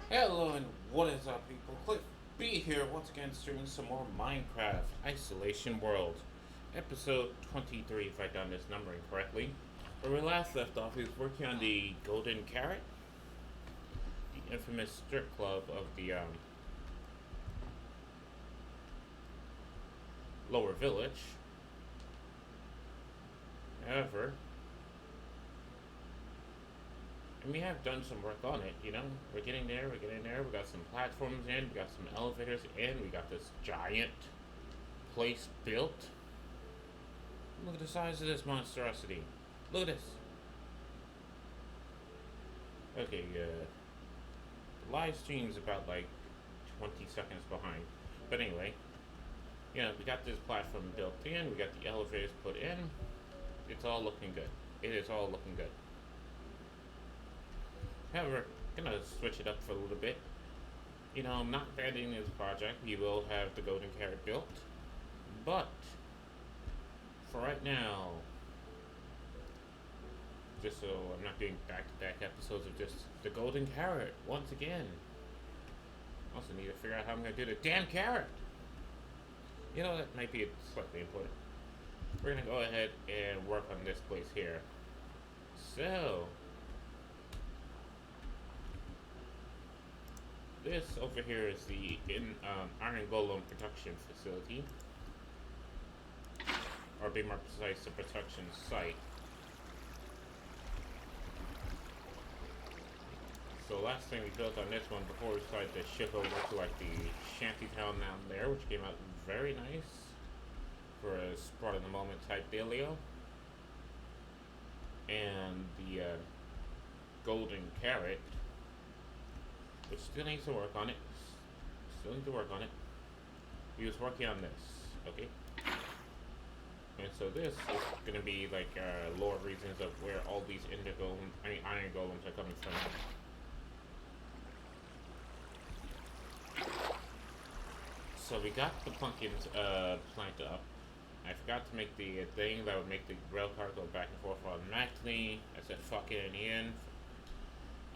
Hello and what is up, people? Cliff B here, once again streaming some more Minecraft Isolation World. Episode 23, if I done this numbering correctly. Where we last left off, he was working on the Golden Carrot, the infamous strip club of the lower village. However, and we have done some work on it, you know? We're getting there, we got some platforms in, we got some elevators in, we got this giant place built. Look at the size of this monstrosity. Look at this. Okay, the live stream's about like 20 seconds behind. But anyway, we got this platform built in, we got the elevators put in. It's all looking good. It is all looking good. However, gonna switch it up for a little bit. I'm not abandoning this project. We will have the Golden Carrot built. But, for right now, just so I'm not doing back-to-back episodes of just the Golden Carrot once again. Also need to figure out how I'm gonna do the damn carrot. That might be slightly important. We're gonna go ahead and work on this place here. So, this over here is the Iron Golem production facility, or be more precise, the production site. So last thing we built on this one before we decided to ship over to like the Shantytown down there, which came out very nice for a spot in the moment type dealio. And the Golden Carrot, which still needs to work on it. Still need to work on it. He was working on this, okay? And so this is gonna be like lore reasons of where all these iron golems are coming from. So we got the pumpkins planted up. I forgot to make the thing that would make the rail car go back and forth automatically. I said fuck it in the end.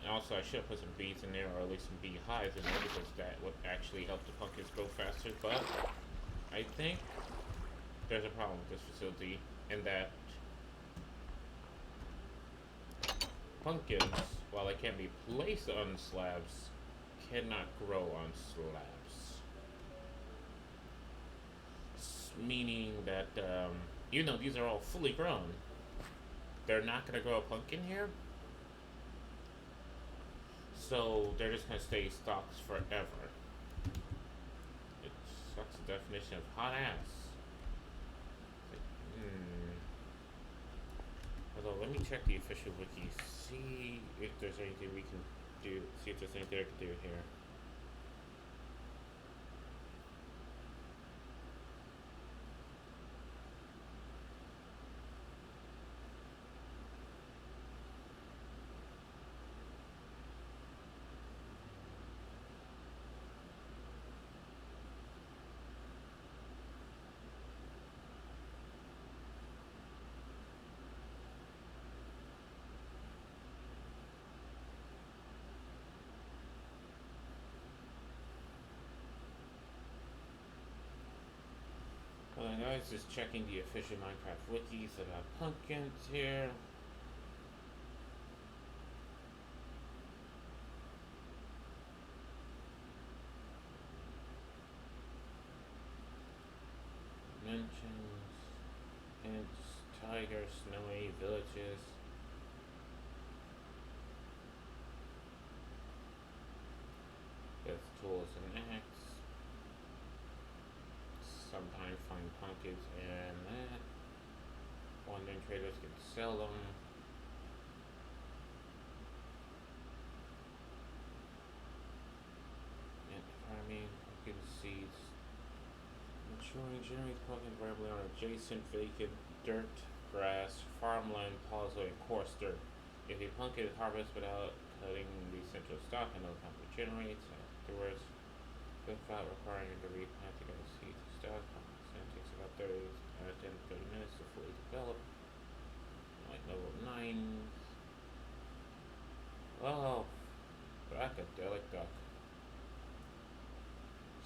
And also I should have put some bees in there, or at least some beehives in there, because that would actually help the pumpkins grow faster. But I think there's a problem with this facility in that pumpkins, while they can be placed on slabs, cannot grow on slabs. Meaning that these are all fully grown, they're not going to grow a pumpkin here. So they're just going to stay stalks forever. It sucks the definition of hot ass. Although, let me check the official wiki, see if there's anything we can do, see if there's anything I can do here. Well, guys, just checking the official Minecraft wikis about pumpkins here. Mentions, hints, tiger, snowy villages. Death tools and axe. Sometimes find pumpkins and that. Wandering traders can sell them. And farming, pumpkin seeds. Maturing generates pumpkin variably on adjacent vacant dirt, grass, farmland, palzo, and coarse dirt. If a pumpkin is harvested without cutting the central stalk, another pumpkin generates afterwards. Without requiring the replanting of the seeds and stocks, pumpkin takes about 10 to 30 minutes to fully develop. Like level 9. Well, but I Duckadelic duck.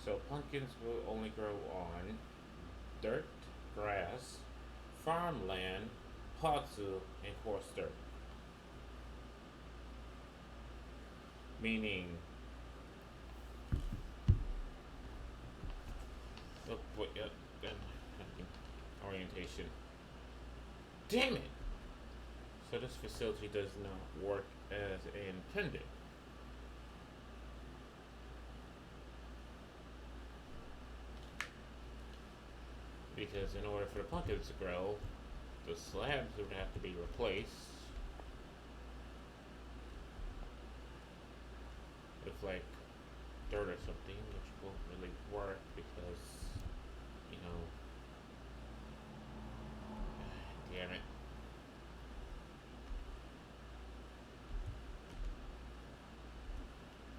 So pumpkins will only grow on dirt, grass, farmland, potsoil, and coarse dirt. Meaning, oh, wait, orientation. Damn it! So this facility does not work as intended. Because in order for the pumpkins to grow, the slabs would have to be replaced with like dirt or something, which won't really work because, you know, damn it.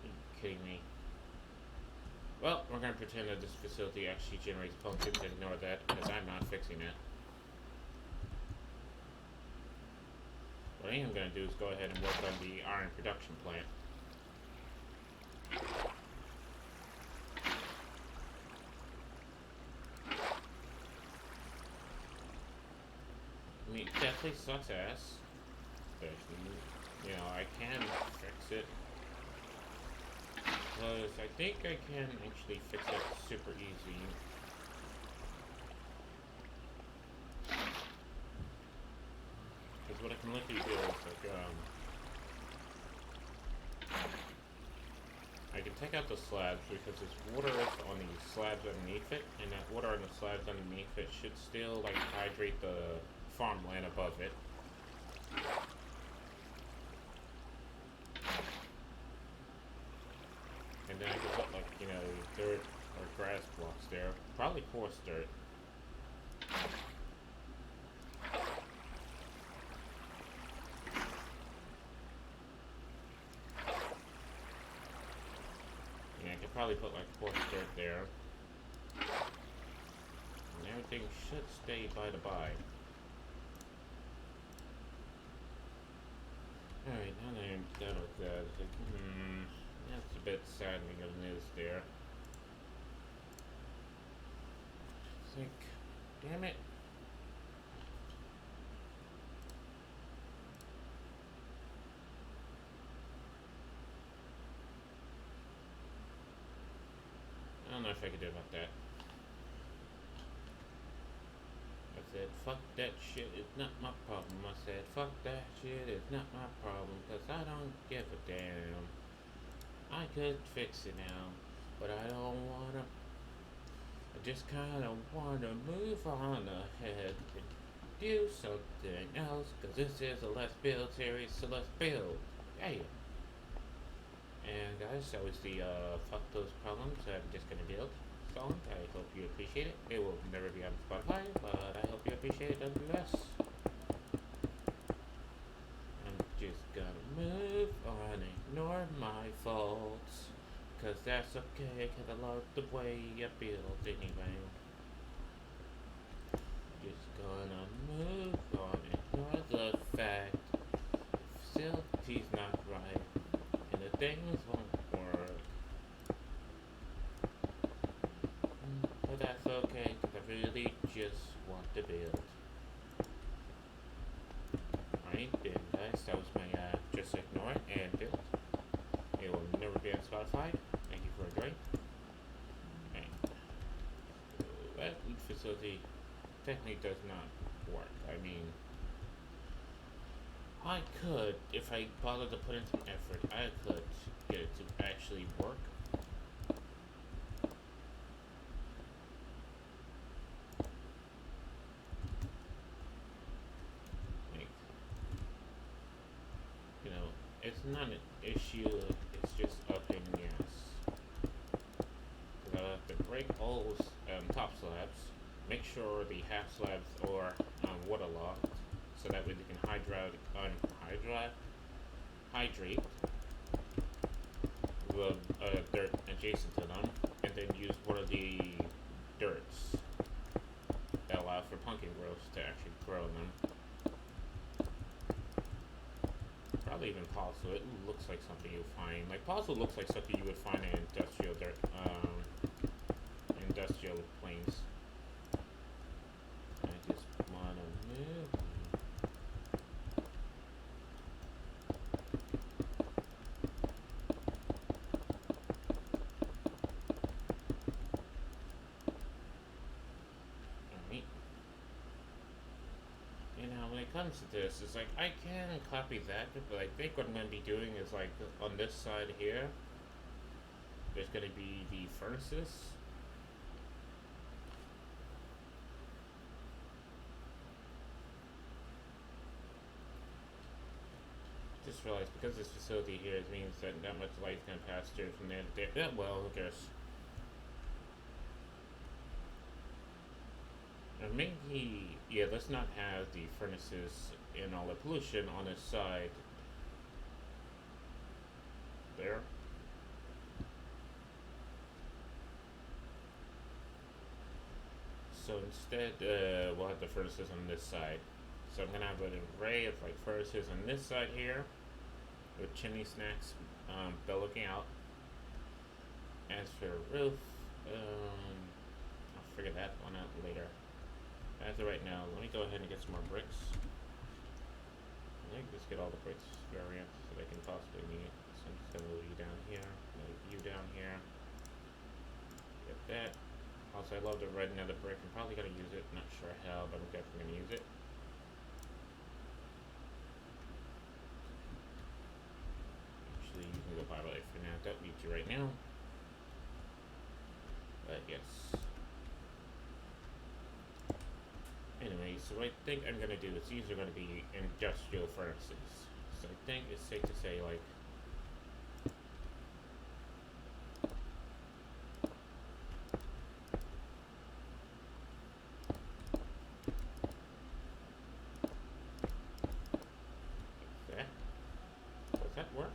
Are you kidding me? Well, we're gonna pretend that this facility actually generates pumpkins and ignore that because I'm not fixing it. What I am gonna do is go ahead and work on the iron production plant. I mean, it definitely sucks ass. But, you know, I can fix it. Because I think I can actually fix it super easy. Because what I can literally do is, like, I can take out the slabs because there's water on the slabs underneath it, and that water on the slabs underneath it should still, like, hydrate the farmland above it. And then I can put, like, you know, dirt or grass blocks there. Probably coarse dirt. Yeah, I could probably put, like, coarse dirt there. And everything should stay by the by. Alright, now that I'm done with that, it's like, that's a bit saddening of news there. It's like, damn it. I don't know if I could do about that. I said, fuck that shit, it's not my problem. I said, fuck that shit, it's not my problem, cause I don't give a damn. I could fix it now, but I don't wanna. I just kinda wanna move on ahead and do something else, cause this is a Let's Build series, so let's build. Yeah. And guys, that was the fuck those problems I'm just gonna build song. I hope you appreciate it. It will never be on Spotify, but I hope you appreciate it nonetheless. I'm just gonna move on, ignore my faults, cause that's okay, cause I love the way you build anyway. Just gonna move on, ignore the fact facility's not right, and the things won't work. But that's okay, cause I really just want to build. Alright, then guys, that was my, just ignore it and build. It will never be on Spotify. Thank you for enjoying. And that facility technically does not work. I mean, I could, if I bothered to put in some effort, I could get it to actually work. Like, you know, it's not an issue, it's just up in the ass. Because I'll have to break all those top slabs, make sure the half slabs are waterlogged, so that way they can hydrate the dirt adjacent to them, and then use one of the dirts that allow for pumpkin growth to actually grow them. probably even Palso. It looks like something you'll find. Like Palso looks like something you would find in industrial planes. I just wanna move. Alright. You know, when it comes to this, it's like I can copy that, but I think what I'm gonna be doing is like on this side here, there's gonna be the furnaces. Just realized because this facility here, it means that not much light's gonna pass through from there to there. Yeah, well, who cares? Or maybe, yeah, let's not have the furnaces and all the pollution on this side. There. So instead, we'll have the furnaces on this side. So I'm gonna have an array of like furnaces on this side here, with chimney snacks bellowing out. As for roof, I'll figure that one out later. As of right now, let me go ahead and get some more bricks. Let me just get all the bricks variants that I can possibly need. So I'm just gonna move you down here, move you down here. Get that. Also, I love the red nether brick. I'm probably gonna use it. Not sure how, but I'm definitely gonna use it. Actually, you can go by life for now. Don't need you right now. But yes. Anyway, so what I think I'm gonna do is these are gonna be industrial furnaces. So I think it's safe to say like that. Does that work?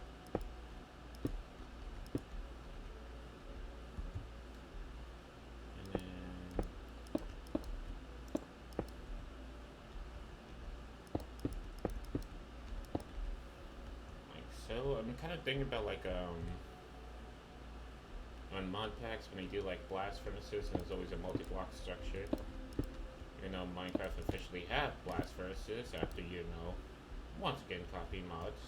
And then like so. I'm kind of thinking about like on mod packs when they do like blast furnaces and there's always a multi-block structure. You know, Minecraft officially have blast furnaces after, you know, once again copy mods.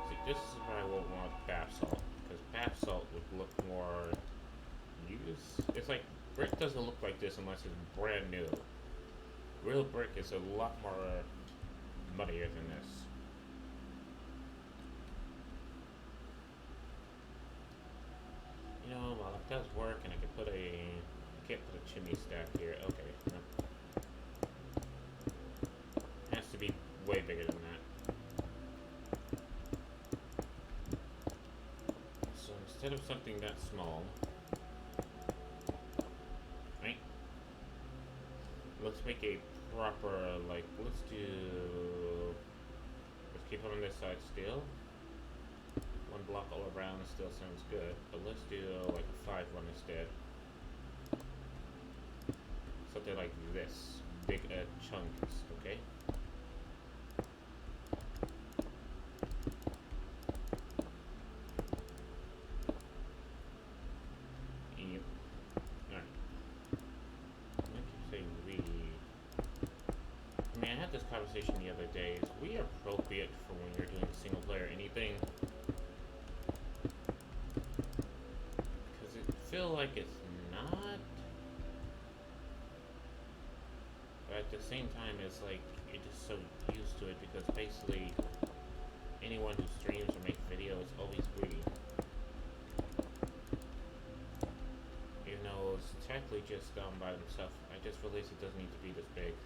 See, this is where I won't want bath salt, because bath salt would look more used. It's like, brick doesn't look like this unless it's brand new. Real brick is a lot more muddier than this. You know, well, it does work, and I can put a... I can't put a chimney stack here. Okay, no. Has to be way bigger than that. So instead of something that small, right? Let's make a proper, like, let's keep it on this side still. One block all around still sounds good, but let's do like a 5 one instead. Something like this. Big chunks, okay? Yep. Alright. I keep saying we. I mean, I had this conversation the other day. Is we appropriate for when you're doing single player anything? Feel like it's not, but at the same time it's like you're just so used to it because basically anyone who streams or makes videos is always greedy. Even though it's technically just done by themselves, I just realized it doesn't need to be this big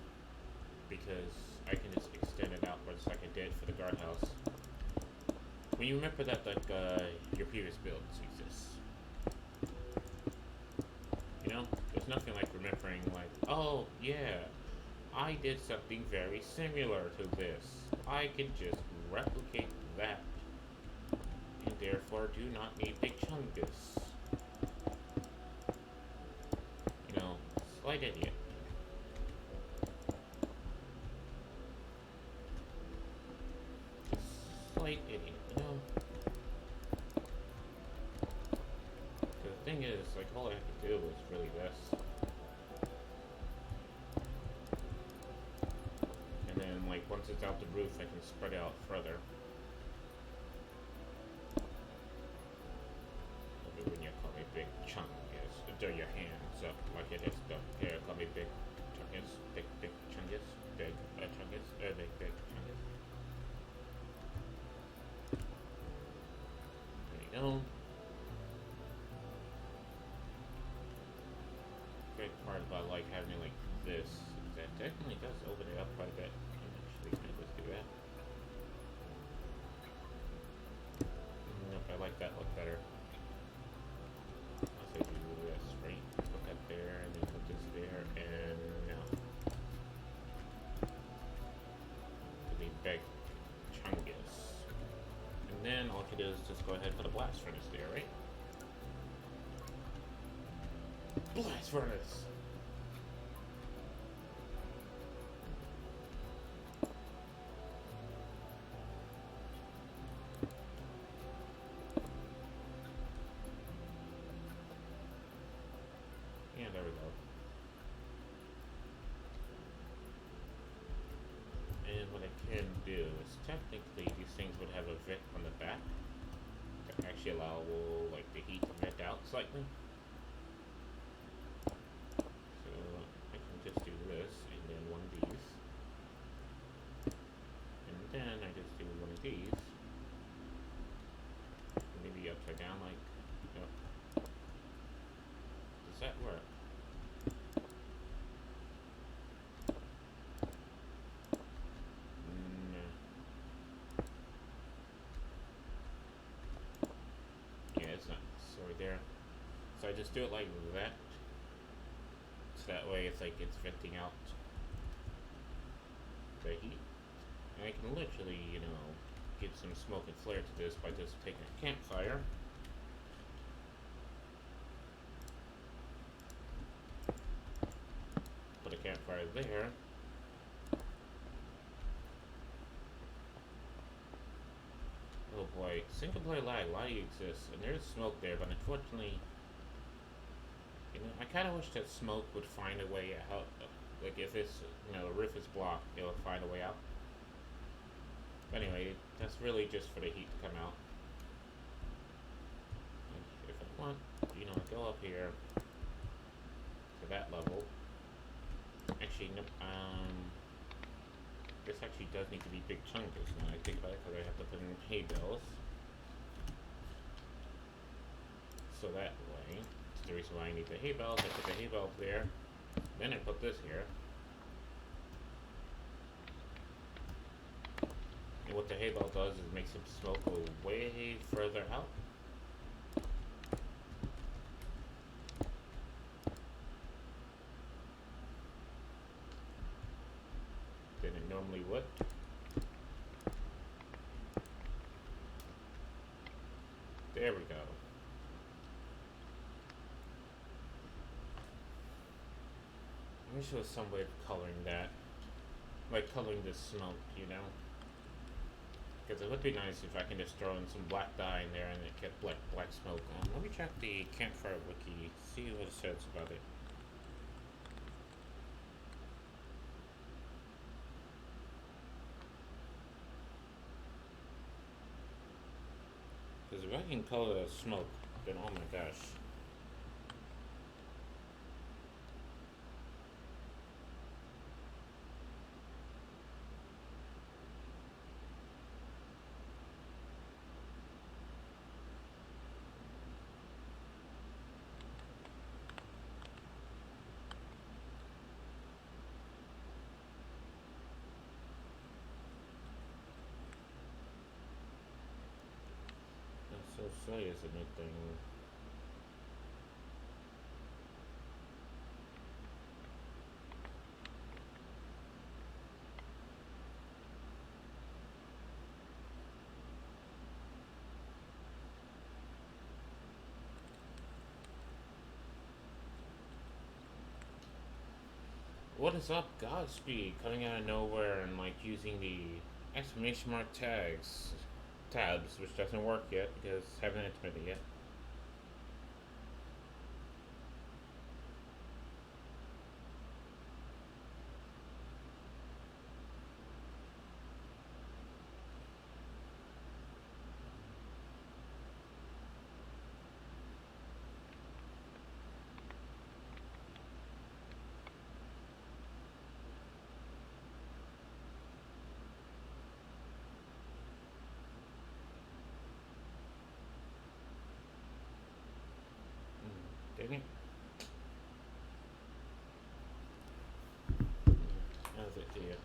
because I can just extend it outwards like I did for the guardhouse. When you remember that like your previous builds use this. You know, there's nothing like remembering like, oh yeah, I did something very similar to this. I can just replicate that. And therefore do not need Big Chungus. You know, slight idiot. complete idiot, you know? The thing is, like, all I have to do is really this. And then, like, once it's out the roof, I can spread it out further. When you call me big chungus, do your hands up like it is done. Here, call me big chungus, big chungus, big chungus, big chungus. There you go. Great part about like having it like this is that definitely does open it up quite a bit. Actually, can I just do that? Nope, I like that look better. I'll say do this, right? Put that there, and then put this there, and now. It'll be big chungus. And then all you do is just go ahead and put a blast furnace there, right? Blast furnace! Yeah, there we go. And what I can do is technically these things would have a vent on the back to actually allow like the heat to vent out slightly. So I can just do this and then one of these. And then I just do one of these. Maybe upside down like, yep. Does that work? No. Yeah, it's not. So right there. So I just do it like that. So that way it's like it's venting out the heat. And I can literally, you know, give some smoke and flare to this by just taking a campfire. Put a campfire there. Oh boy, single player lag, why do you exist? And there's smoke there, but unfortunately, you know, I kind of wish that smoke would find a way out. Like if it's, you know, the roof is blocked, it would find a way out. But anyway, that's really just for the heat to come out. If I want, you know, go up here to that level. Actually, no, this actually does need to be big chungus now I think about it, because I have to put in hay bales. So that way, that's the reason why I need the hay bales. I put the hay bales there, then I put this here. And what the hay bale does is makes the smoke go way further out. Than it normally would. There we go. I wish there was some way of coloring that. Like coloring the smoke, you know? Because it would be nice if I can just throw in some black dye in there and it get black smoke on. Let me check the campfire wiki, see what it says about it. Because if I can color the smoke, then oh my gosh. So say is a new thing. What is up, Godspeed? Coming out of nowhere and like using the exclamation mark tags. tabs, which doesn't work yet because I haven't implemented it yet. Dang it. How's it here?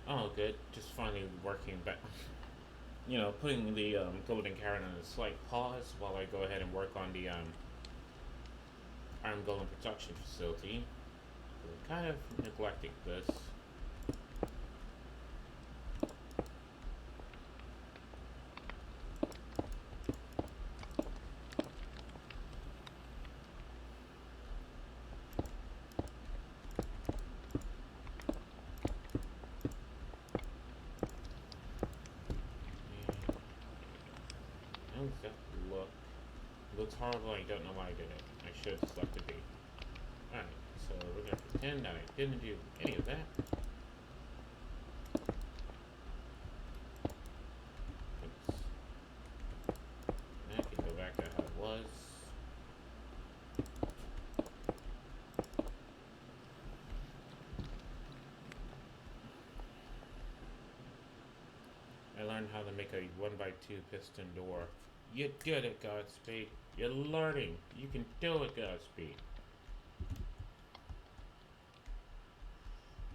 Oh, good. Just finally working back. You know, putting the golden carrot on a slight pause while I go ahead and work on the iron golem production facility. We're kind of neglecting this. How does that look? It looks horrible. I don't know why I did it. I should have just left it be. Alright, so we're gonna pretend that I didn't do any of that. Oops. I can go back to how it was. I learned how to make a 1x2 piston door. You did it, Godspeed. You're learning. You can do it, Godspeed.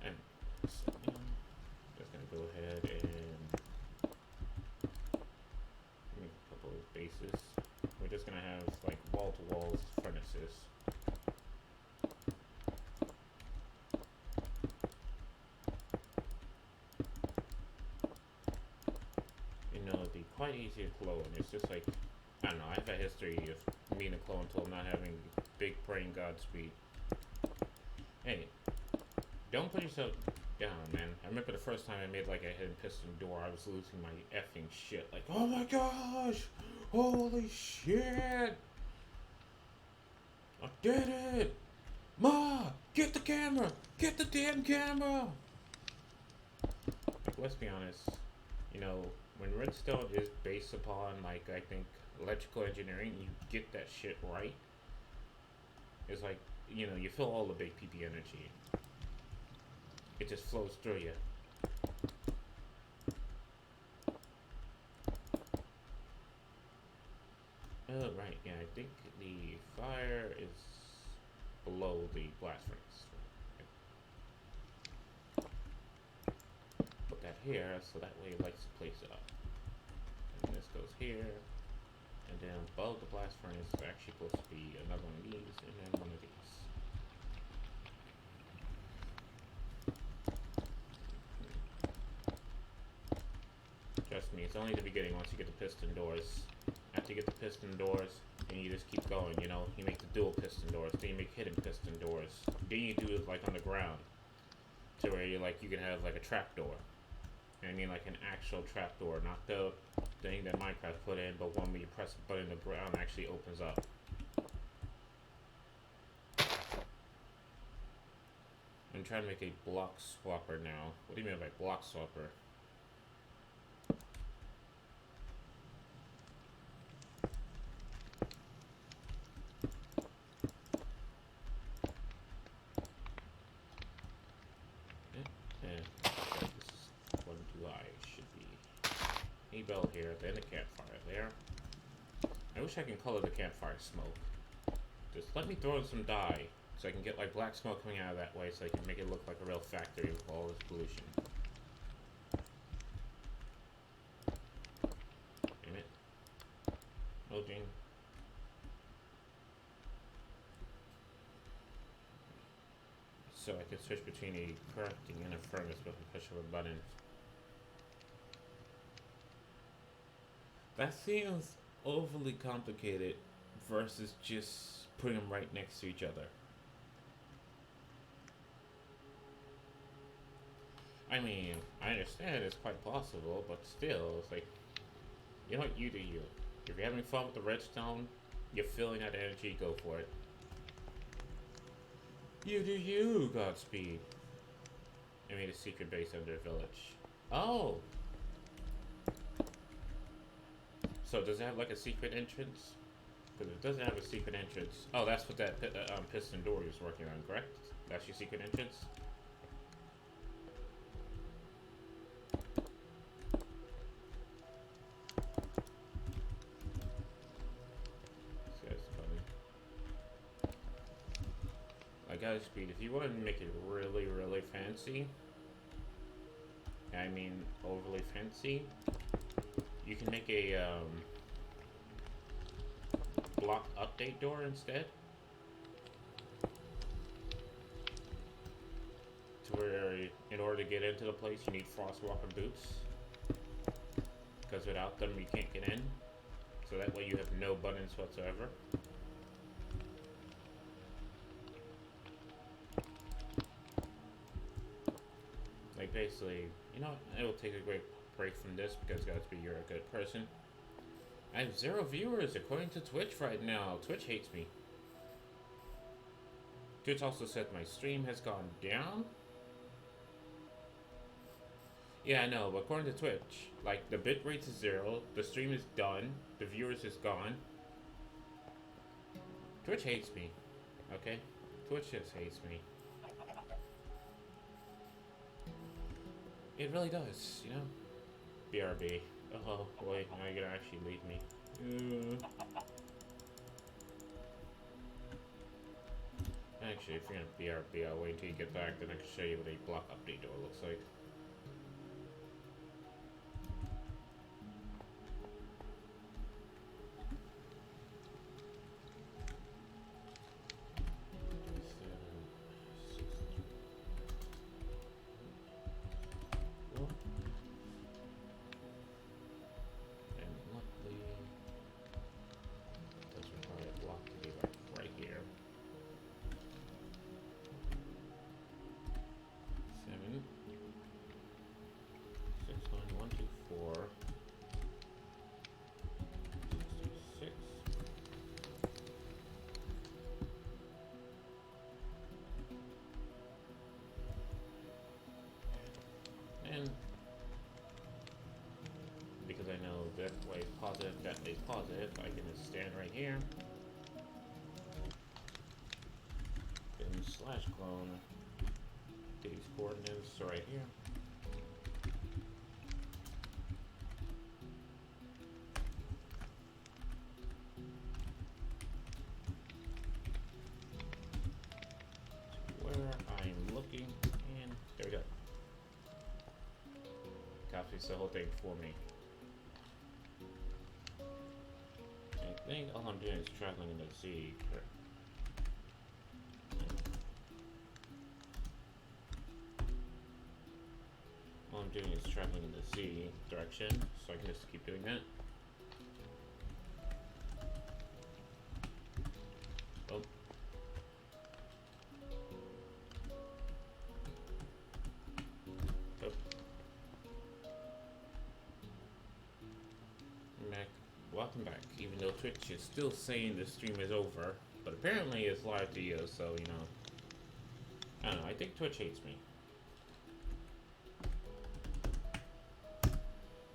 And so, just gonna go ahead and make a couple of bases. We're just gonna have like wall-to-wall furnaces. You know, it'd be quite easy to clone. It's just like, I don't know, I have a history of being a clone until not having big brain Godspeed. Hey, don't put yourself down, man. I remember the first time I made like a hidden piston door, I was losing my effing shit. Like, oh my gosh! Holy shit! I did it! Ma! Get the camera! Get the damn camera! Like, let's be honest. You know, when redstone is based upon, like, I think, electrical engineering, you get that shit right. It's like, you know, you feel all the big PP energy. It just flows through you. Oh, right, yeah, I think the fire is below the blast furnace. Put that here, so that way it lights the place up. And this goes here. And then above the blast furnace is actually supposed to be another one of these, and then one of these. Trust me, it's only the beginning once you get the piston doors. After you get the piston doors, then you just keep going, you know. You make the dual piston doors, then you make hidden piston doors. Then you do it like on the ground. To where you like you can have like a trap door. I mean like an actual trap door, not the thing that Minecraft put in, but one where you press a button the ground actually opens up. I'm trying to make a block swapper now. What do you mean by block swapper? Bell here, then the campfire there. I wish I can color the campfire smoke. Just let me throw in some dye so I can get like black smoke coming out of that way so I can make it look like a real factory with all this pollution. Damn it. Loading. So I can switch between a crafting and a furnace with a push of a button. That seems overly complicated versus just putting them right next to each other. I mean, I understand it's quite possible, but still, it's like You know what? You do you. If you're having fun with the redstone, you're feeling that energy, go for it. You do you, Godspeed. I made a secret base under the village. Oh! So does it have like a secret entrance? Because it doesn't have a secret entrance. Oh, that's what that piston door is working on, correct? That's your secret entrance? That's funny. I gotta speed. If you want to make it really, really fancy, I mean overly fancy, you can make a block update door instead. To where, in order to get into the place, you need frostwalker boots. Because without them, you can't get in. So that way you have no buttons whatsoever. Like basically, you know, I will take a great break from this because Godspeed, you're a good person. I have 0 viewers according to Twitch right now. Twitch hates me. Twitch also said my stream has gone down. Yeah, I know, but according to Twitch, like the bit rate is 0, the stream is done, the viewers is gone. Twitch hates me, okay? Twitch just hates me. It really does, you know? BRB. Oh boy, now you're gonna actually leave me. Actually, if you're gonna BRB, I'll wait until you get back, then I can show you what a block update door looks like. Because I know that way positive, that way positive, I can just stand right here. And slash clone these coordinates right here. Where I'm looking, and there we go. Copies the whole thing for me. I think all I'm doing is traveling in the sea. All I'm doing is traveling in the sea direction, so I can just keep doing that. Oh. Oh. Back. Welcome back, even though Twitch is still saying the stream is over, but apparently it's live to you, so, you know, I don't know, I think Twitch hates me.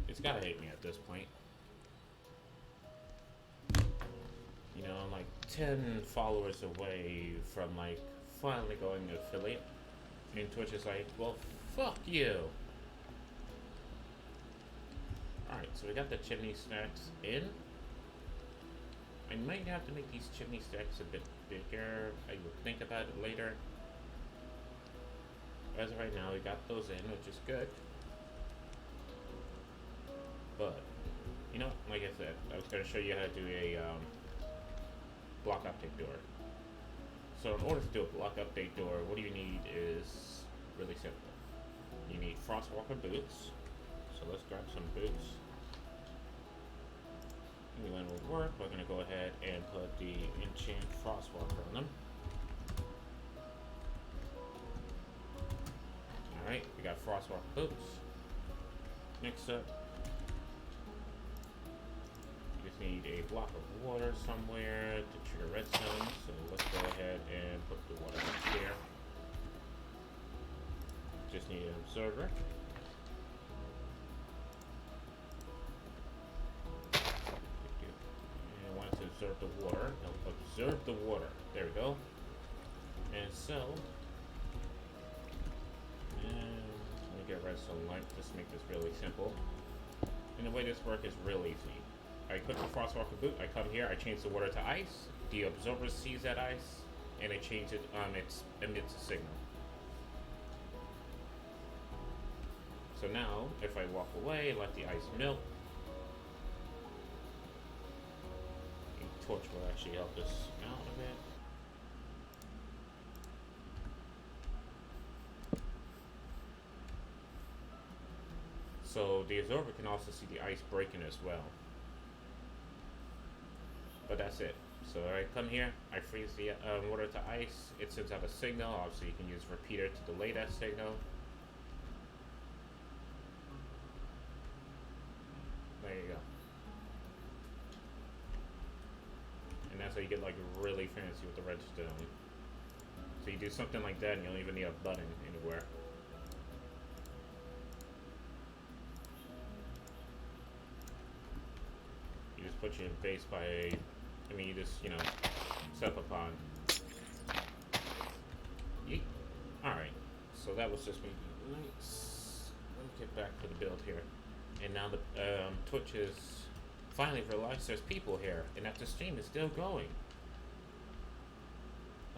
It's gotta hate me at this point. You know, I'm like 10 followers away from, like, finally going affiliate, and Twitch is like, well, fuck you! Alright, so we got the chimney stacks in. I might have to make these chimney stacks a bit bigger. I will think about it later. As of right now, we got those in, which is good. But, you know, like I said, I was going to show you how to do a block update door. So in order to do a block update door, what you need is really simple. You need frostwalker boots. So let's grab some boots. Anyone will work. We're going to go ahead and put the enchant frostwalker on them. Alright, we got frostwalker boots. Next up, just need a block of water somewhere to trigger redstone. So let's go ahead and put the water up here. Just need an observer. And I want to observe the water. No, observe the water. There we go. And so, let me get redstone light just to make this really simple. And the way this works is real easy. I click the Frostwalker boot, I come here, I change the water to ice, the observer sees that ice, and it changes it, it emits a signal. So now, if I walk away, let the ice melt, the torch will actually help us out a bit. So the observer can also see the ice breaking as well. But that's it. So I come here, I freeze the water to ice, it sends out a signal. Obviously you can use repeater to delay that signal. There you go. And that's how you get like really fancy with the redstone. So you do something like that and you don't even need a button anywhere. You just put your base by, you just, set up a pond. Yeet. Alright, so that was just me. Nice. Let me get back to the build here. And now the Twitch has finally realized there's people here and that the stream is still going.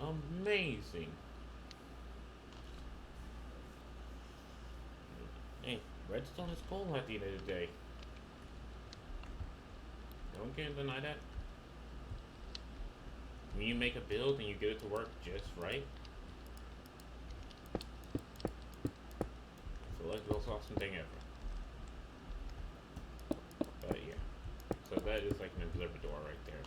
Amazing. Hey, redstone is cool at the end of the day. Don't get deny that. When you make a build and you get it to work just right, it's the most awesome thing ever. But yeah, so that is like an observer door right there.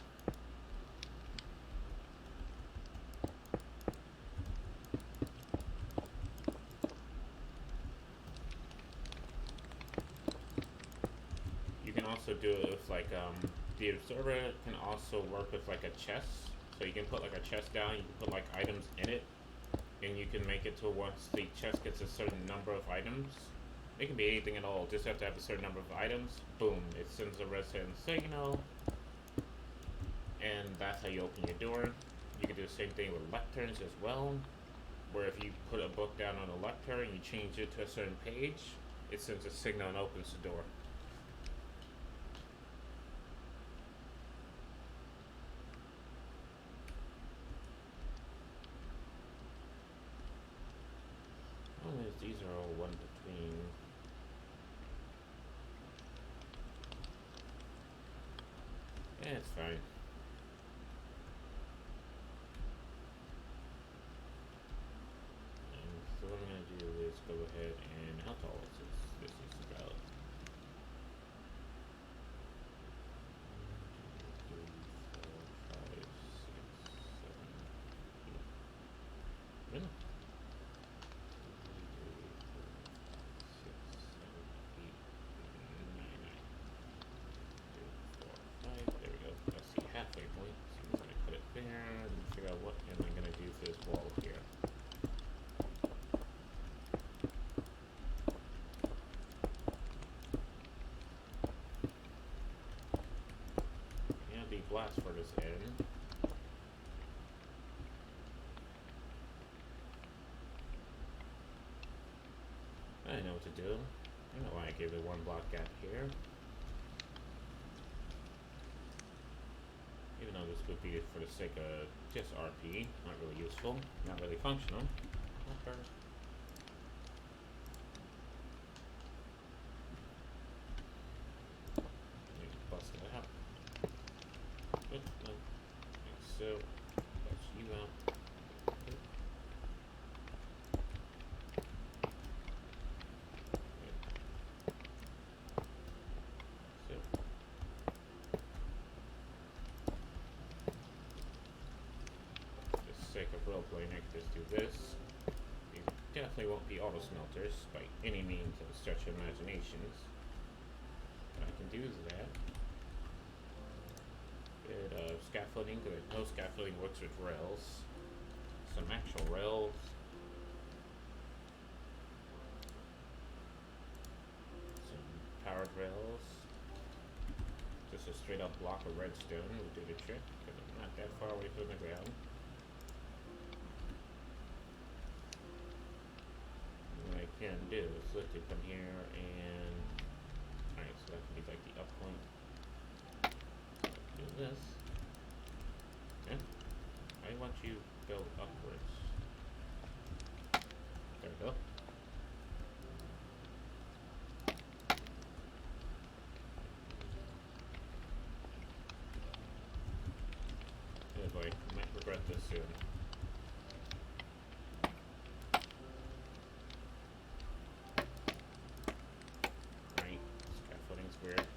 You can also do it with like the observer can also work with like a chest. So you can put like a chest down, you can put like items in it, and you can make it to once the chest gets a certain number of items. It can be anything at all, just have to have a certain number of items. Boom, it sends a redstone signal, and that's how you open your door. You can do the same thing with lecterns as well, where if you put a book down on a lectern and you change it to a certain page, it sends a signal and opens the door. These are all one between. Yeah, it's fine. And so what I'm going to do is go ahead and how tall is this? This is about 1, 2, 3, 4, 5, 6, 7, 8. Really? 3, 4, 5, 6, 7, 8, 9, 9. 2, 4, 5. There we go. That's the halfway point. So I'm going to put it there and figure out what am I going to do for this wall here. And the blast furnace in. I know what to do. I know why I gave it 1 block gap here. Even though this would be for the sake of just RP, not really useful, not really functional. Okay. Let me bust it out. Good. So, bust you out. Good. Roleplay, I can just do this. These definitely won't be auto smelters by any means of a stretch of imaginations. But I can do that. scaffolding, because I know scaffolding works with rails. Some actual rails. Some powered rails. Just a straight up block of redstone will do the trick, because I'm not that far away from the ground. What I can do is literally come here and... Alright, so that can be like the up point. Do this. Yeah. I want you to go upwards. There we go. Oh boy, I might regret this soon. Right, scaffolding's weird.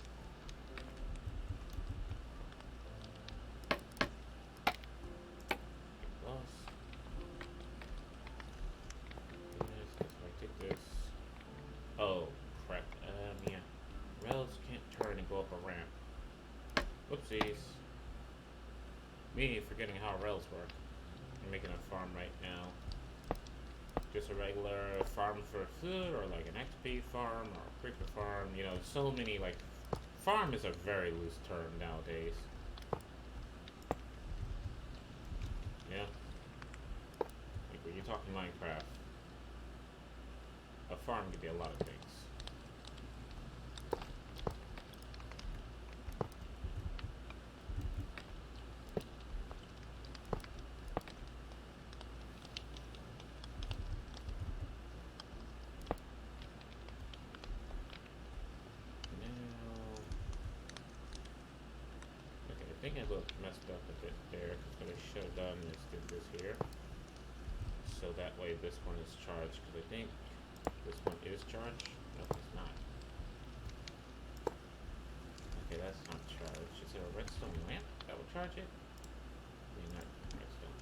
Oh, crap. Yeah. Rails can't turn and go up a ramp. Whoopsies. Me forgetting how rails work. I'm making a farm right now. Just a regular farm for food, or like an XP farm, or a creeper farm. You know, so many, like... Farm is a very loose term nowadays. Yeah. Like when you're talking Minecraft, a farm could be a lot of things. I think I looked messed up a bit there, because what I should have done is did this here. So that way this one is charged, because I think this one is charged. No, it's not. Okay, that's not charged. Is there a redstone lamp that will charge it? Maybe not redstone.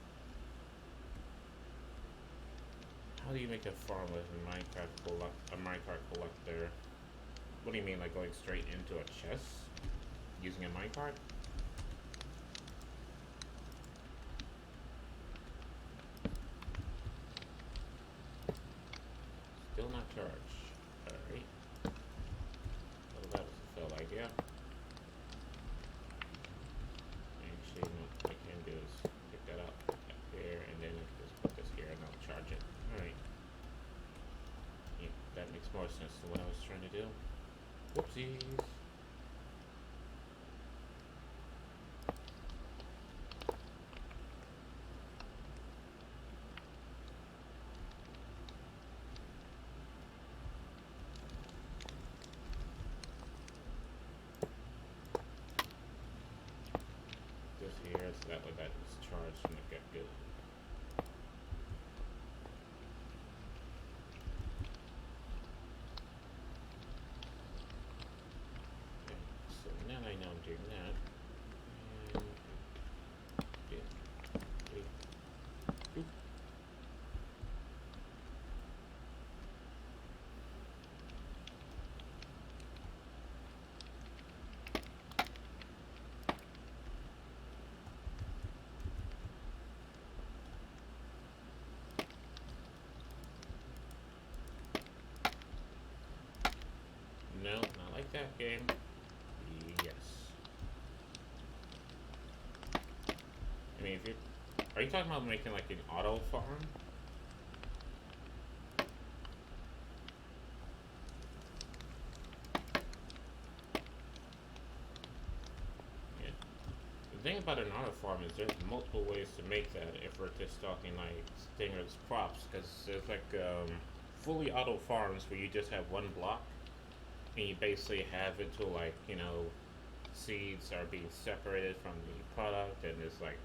How do you make a farm with a minecart collector? What do you mean, like going straight into a chest? Using a minecart? Still not charged. Alright. Well, that was a failed idea. Actually, what I can do is pick that up here, and then I can just put this here, and I'll charge it. Alright. Yeah, that makes more sense than what I was trying to do. Whoopsies. Here, so that way that is charged from the get-go. Okay, so now I know I'm doing that. And no, not like that game. Yes. I mean, if you're... Are you talking about making like an auto farm? Yeah. The thing about an auto farm is there's multiple ways to make that if we're just talking like Stinger's props, because there's like fully auto farms where you just have one block. And you basically have it to like, you know, seeds are being separated from the product, and it's like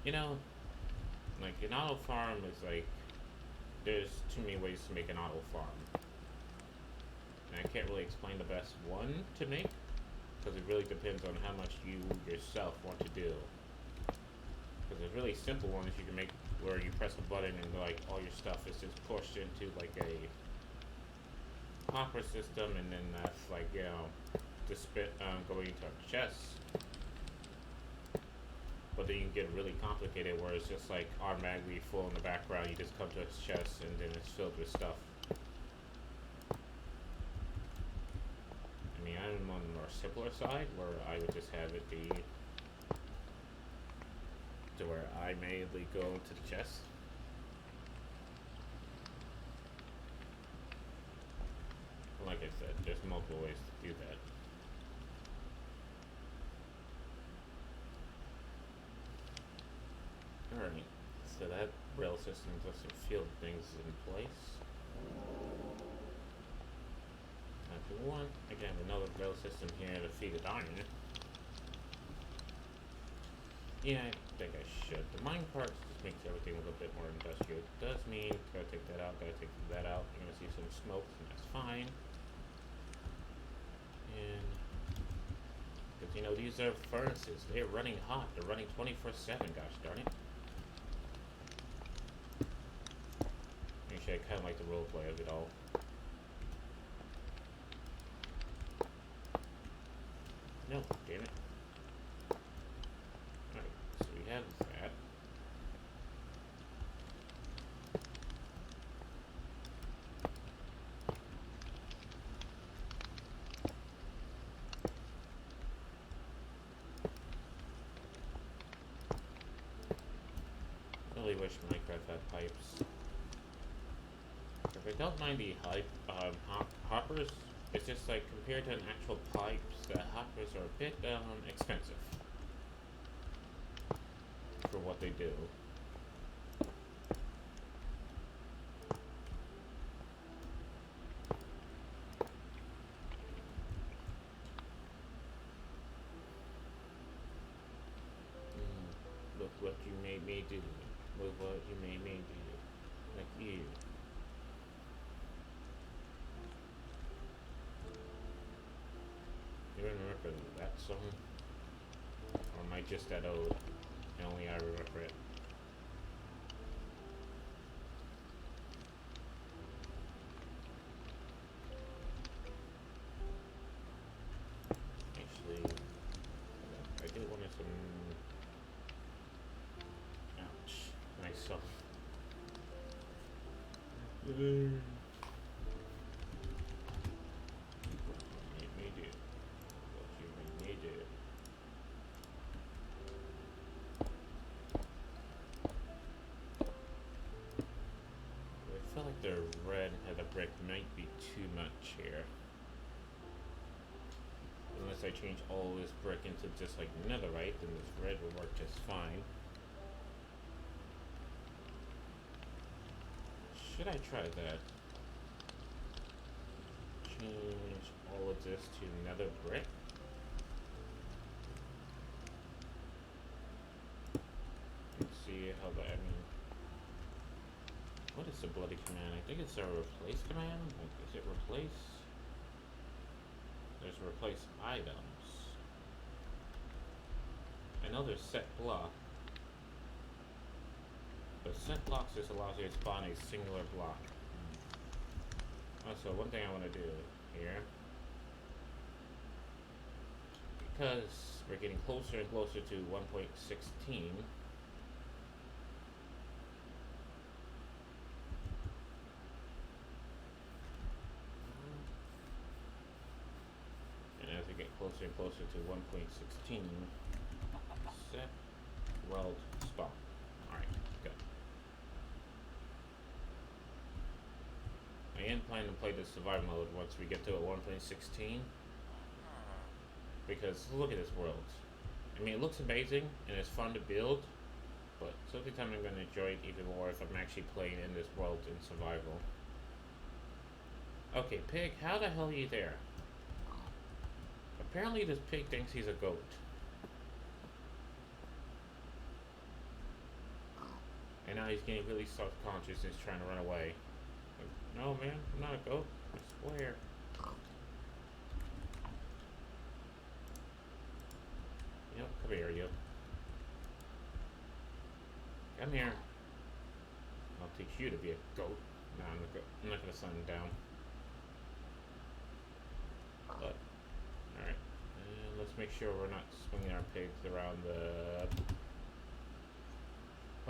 you know, like an auto farm is like there's too many ways to make an auto farm. And I can't really explain the best one to make, because it really depends on how much you yourself want to do. Because there's really simple ones you can make where you press a button and like all your stuff is just pushed into like a hopper system, and then that's like, you know, the spit going into our chests. But then you get really complicated where it's just like automatically full in the background. You just come to its chest and then it's filled with stuff. I mean, I'm on the more simpler side where I would just have it be to where I immediately go to the chest. Like I said, there's multiple ways to do that. Alright, so that rail system just to field things in place. If you want, again, another rail system here to feed it iron. Yeah, I think I should. The mine part just makes everything a little bit more industrial. It does mean, gotta take that out, gotta take that out. You're gonna see some smoke, and that's fine. And, because, you know, these are furnaces. They're running hot. They're running 24/7, gosh darn it. Actually, I kind of like the roleplay of it all. No, damn it. Alright, so we have that. I really wish Minecraft had pipes. If I don't mind the hoppers, it's just like compared to an actual pipes, the hoppers are a bit expensive for what they do. Look what you made me do. Look what you made me do. Like you. You remember that song? Or am I just that old? And only I remember it. Actually, I did want some... Ouch. Nice song. I feel like the red heather brick might be too much here. Unless I change all this brick into just like netherite, then this red will work just fine. Should I try that? Change all of this to nether brick? Let's see how that, I mean... What is the bloody command? I think it's a replace command? Like, is it replace? There's replace items. I know there's set block. But set blocks just allows you to spawn a singular block. Also, one thing I want to do here, because we're getting closer and closer to 1.16, closer and closer to 1.16. Set world spawn. Alright, good. I am planning to play the survival mode once we get to a 1.16. Because look at this world. I mean, it looks amazing and it's fun to build, but sometimes I'm going to enjoy it even more if I'm actually playing in this world in survival. Okay, pig, how the hell are you there? Apparently this pig thinks he's a goat. And now he's getting really self-conscious and he's trying to run away. Like, no man, I'm not a goat, I swear. Yep, come here you. Come here. I'll teach you to be a goat. No, I'm not gonna send him down. let's make sure we're not swinging our pigs around the...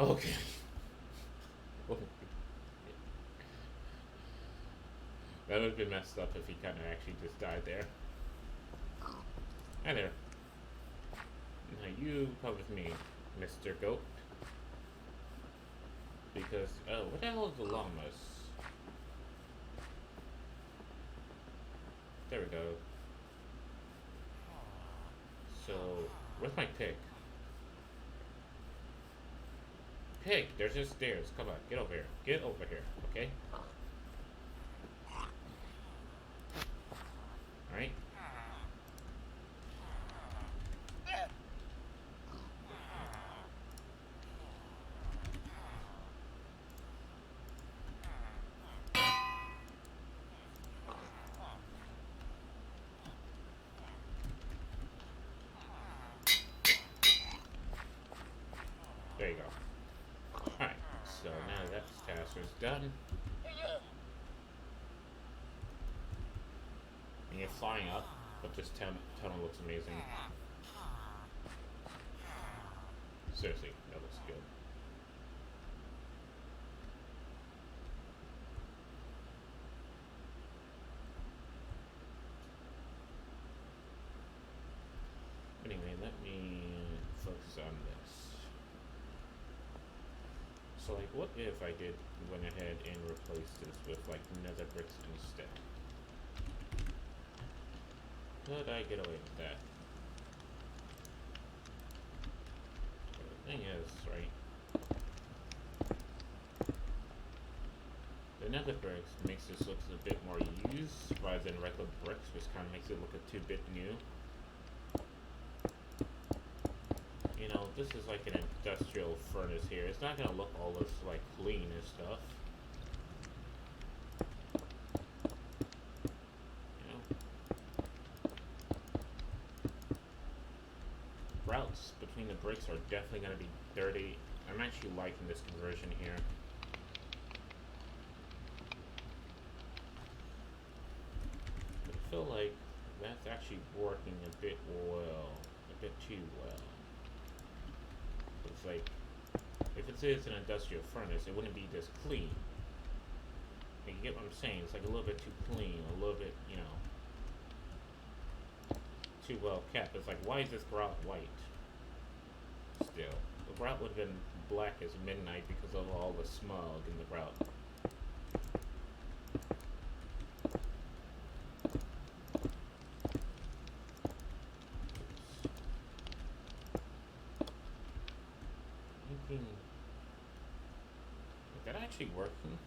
Okay. That would have been messed up if he kind of actually just died there. Hi there. Now you come with me, Mr. Goat. Because, oh, what the hell is the llamas? There we go. So, where's my pig? Pig, there's just stairs. Come on, get over here. Get over here, okay? Alright. There you go. Alright, so now that task is done. And you're flying up, but this tunnel looks amazing. Seriously, that looks good. Anyway, let me focus on this. So, like, what if I went ahead and replaced this with, like, nether bricks instead? Could I get away with that? But the thing is, right? The nether bricks makes this look a bit more used rather than regular bricks, which kind of makes it look a bit new. You know, this is like an industrial furnace here. It's not gonna look all this like clean and stuff. You know, routes between the bricks are definitely gonna be dirty. I'm actually liking this conversion here. I feel like that's actually working a bit well, a bit too well. It's like, if it is an industrial furnace, it wouldn't be this clean. You get what I'm saying? It's like a little bit too clean, a little bit, you know, too well kept. It's like, why is this grout white? Still, the grout would have been black as midnight because of all the smog in the grout. Is that actually working?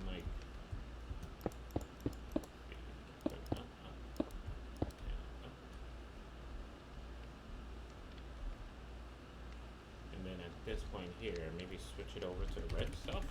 Like, and then at this point here, maybe switch it over to the red stuff.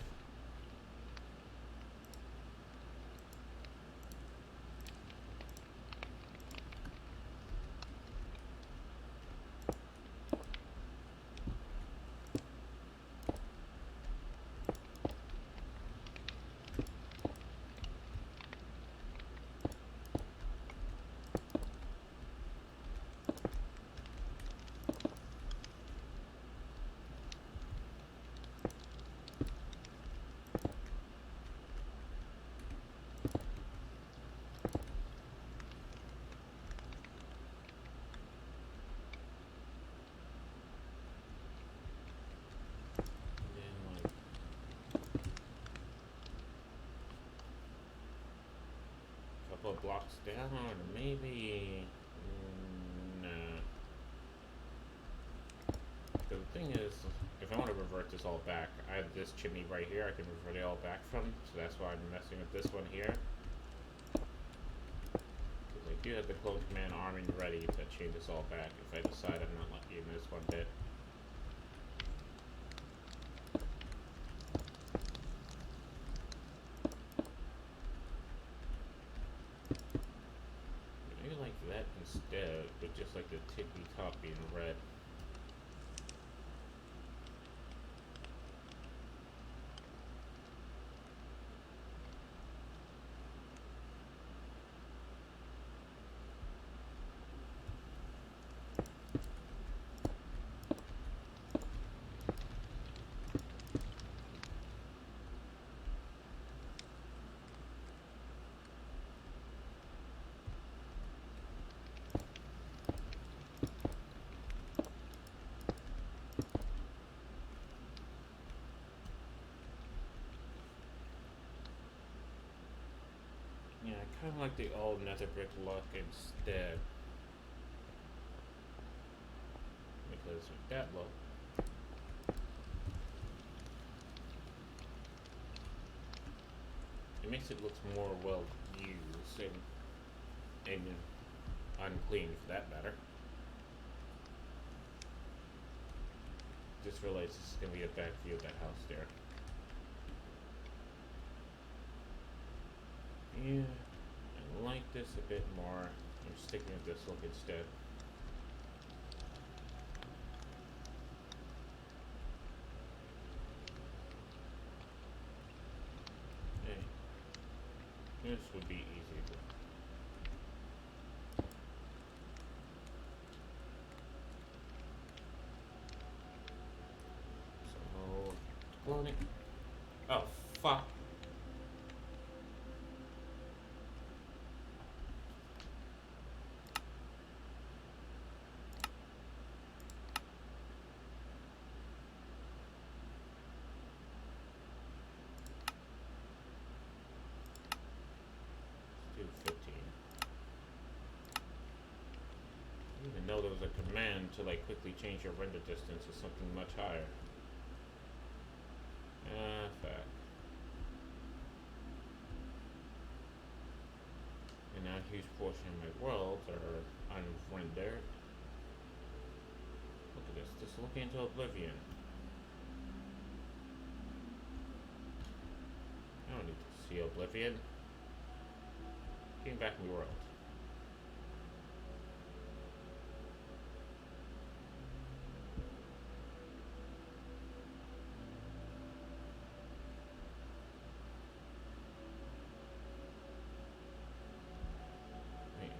Couple of blocks down, or maybe nah. The thing is, if I want to revert this all back, I have this chimney right here I can revert it all back from, so that's why I'm messing with this one here. Because I do have the clone command army ready to change this all back if I decide I'm not liking this one bit. Instead, with just like the tippy top being red. kind of like the old nether brick look instead. Because with that look, it makes it look more well used and unclean for that matter. Just realized this is going to be a back view of that house there. Yeah, I like this a bit more. I'm sticking with this look instead. Hey, this would be easy to do. So, cloning. Oh, fuck. Let's do 15. I didn't even know there was a command to like quickly change your render distance to something much higher. Fuck. And now a huge portion of my worlds are unrendered. Look at this, just looking into oblivion. I don't need to see oblivion. Getting back in the world.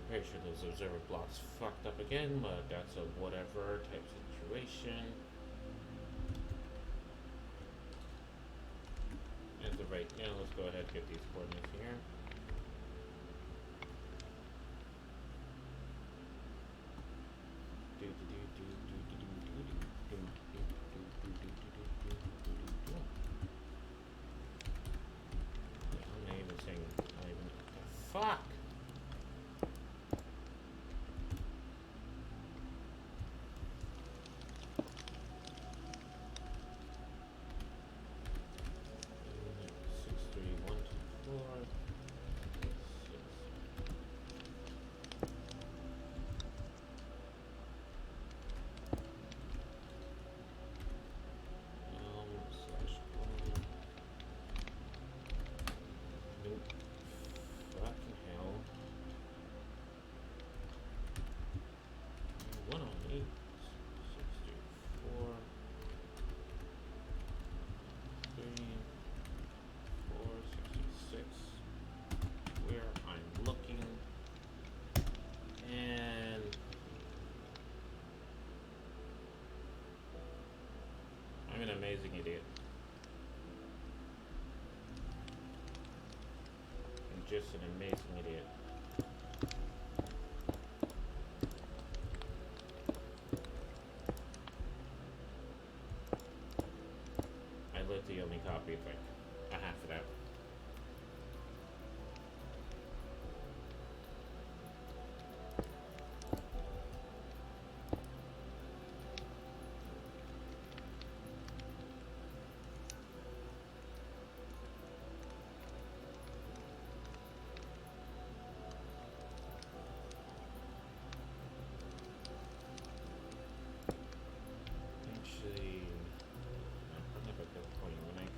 Pretty sure those observer blocks fucked up again, but that's a whatever type situation. As of right now, let's go ahead and get these coordinates here. I'm not even saying, fuck! I'm an amazing idiot. I'm just an amazing idiot. I literally only copied like a half of that.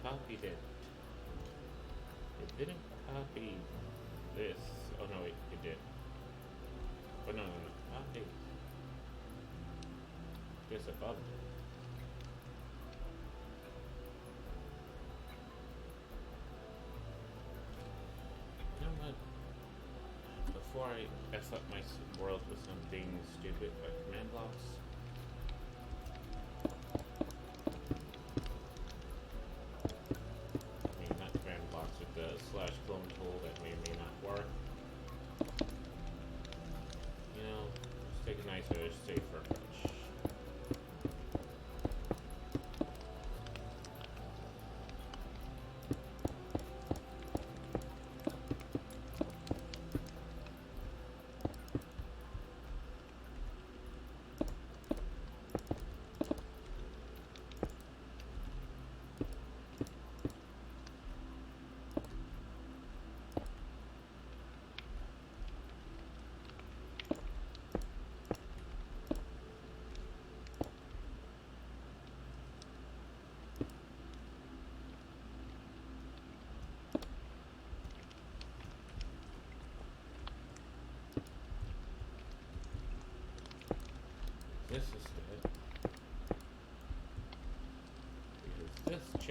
Copied it. It didn't copy this. Oh no, it did. But no. Copy this above it. You know what? Before I F up my world with something stupid like command blocks, slash clone tool that may or may not work. You know, just take a nicer, safer approach.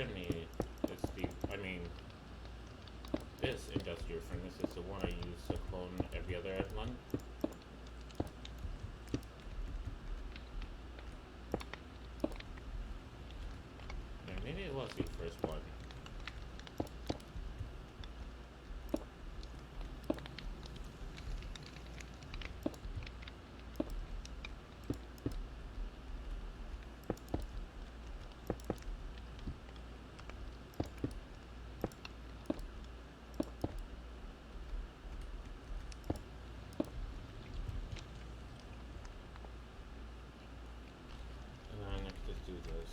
chimney is the, I mean, this industrial furnace is the one I use to clone every other one. And maybe it was the first one. Do this.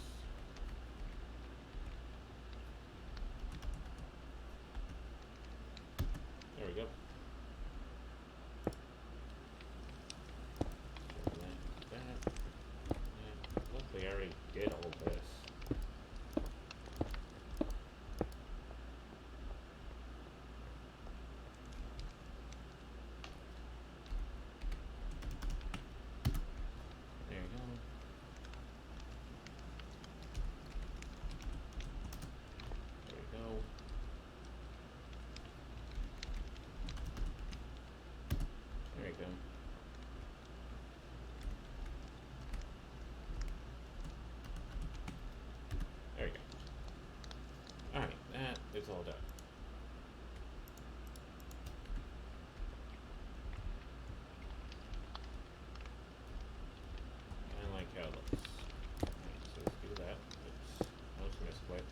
There we go. That. Luckily I already did all this. There you go. There you go. There you go. Alright, that is all done. I like how it looks. Alright, so let's do that. Oops, I was misclick.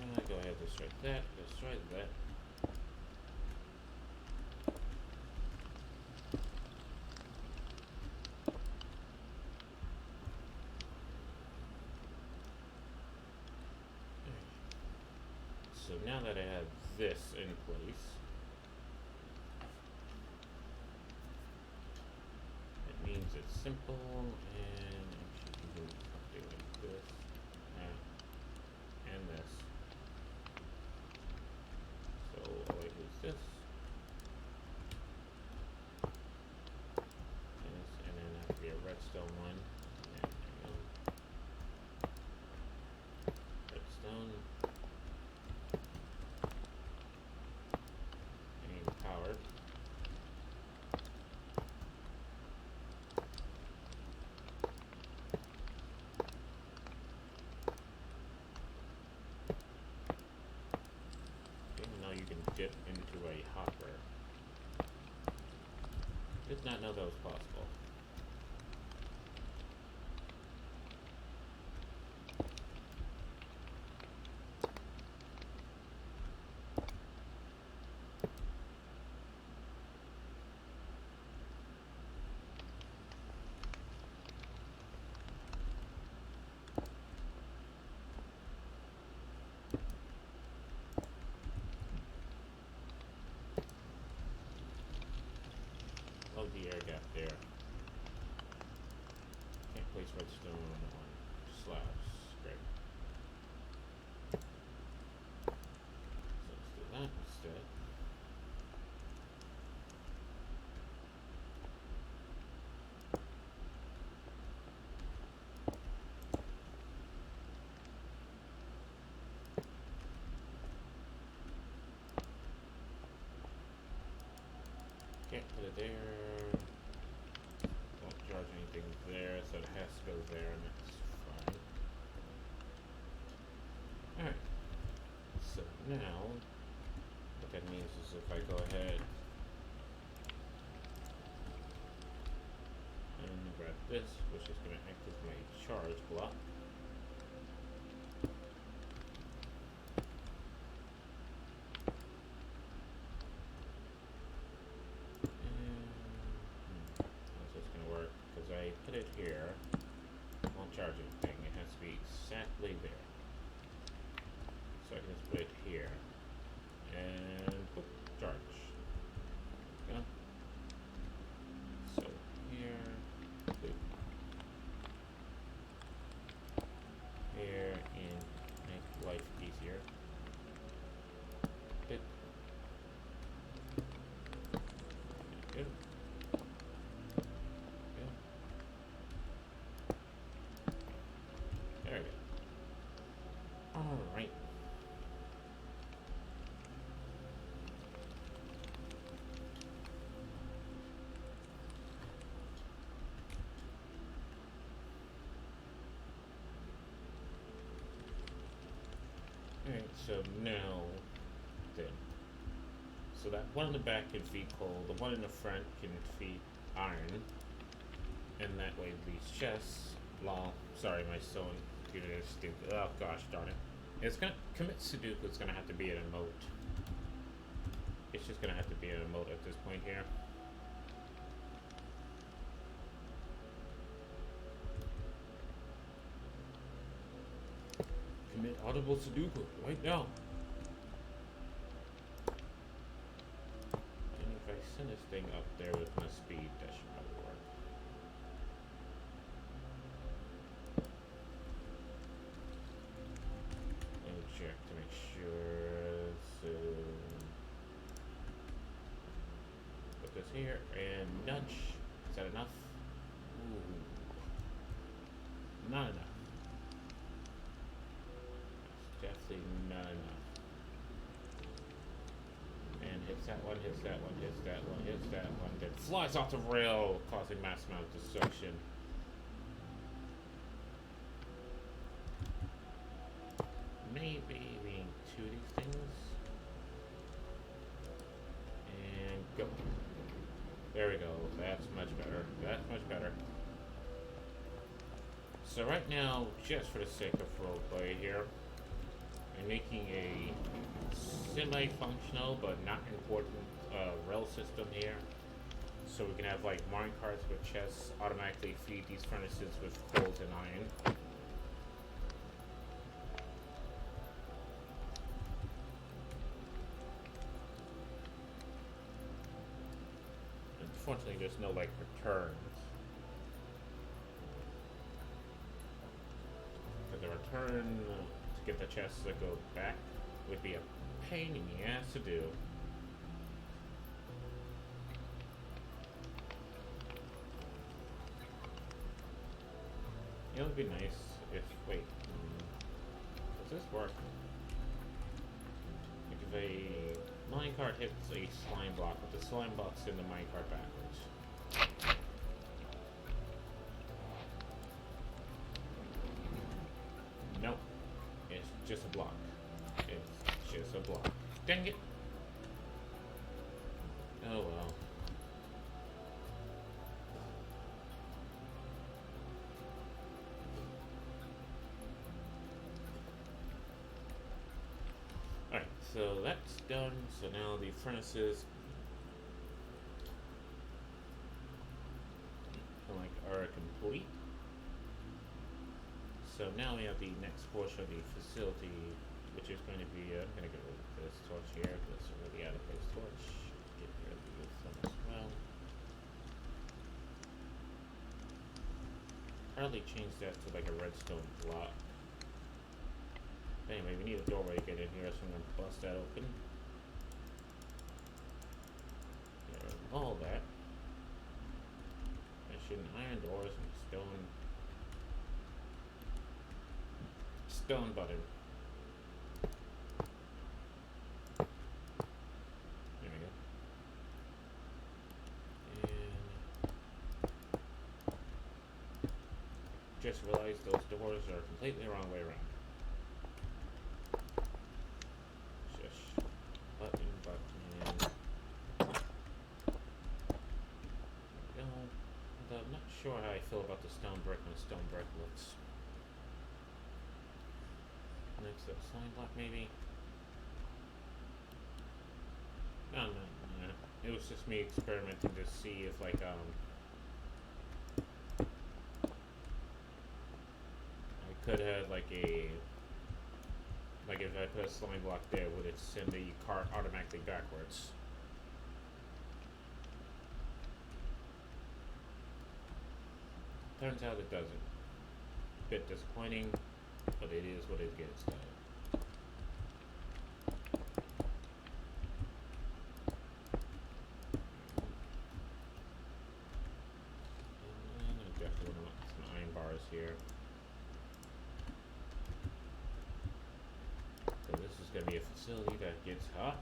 And I go ahead and destroy that, destroy that. So now that I have this in place, it means it's simple and actually can do something like this and this. So all I do is this, and then that would be a redstone one. And there you go. Redstone. Powered. Didn't know you can dip into a hopper. Did not know that was possible. Love the air gap there. Can't place redstone on slabs. Great. So let's do that instead. Can't put it there. Won't charge anything there, so it has to go there, and that's fine. Alright. So now, what that means is if I go ahead and grab this, which is going to act as my charge block. Put it here, won't charge anything, it has to be exactly there. So I can just put it here, and boop, charge. Go. So here, boop. So now, then. So that one in the back can feed coal, the one in the front can feed iron, and that way these chests, lol, sorry, my sewing computer is stupid, oh gosh darn it. It's gonna, commit Sudoku, it's gonna have to be an emote. It's just gonna have to be an emote at this point here. Commit audible Sudoku, right now. And if I send this thing up there with my speed, that should probably work. Let me check to make sure. So put this here and nudge. Is that enough? Ooh. Not enough. Definitely not enough. And hits that one, hits that one, hits that one, hits that one, then flies off the rail, causing mass amount of destruction. Maybe we need two of these things. And go. There we go. That's much better. That's much better. So right now, just for the sake of roleplay here, I'm making a semi-functional but not important rail system here, so we can have like mine carts with chests automatically feed these furnaces with coal and iron. Unfortunately, there's no like returns. For the return to get the chests that go back would be a pain in the ass to do. It would be nice if, wait, does this work? Like if a minecart hits a slime block, but the slime block send the minecart backwards. Nope. It's just a block. It's just a block. Dang it! Oh well. Alright, so that's done. So now the furnaces are complete. So now we have the next portion of the facility, which is going to be, I'm going to get rid of this torch here, because it's already out of place torch. Get rid of this one as well. Probably change that to like a redstone block. Anyway, we need a doorway to get in here, so I'm going to bust that open. Get rid of all that. Mention iron doors and stone button. There we go. And just realized those doors are completely the wrong way around. Just button. There we go. Although I'm not sure how I feel about the stone brick when stone brick looks. Next up, slime block maybe? No. It was just me experimenting to see if like I could have like if I put a slime block there, would it send the cart automatically backwards? Turns out it doesn't. Bit disappointing, but it is what it is though. And I definitely want some iron bars here. So this is going to be a facility that gets hot.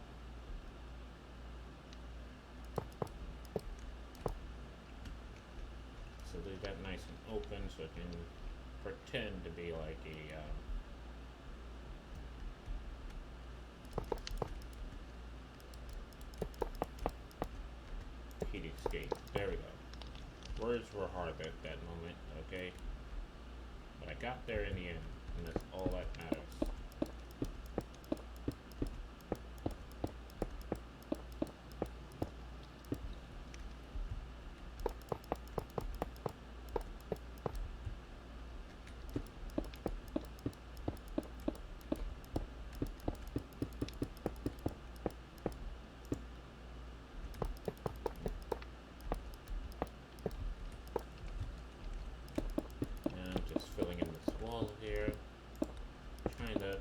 So leave that nice and open so it can pretend to be like a escape. There we go. Words were hard at that moment, okay? But I got there in the end, and that's all that matters. Here, trying to,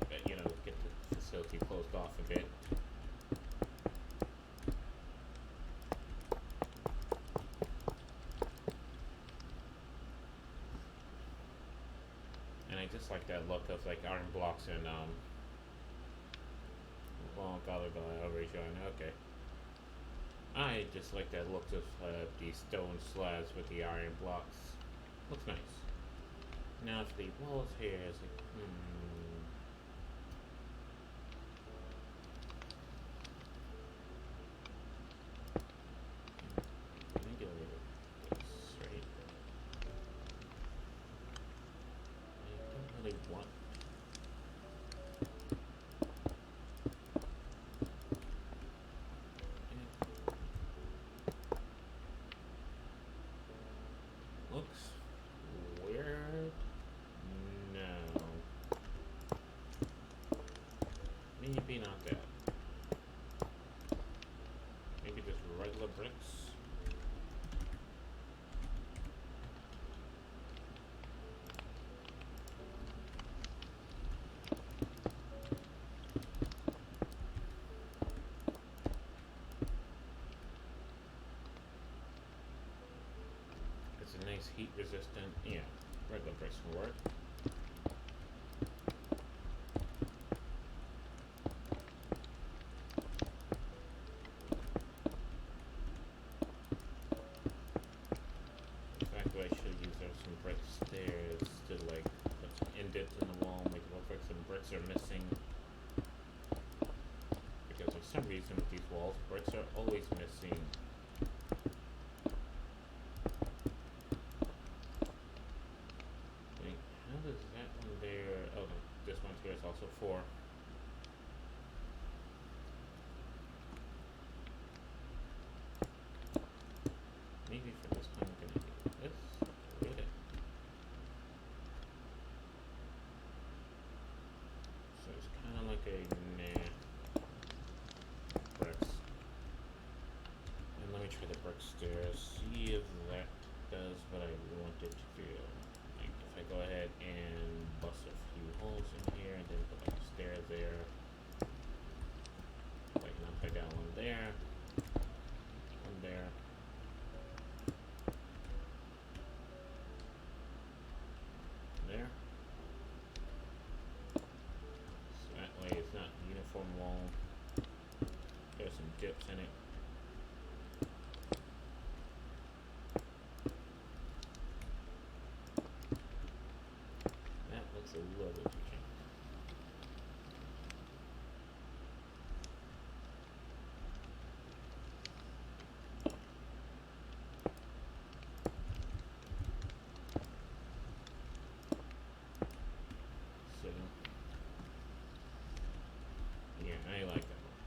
get the facility closed off a bit. And I just like that look of like iron blocks and ratio. Okay. I just like that look of these stone slabs with the iron blocks. Looks nice. Now if the walls here is like, I think it'll be this, right? I don't really want. Looks weird. No. Maybe not that. Maybe just regular bricks. It's a nice heat resistant, yeah, regular bricks will work. In fact, what I should use are some brick stairs to like put some indents in the wall, make it look like some bricks are missing. Because for some reason with these walls, bricks are always missing. Wait, how does that one there? Oh, no, this one here is also 4. Maybe for this one I'm gonna do this. Really? So it's kind of like a bricks. And let me try the brick stairs. See if that does what I want it to do. Like if I go ahead and bust a few holes in here and then put like a stair there. Like an upside down one there. One there. There. So that way it's not a uniform wall. There's some dips in it. That looks a little bit tricky. So, yeah, I like that one.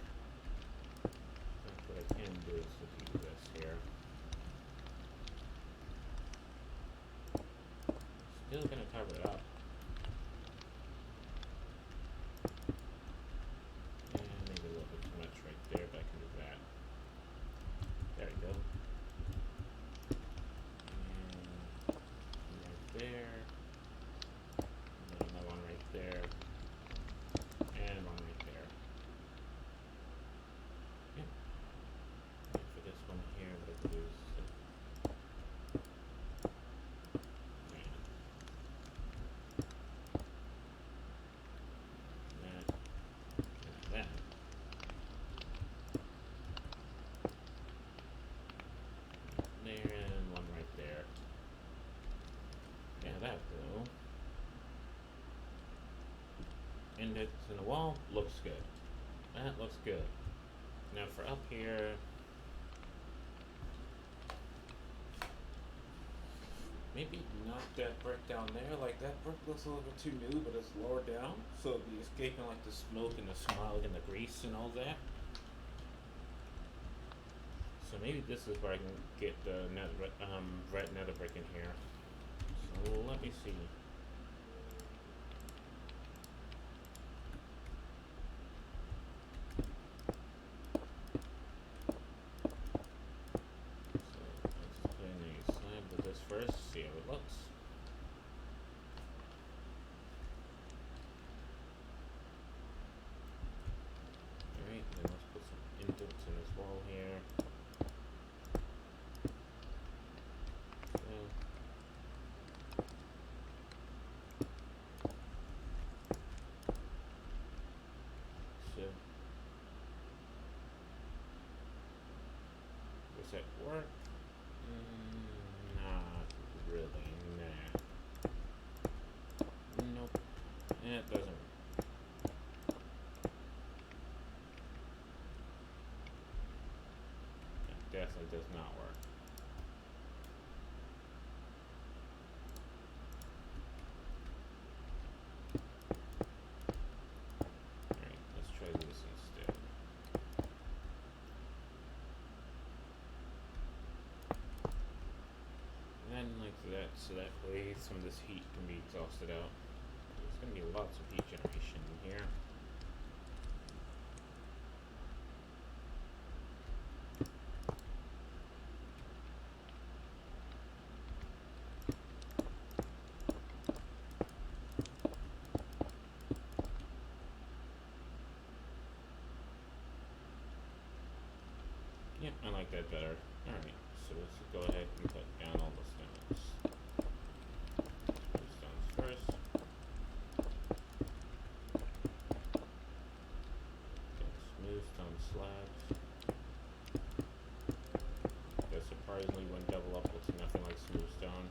So what I can do is just use this here. Still gonna cover it up. And maybe a little bit too much right there, but I can do that. There we go. And right there. And then another one right there. And one right there. Yeah. And for this one here, what I do is that. There and one right there. Yeah, that though. And it's in the wall, looks good. That looks good. Now for up here, maybe knock that brick down there. Like that brick looks a little bit too new, but it's lower down, so it'll be escaping like the smoke and the smog and the grease and all that. So maybe this is where I can get the red nether brick in here. So let me see. First, see how it looks. Alright, then let's put some indents in this wall here. So, does that work? Not really, nah. Nope. It doesn't. It definitely does not work. Alright, let's try this instead. And like that, so that way some of this heat can be exhausted out. There's going to be lots of heat generation in here. Yep, I like that better. Alright, so let's go ahead and put down all the stones. Stones first. Get smooth stone slabs. That surprisingly when double up looks nothing like smooth stone.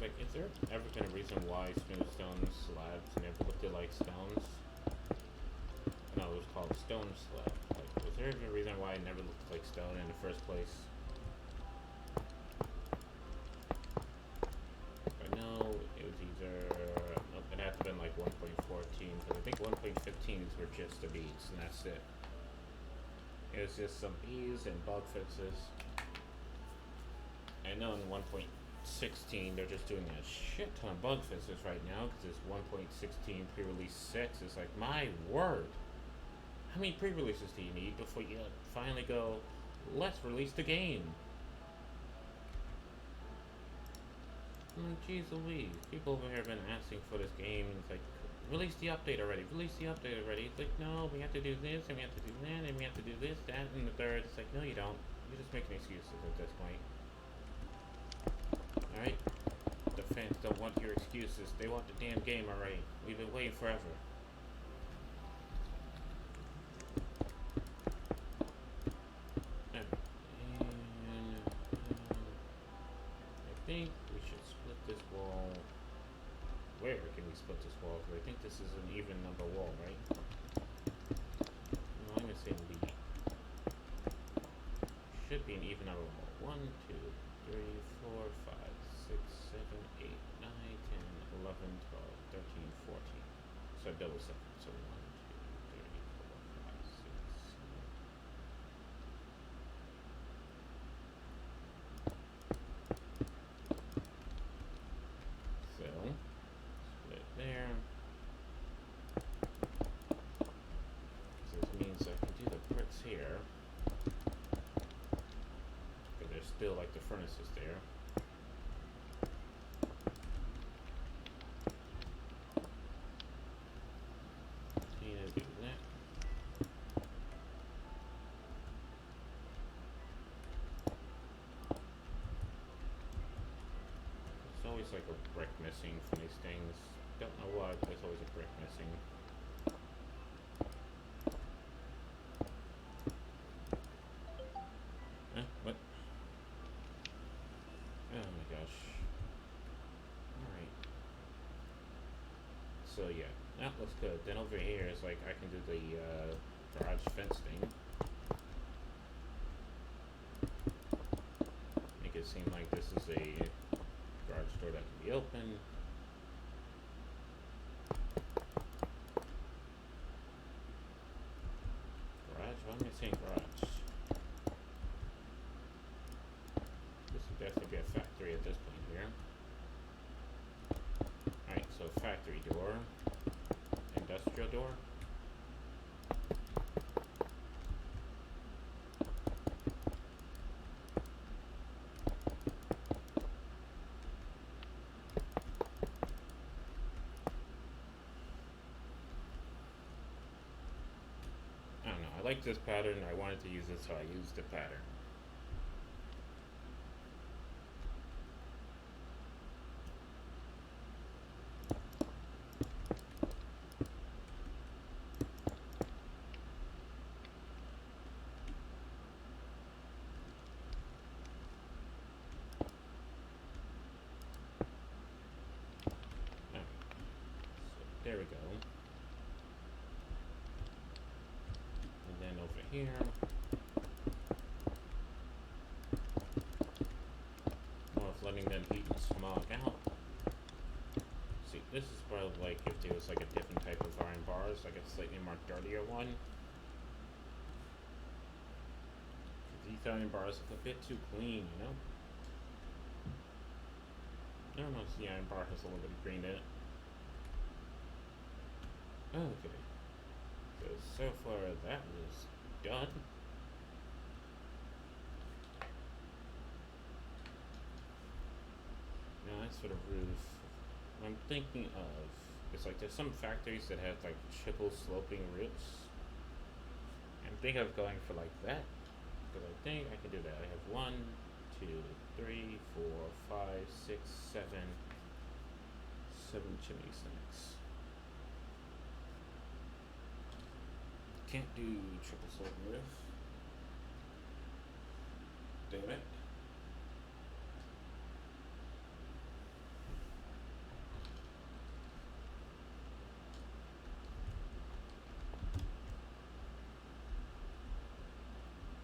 Like, is there ever been a reason why smooth stone slabs never looked like stones? No, it was called stone slab. Like, was there even a reason why it never looked like stone in the first place? I know it was either, it had to have been like 1.14, but I think 1.15s were just the beads, and that's it. It was just some bees and bug fixes. I know in 1.16 they're just doing a shit ton of bug fixes right now, because it's 1.16 pre-release 6. It's like, my word! How many pre-releases do you need before you finally go, let's release the game? Jeez Louise, people over here have been asking for this game, and it's like, release the update already, release the update already. It's like, no, we have to do this, and we have to do that, and we have to do this, that, and the third. It's like, no you don't. You're just making excuses at this point. Alright? The fans don't want your excuses. They want the damn game already. We've been waiting forever. I think we should split this wall. Where can we split this wall? Because I think this is an even number wall, right? No, I'm going to say B. Should be an even number wall. 1, 2, 3, 4, 5, 6, 7, 8, 9, 10, 11, 12, 13, 14. So double 7. So 1, 2, 3, 4, 5, 6, 7. Split there. So this means I can do the bricks here. But there's still like the furnaces there. Continue to do that. There's always like a brick missing from these things. Don't know why, but there's always a brick missing. Huh? What? Oh my gosh. Alright. So yeah, that looks good. Then over here is like I can do the garage fence thing. Make it seem like this is a garage door that can be opened. Garage? Why am I saying garage? This would definitely be a factory at this point here. Alright, so factory door. Industrial door. I don't know, I like this pattern, I wanted to use it, so I used the pattern. There we go. And then over here, more of letting that heat and smog out. See, this is probably like if there was like a different type of iron bars, like a slightly more dirtier one. These iron bars look a bit too clean, you know? I don't know if the iron bar has a little bit of green in it. Okay. So far that was done. Now as for the roof, what I'm thinking of is like there's some factories that have like triple sloping roofs. I'm thinking of going for like that. Because I think I can do that. I have 1, 2, 3, 4, 5, 6, 7 chimney stacks. Can't do triple sloping roof. Damn it.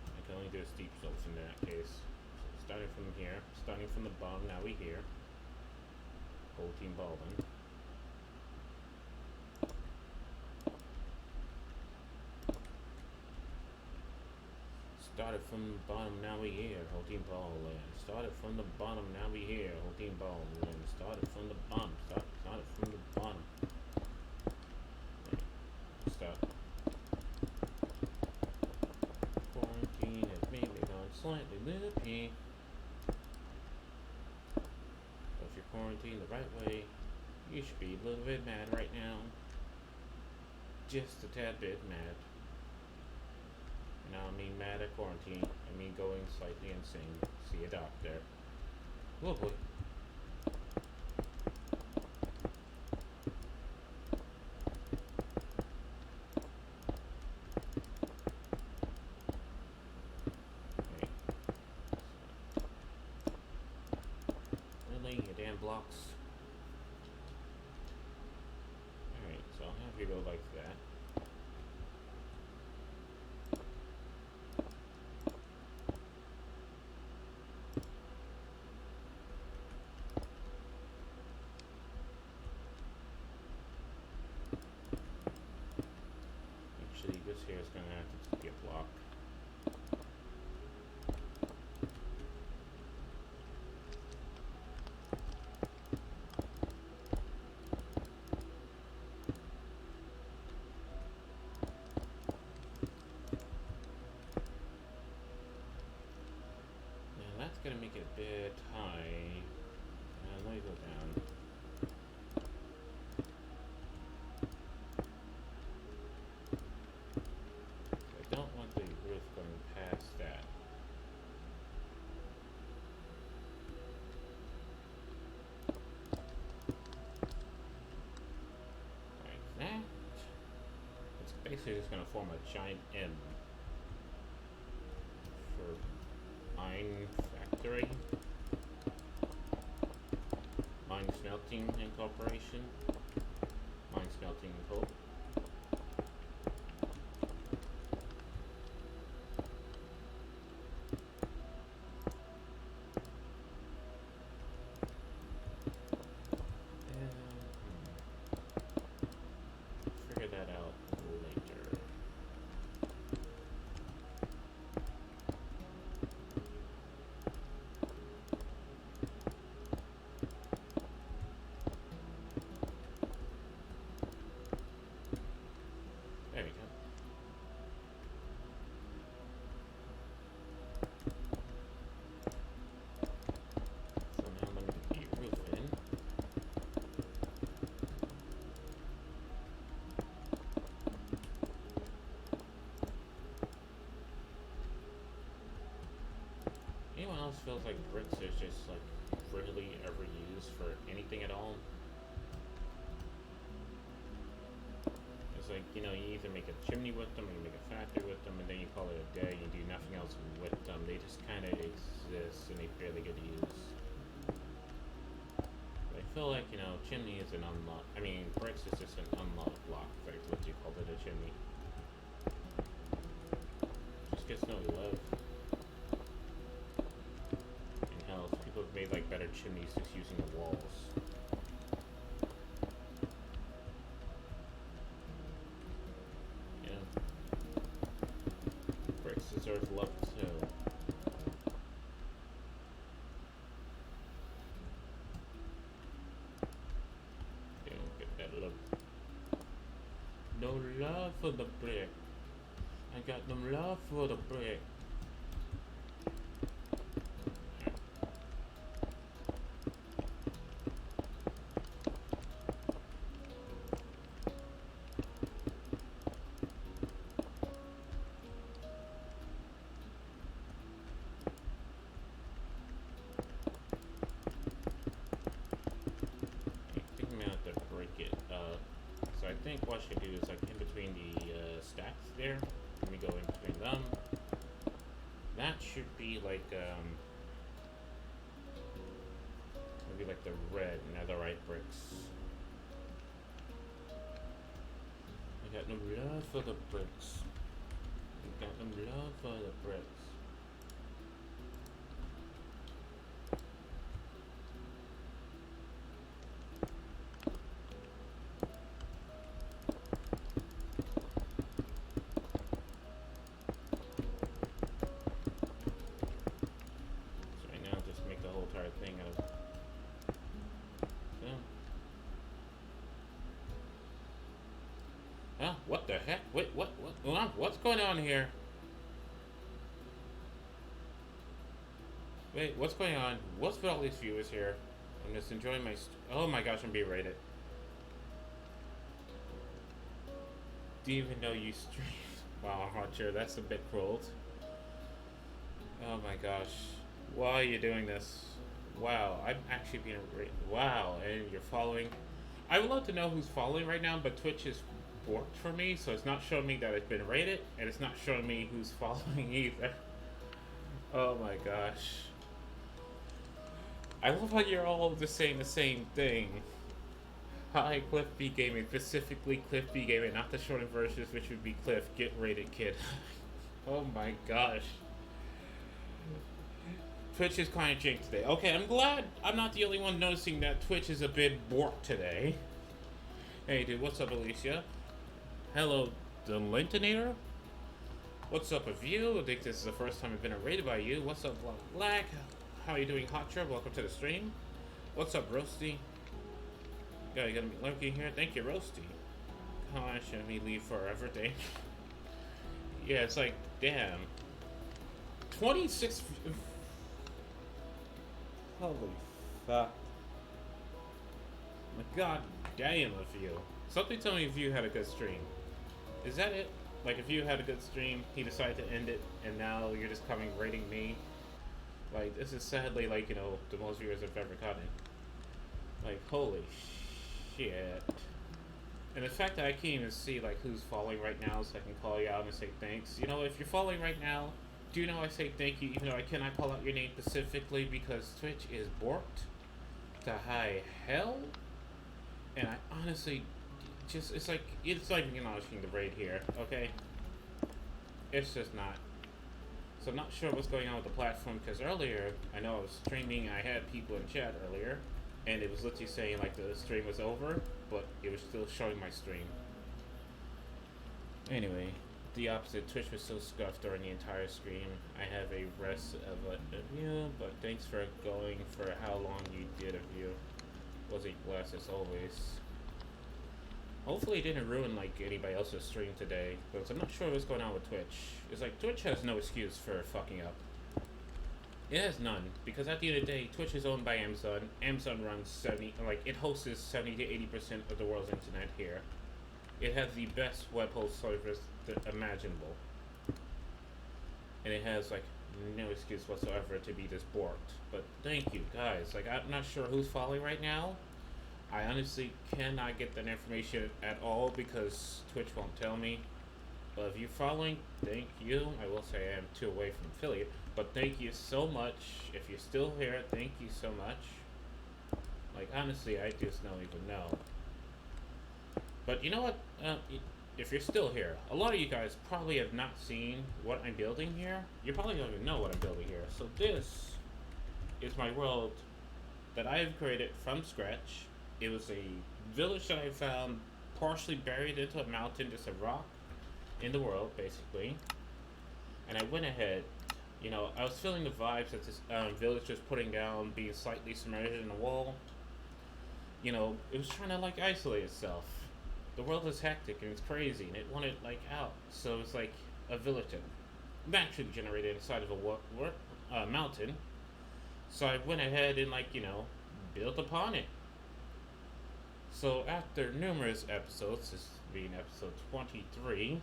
I can only do steep slopes in that case. So starting from here, starting from the bottom, now we here. Whole team balling. Started from the bottom, now we here, whole team balling. Started from the bottom, now we here, whole team balling. Started from the bottom, started from the bottom. Right. Stop. Quarantine has made me gone slightly loopy. But if you're quarantined the right way, you should be a little bit mad right now. Just a tad bit mad. And I don't mean mad at quarantine, I mean going slightly insane. See a doctor. Oh boy. Wait. Really? You damn blocks? Alright, so I'll have you go like that. This here is going to have to be a block. Now that's going to make it a bit high. And let me go down. Basically just going to form a giant M for mine factory, mine smelting incorporation, mine smelting coal. Anyone else feels like bricks is just like rarely ever used for anything at all? It's like, you know, you either make a chimney with them or you make a factory with them and then you call it a day, you do nothing else with them. They just kind of exist and they barely get used. I feel like, you know, chimney is an unlock. I mean, bricks is just an unlock block. Like, what do you call it, a chimney? Just gets no love. And hell, people have made like better chimneys just using the walls. Yeah. Bricks deserve love too. No love for the brick. I got no love for the brick. I think I'm gonna have to break it. So I think what I should do is like in between the stacks there. Let me go in between them. That should be like maybe like the red netherite bricks. I got no love for the bricks. I got no love for the bricks. So right now just make the whole entire thing out of Huh? What the heck? Wait, what's going on here? Wait, what's going on? What's with all these viewers here? I'm just enjoying my. Oh my gosh, I'm being rated. Didn't even know you streamed. Wow, Hotcher, that's a bit cruel. Oh my gosh. Why are you doing this? Wow, I'm actually being rated. Wow, and you're following. I would love to know who's following right now, but Twitch is borked for me, so it's not showing me that it's been rated, and it's not showing me who's following either. Oh my gosh. I love how you're all just saying the same thing. Hi, Cliff B Gaming, specifically Cliff B Gaming, not the shortened versions, which would be Cliff. Get rated, kid. Oh my gosh. Twitch is kind of jank today. Okay, I'm glad I'm not the only one noticing that Twitch is a bit borked today. Hey, dude, what's up, Alicia? Hello, the Lintinator? What's up with you? I think this is the first time I've been rated by you. What's up, Black? How are you doing, Hotcher? Welcome to the stream. What's up, Roasty? Yeah, you gonna be lurking here? Thank you, Roasty. Gosh, let me leave forever, thank you. Yeah, it's like, damn. 26... Holy fuck. My god damn of you. Something tell me if you had a good stream. Is that it? Like, if you had a good stream, he decided to end it, and now you're just coming rating me? Like, this is sadly, like, you know, the most viewers I've ever gotten. Like, holy shit. And the fact that I can't even see, like, who's following right now so I can call you out and say thanks. You know, if you're following right now, do you know I say thank you even though I cannot call out your name specifically because Twitch is borked to high hell? And I honestly just, it's like acknowledging the raid here, okay? It's just not. So I'm not sure what's going on with the platform because earlier, I know I was streaming, I had people in chat earlier, and it was literally saying like the stream was over, but it was still showing my stream. Anyway, the opposite, Twitch was so scuffed during the entire stream. I have a rest of a view, but thanks for going for how long you did a view. Was a blast as always. Hopefully it didn't ruin like anybody else's stream today, because I'm not sure what's going on with Twitch. It's like Twitch has no excuse for fucking up. It has none, because at the end of the day, Twitch is owned by Amazon. Amazon runs it hosts 70 to 80% of the world's internet here. It has the best web host service imaginable. And it has like no excuse whatsoever to be this bored. But thank you, guys. Like, I'm not sure who's following right now. I honestly cannot get that information at all because Twitch won't tell me. But if you're following, thank you. I will say I am 2 away from affiliate, but thank you so much. If you're still here, thank you so much. Like, honestly, I just don't even know. But you know what? If you're still here, a lot of you guys probably have not seen what I'm building here. You probably don't even know what I'm building here. So this is my world that I have created from scratch. It was a village that I found partially buried into a mountain, just a rock in the world, basically. And I went ahead, you know, I was feeling the vibes that this village was putting down, being slightly submerged in the wall. You know, it was trying to, like, isolate itself. The world is hectic and it's crazy, and it wanted, like, out. So it's like a village that naturally generated inside of a mountain. So I went ahead and, like, you know, built upon it. So after numerous episodes, this being episode 23,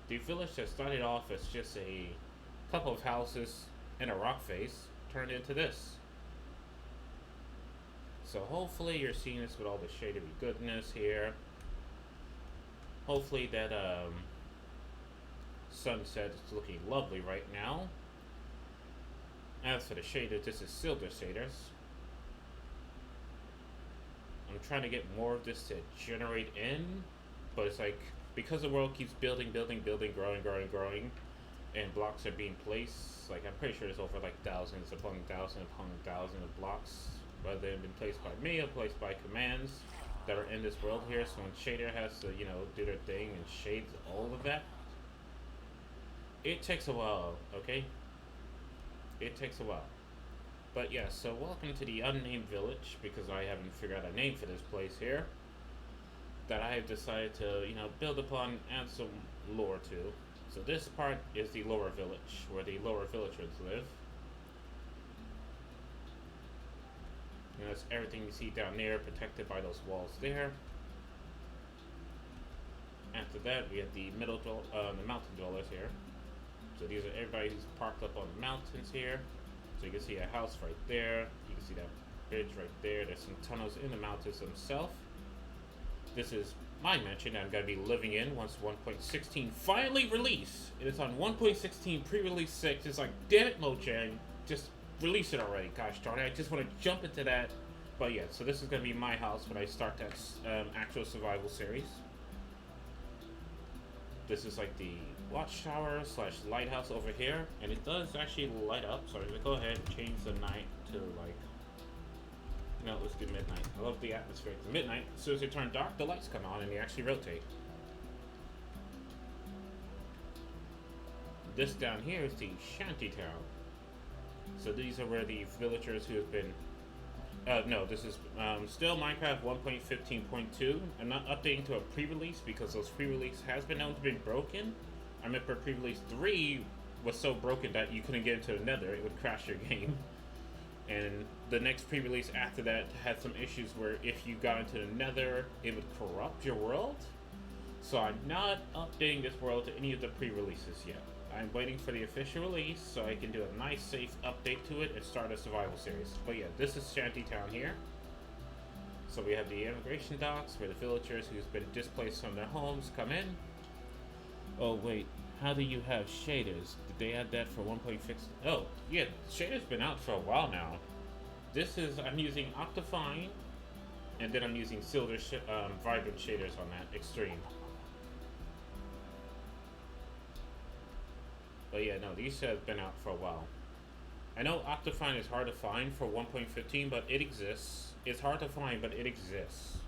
the village that started off as just a couple of houses and a rock face turned into this. So hopefully you're seeing this with all the shadery goodness here. Hopefully that sunset is looking lovely right now. As for the shaders, this is silver shaders. I'm trying to get more of this to generate in, but it's like, because the world keeps building, growing, and blocks are being placed, like, I'm pretty sure there's over like thousands upon thousands of blocks, whether they've been placed by me or placed by commands that are in this world here. So when shader has to, you know, do their thing and shades all of that, it takes a while, okay? It takes a while. But yeah, so welcome to the Unnamed Village, because I haven't figured out a name for this place here that I have decided to, you know, build upon, add some lore to. So this part is the lower village, where the lower villagers live. You know, it's everything you see down there, protected by those walls there. After that, we have the the mountain dwellers here. So these are everybody who's parked up on the mountains here. So you can see a house right there. You can see that bridge right there. There's some tunnels in the mountains themselves. This is my mansion that I'm going to be living in once 1.16 finally released. It is on 1.16 pre-release 6. It's like, damn it, Mojang, just release it already. Gosh darn it, I just want to jump into that. But yeah, so this is going to be my house when I start that actual survival series. This is like the watchtower slash lighthouse over here, and it does actually light up. So I'm going to go ahead and change the night to, like, no, let's do midnight. I love the atmosphere at midnight. As soon as it turns dark, the lights come on and they actually rotate. This down here is the Shantytown. So these are where the villagers who have been... no, this is still Minecraft 1.15.2. I'm not updating to a pre-release because those pre-release has been known to be broken. I remember pre-release 3 was so broken that you couldn't get into the nether. It would crash your game. And the next pre-release after that had some issues where if you got into the nether, it would corrupt your world. So I'm not updating this world to any of the pre-releases yet. I'm waiting for the official release so I can do a nice safe update to it and start a survival series. But yeah, this is Shantytown here. So we have the immigration docks where the villagers who's been displaced from their homes come in. Oh wait, how do you have shaders? Did they add that for 1.6? Oh, yeah, shaders been out for a while now. This is, I'm using Octafine, and then I'm using Silver Vibrant shaders on that, Extreme. But yeah, no, these have been out for a while. I know Octafine is hard to find for 1.15, but it exists. It's hard to find, but it exists.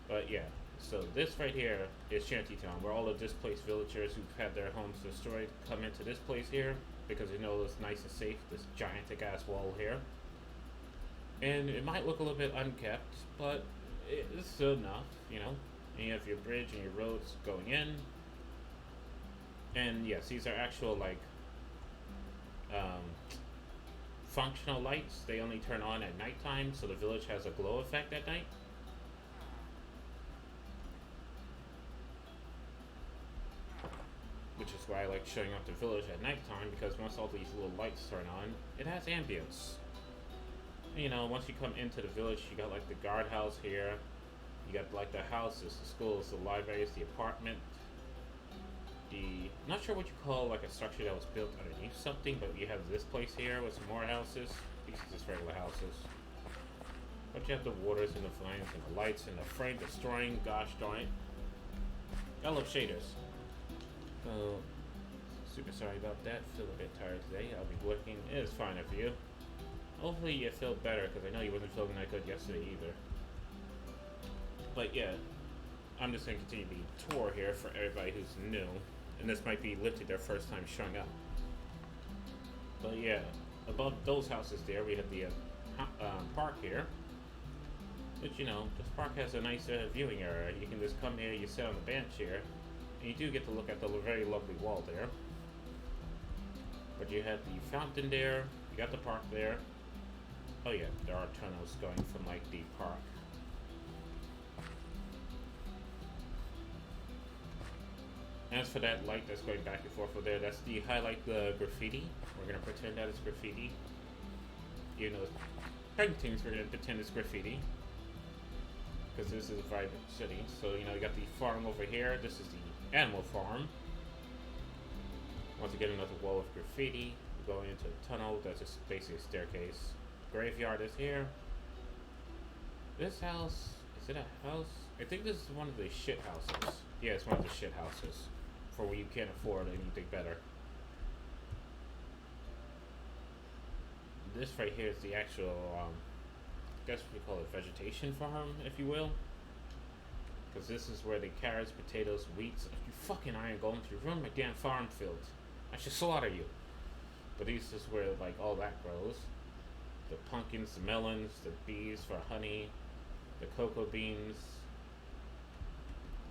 But yeah. So this right here is Shantytown, where all the displaced villagers who've had their homes destroyed come into this place here because they know it's nice and safe, this gigantic ass wall here. And it might look a little bit unkept, but it's still enough, you know. And you have your bridge and your roads going in. And yes, these are actual, like, functional lights. They only turn on at nighttime, so the village has a glow effect at night. Which is why I like showing up the village at nighttime, because once all these little lights turn on, it has ambience. And, you know, once you come into the village, you got like the guardhouse here. You got like the houses, the schools, the libraries, the apartment. I'm not sure what you call like a structure that was built underneath something, but you have this place here with some more houses. These are just regular houses. But you have the waters and the flames and the lights and the frame destroying, gosh darn it. I love shaders. So, super sorry about that. Feel a bit tired today. I'll be working. It is fine for you. Hopefully you feel better, because I know you wasn't feeling that good yesterday either. But yeah, I'm just going to continue the tour here for everybody who's new. And this might be literally their first time showing up. But yeah, above those houses there, we have the park here. Which, you know, this park has a nice viewing area. You can just come here, you sit on the bench here, and you do get to look at the very lovely wall there. But you have the fountain there, you got the park there. Oh yeah, there are tunnels going from like the park. As for that light that's going back and forth over there, that's the highlight the graffiti. We're gonna pretend that it's graffiti. You know, paintings, we're gonna pretend it's graffiti. Because this is a vibrant city. So, you know, you got the farm over here. This is the animal farm. Once again, another wall of graffiti. We're going into a tunnel. That's just basically a staircase. Graveyard is here. This house, is it a house? I think this is one of the shit houses. Yeah, it's one of the shit houses. For when you can't afford anything better. This right here is the actual, I guess we call it vegetation farm, if you will. Because this is where the carrots, potatoes, wheats, you fucking iron golem, you ruined my damn farm field. I should slaughter you. But this is where like all that grows. The pumpkins, the melons, the bees for honey, the cocoa beans.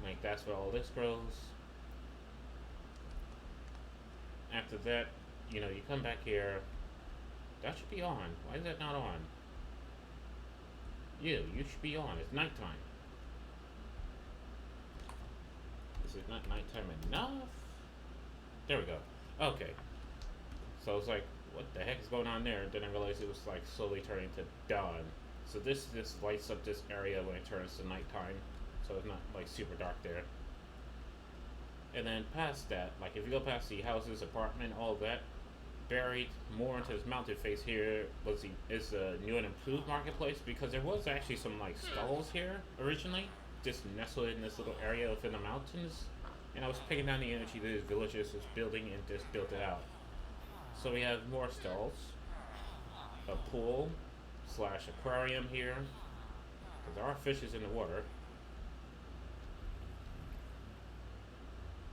Like that's where all this grows. After that, you know, you come back here. That should be on. Why is that not on? You should be on. It's nighttime. Is it not nighttime enough? There we go. Okay. So it's like, what the heck is going on there? And then I realized it was like slowly turning to dawn. So this just lights up this area when it turns to nighttime. So it's not like super dark there. And then past that, like if you go past the houses, apartment, all that, buried more into this mountain face here is the new and improved marketplace, because there was actually some like stalls here originally, just nestled in this little area within the mountains, and I was picking down the energy that these villages was building and just built it out. So we have more stalls, a pool / aquarium here, because there are fishes in the water.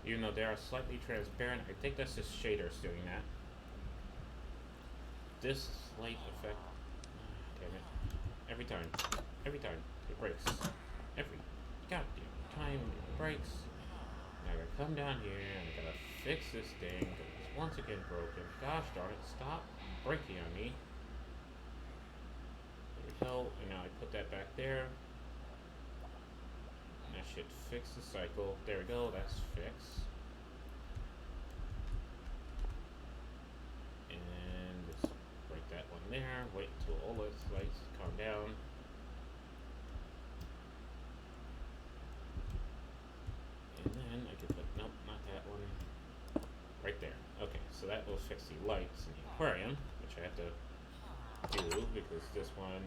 Even though they are slightly transparent, I think that's just shaders doing that. This light effect, damn it, every time it breaks, every goddamn time it breaks. And I gotta come down here and I gotta fix this thing because it's once again broken. Gosh darn it, stop breaking on me. There we go, and now I put that back there. And that should fix the cycle. There we go, that's fixed. There, wait until all those lights calm down. And then I can put, nope, not that one. Right there. Okay, so that will fix the lights in the aquarium, which I have to do because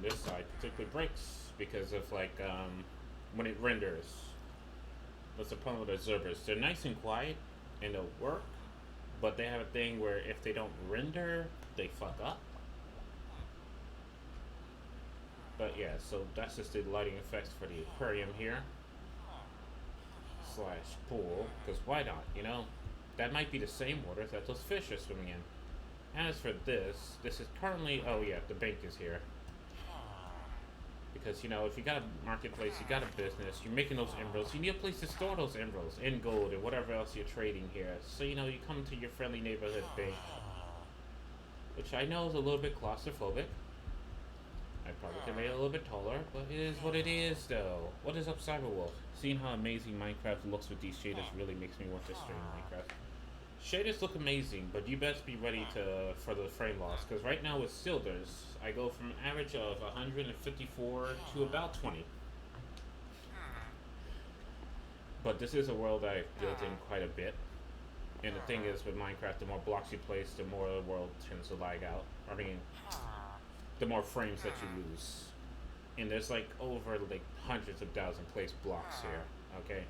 this side particularly breaks because of like, when it renders. What's the problem with observers? They're nice and quiet and they'll work, but they have a thing where if they don't render, they fuck up. But yeah, so that's just the lighting effects for the aquarium here. / pool, because why not, you know? That might be the same water that those fish are swimming in. As for this is currently, oh yeah, the bank is here. Because, you know, if you got a marketplace, you got a business, you're making those emeralds, you need a place to store those emeralds in gold and whatever else you're trading here. So, you know, you come to your friendly neighborhood bank, which I know is a little bit claustrophobic. I probably could make it a little bit taller, but it is what it is, though. What is up, Cyberwolf? Seeing how amazing Minecraft looks with these shaders really makes me want to stream Minecraft. Shaders look amazing, but you best be ready for the frame loss, because right now with Silders, I go from average of 154 to about 20. But this is a world that I've built in quite a bit. And the thing is, with Minecraft, the more blocks you place, the more the world tends to lag out. I mean, the more frames that you lose. And there's like over like hundreds of thousand placed blocks here, okay?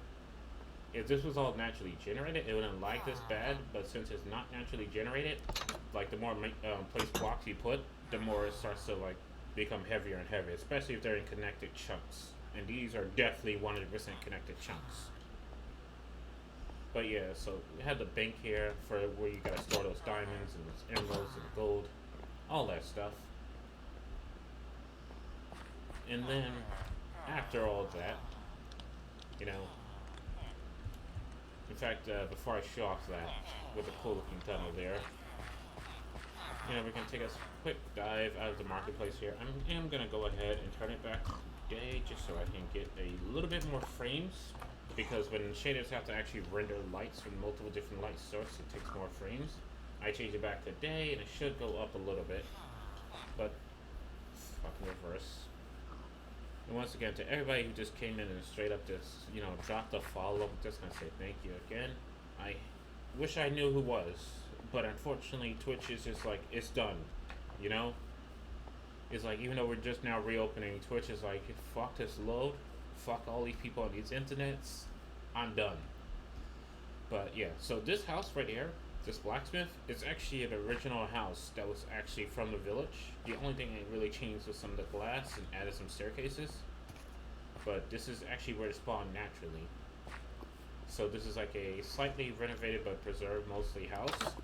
If this was all naturally generated, it wouldn't lag this bad, but since it's not naturally generated, like the more placed blocks you put, the more it starts to like become heavier and heavier, especially if they're in connected chunks. And these are definitely 100% connected chunks. But yeah, so we have the bank here for where you gotta store those diamonds and those emeralds and gold, all that stuff. And then after all of that, you know, in fact, before I show off that with the cool looking tunnel there, you know, we're gonna take a quick dive out of the marketplace here. I'm gonna go ahead and turn it back to day just so I can get a little bit more frames, because when shaders have to actually render lights from multiple different light sources, it takes more frames. I change it back to day and it should go up a little bit, but fucking reverse. And once again, to everybody who just came in and straight up just, you know, dropped a follow, I'm just gonna say thank you again. I wish I knew who was, but unfortunately Twitch is just like, it's done, you know? It's like, even though we're just now reopening, Twitch is like, fuck this load, fuck all these people on these internets, I'm done. But yeah, so this house right here, this blacksmith, is actually an original house that was actually from the village. The only thing it really changed was some of the glass and added some staircases. But this is actually where it spawned naturally. So this is like a slightly renovated but preserved mostly house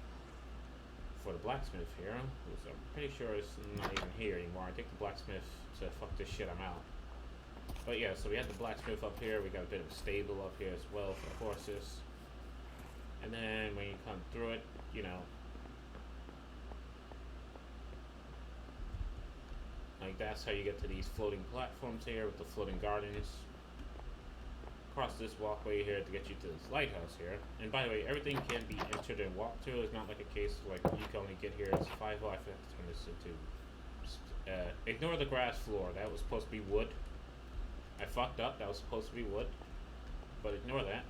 for the blacksmith here, which I'm pretty sure is not even here anymore. I think the blacksmith said, fuck this shit, I'm out. But yeah, so we have the blacksmith up here. We got a bit of a stable up here as well for the horses. And then when you come through it, you know, like that's how you get to these floating platforms here with the floating gardens. Cross this walkway here to get you to this lighthouse here. And by the way, everything can be entered and walked through. It's not like a case like you can only get here as 5. I have to turn this into. Ignore the grass floor. That was supposed to be wood. I fucked up. That was supposed to be wood. But ignore that.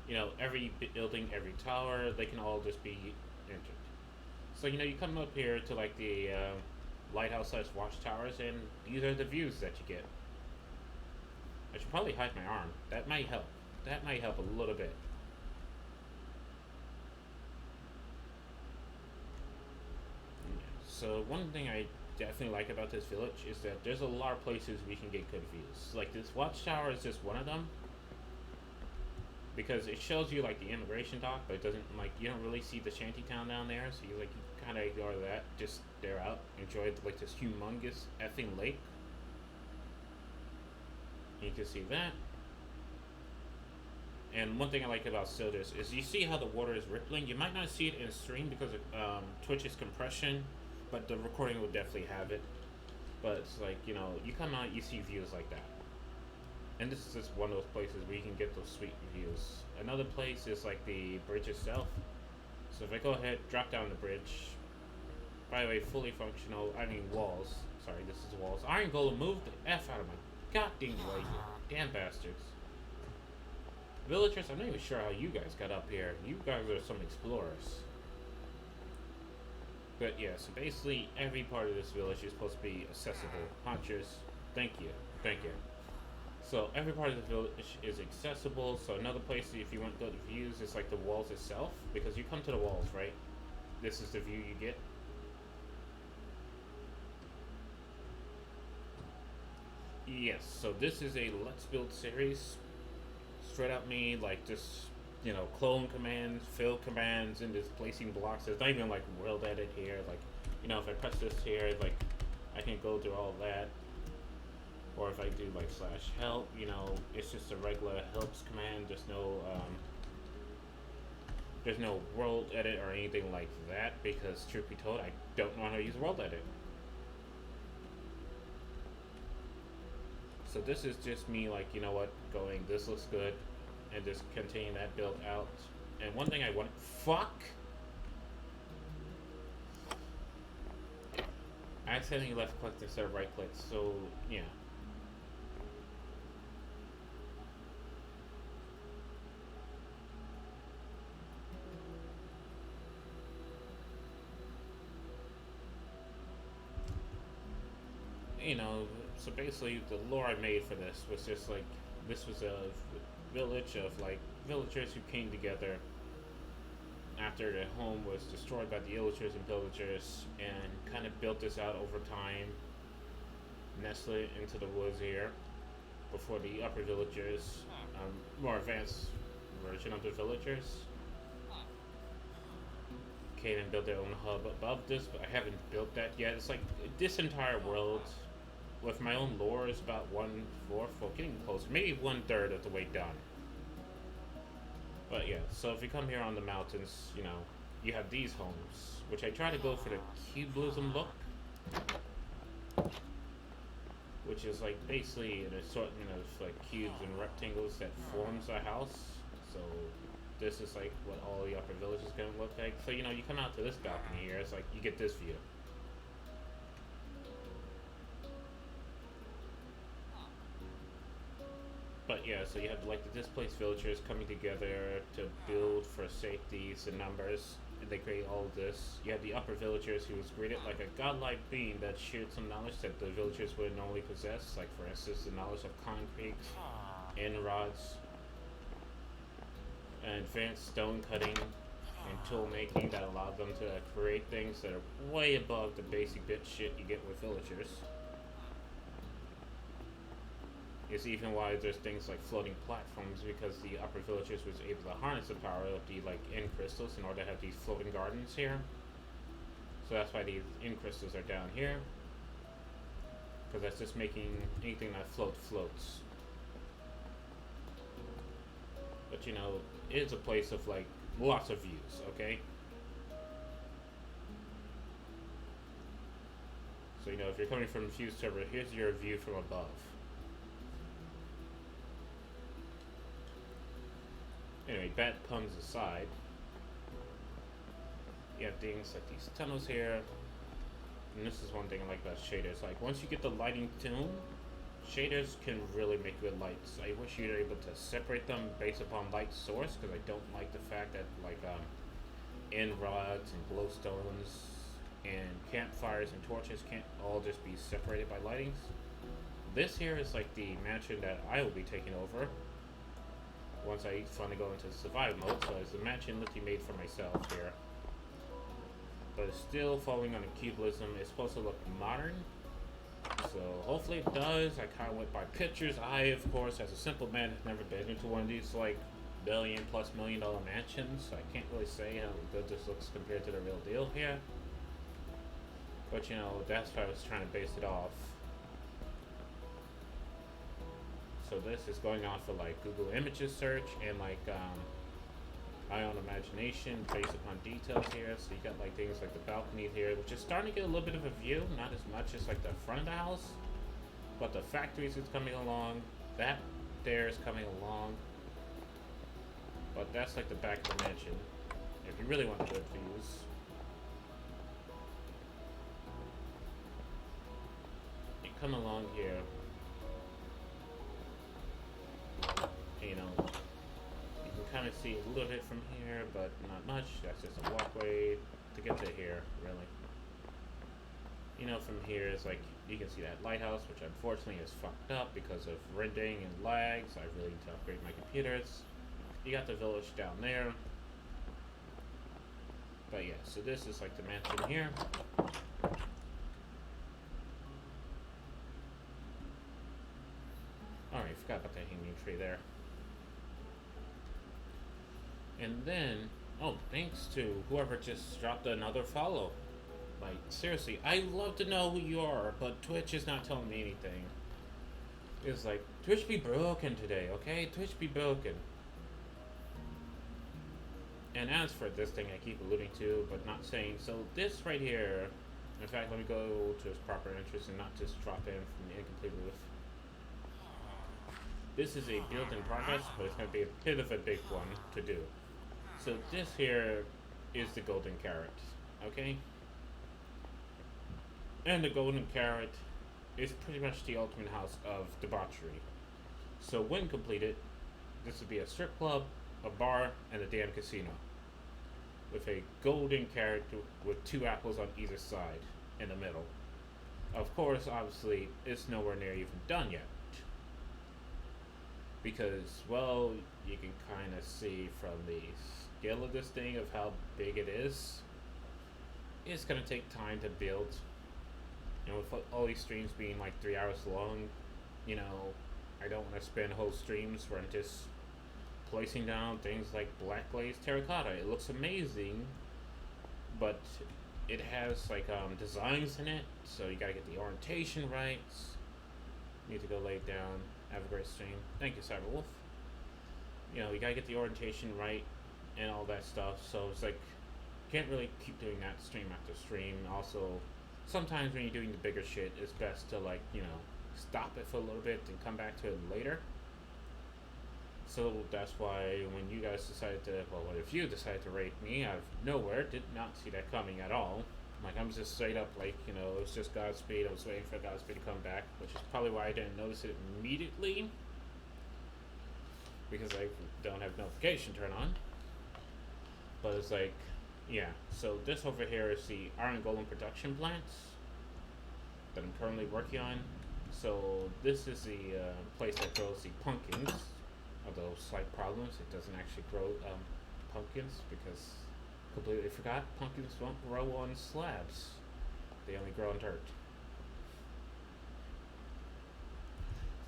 You know, every building, every tower, they can all just be entered. So, you know, you come up here to like the lighthouse / watchtowers, and these are the views that you get. I should probably hide my arm. That might help. That might help a little bit. Yeah. So one thing I definitely like about this village is that there's a lot of places we can get good views. Like this watchtower is just one of them, because it shows you like the immigration dock, but it doesn't, like, you don't really see the Shantytown down there, so you kind of ignore that. Just stare out, enjoy like this humongous effing lake. You can see that. And one thing I like about Silders is you see how the water is rippling. You might not see it in stream because of Twitch's compression, but the recording will definitely have it. But it's like, you know, you come out, you see views like that. And this is just one of those places where you can get those sweet views. Another place is like the bridge itself. So if I go ahead, drop down the bridge. By the way, fully functional. I mean walls. Sorry, this is walls. Iron Golem, move the F out of my goddamn way here. Damn bastards. Villagers, I'm not even sure how you guys got up here. You guys are some explorers. But yeah, so basically every part of this village is supposed to be accessible. Hunters, thank you. Thank you. So every part of the village is accessible. So another place, if you want to go to views, is like the walls itself. Because you come to the walls, right? This is the view you get. Yes, so this is a Let's Build series. Straight up me, like just, you know, clone commands, fill commands, and just placing blocks. There's not even like world edit here. Like, you know, if I press this here, like I can go through all that. Or if I do like /help, you know, it's just a regular helps command. There's no world edit or anything like that, because truth be told, I don't know how to use world edit. So this is just me, like, you know what, going, this looks good, and just continue that build out. And one thing I want... Fuck! I accidentally left clicked instead of right clicked, so yeah. You know, so basically the lore I made for this was just like, this was a village of like villagers who came together after their home was destroyed by the illagers and pillagers, and kind of built this out over time, nestled it into the woods here before the upper villagers, more advanced version of the villagers, came and built their own hub above this, but I haven't built that yet. It's like this entire world with my own lore is about 1/4, well, getting closer, maybe 1/3 of the way done. But yeah, so if you come here on the mountains, you know, you have these homes, which I try to go for the cubism look, which is like basically an assortment of like cubes and rectangles that forms a house. So this is like what all the upper village is gonna look like. So you know, you come out to this balcony here, it's like you get this view. But yeah, so you have like the displaced villagers coming together to build for safeties and numbers, and they create all of this. You have the upper villagers who was greeted like a godlike being that shared some knowledge that the villagers would normally possess, like for instance the knowledge of concrete, end rods, and advanced stone cutting and tool making that allowed them to create things that are way above the basic bit shit you get with villagers. Is even why there's things like floating platforms, because the upper villagers was able to harness the power of the like end crystals in order to have these floating gardens here. So that's why these end crystals are down here, because that's just making anything that floats. But you know, it is a place of like lots of views, okay? So you know, if you're coming from a Fuse server, here's your view from above. Anyway, bad puns aside, you have things like these tunnels here, and this is one thing I like about shaders. Like, once you get the lighting tuned, shaders can really make good lights. I wish you were able to separate them based upon light source, because I don't like the fact that, like, end rods and glowstones and campfires and torches can't all just be separated by lightings. This here is like the mansion that I will be taking over once I finally go into survival mode. So it's a mansion that I made for myself here, but it's still following on a cubism. It's supposed to look modern, so hopefully it does. I kind of went by pictures. I, of course, as a simple man, have never been into one of these like $1 million+ mansions, so I can't really say how good this looks compared to the real deal here. But you know, that's why I was trying to base it off. So this is going off of like Google Images search and like my own imagination based upon details here. So you got like things like the balcony here, which is starting to get a little bit of a view, not as much as like the front of the house, but the factories is coming along. That there is coming along, but that's like the back of the mansion. If you really want good views, you come along here. You know, you can kind of see a little bit from here, but not much. That's just a walkway to get to here, really. You know, from here is like, you can see that lighthouse, which unfortunately is fucked up because of rendering and lags. I really need to upgrade my computers. You got the village down there. But yeah, so this is like the mansion here. Alright, forgot about that hanging tree there. And then, oh, thanks to whoever just dropped another follow. Like, seriously, I'd love to know who you are, but Twitch is not telling me anything. It's like, Twitch be broken today, okay? Twitch be broken. And as for this thing I keep alluding to, but not saying, so this right here, in fact, let me go to its proper entrance and not just drop in from the incomplete roof. This is a build in progress, but it's going to be a bit of a big one to do. So this here is the golden carrot, okay? And the golden carrot is pretty much the ultimate house of debauchery. So when completed, this would be a strip club, a bar, and a damn casino. With a golden carrot with two apples on either side in the middle. Of course, obviously, it's nowhere near even done yet. Because, well, you can kind of see from the scale of this thing of how big it is. It's going to take time to build. And with all these streams being like 3 hours long, you know, I don't want to spend whole streams where I'm just placing down things like black glazed terracotta. It looks amazing, but it has like designs in it, so you gotta get the orientation right. Need to go lay it down. Have a great stream. Thank you, Cyberwolf. You know, you gotta get the orientation right and all that stuff. So it's like, can't really keep doing that stream after stream. Also, sometimes when you're doing the bigger shit, it's best to like, you know, stop it for a little bit and come back to it later. So that's why when you guys decided to, well, if you decided to raid me out of nowhere, did not see that coming at all. Like, I'm just straight up like, you know, it was just Godspeed. I was waiting for Godspeed to come back, which is probably why I didn't notice it immediately. Because I don't have notification turned on. But it's like, yeah. So this over here is the Iron Golem production plants that I'm currently working on. So this is the place that grows the pumpkins. Although slight problems, it doesn't actually grow pumpkins because completely forgot pumpkins won't grow on slabs. They only grow on dirt.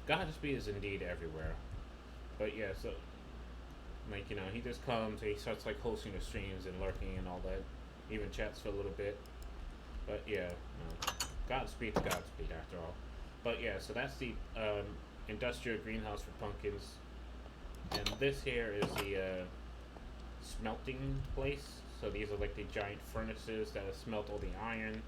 Godspeed is indeed everywhere. But yeah, so like, you know, he just comes, he starts like hosting the streams and lurking and all that. Even chats for a little bit. But yeah, no. Godspeed to Godspeed after all. But yeah, so that's the industrial greenhouse for pumpkins. And this here is the smelting place. So these are like the giant furnaces that smelt all the iron.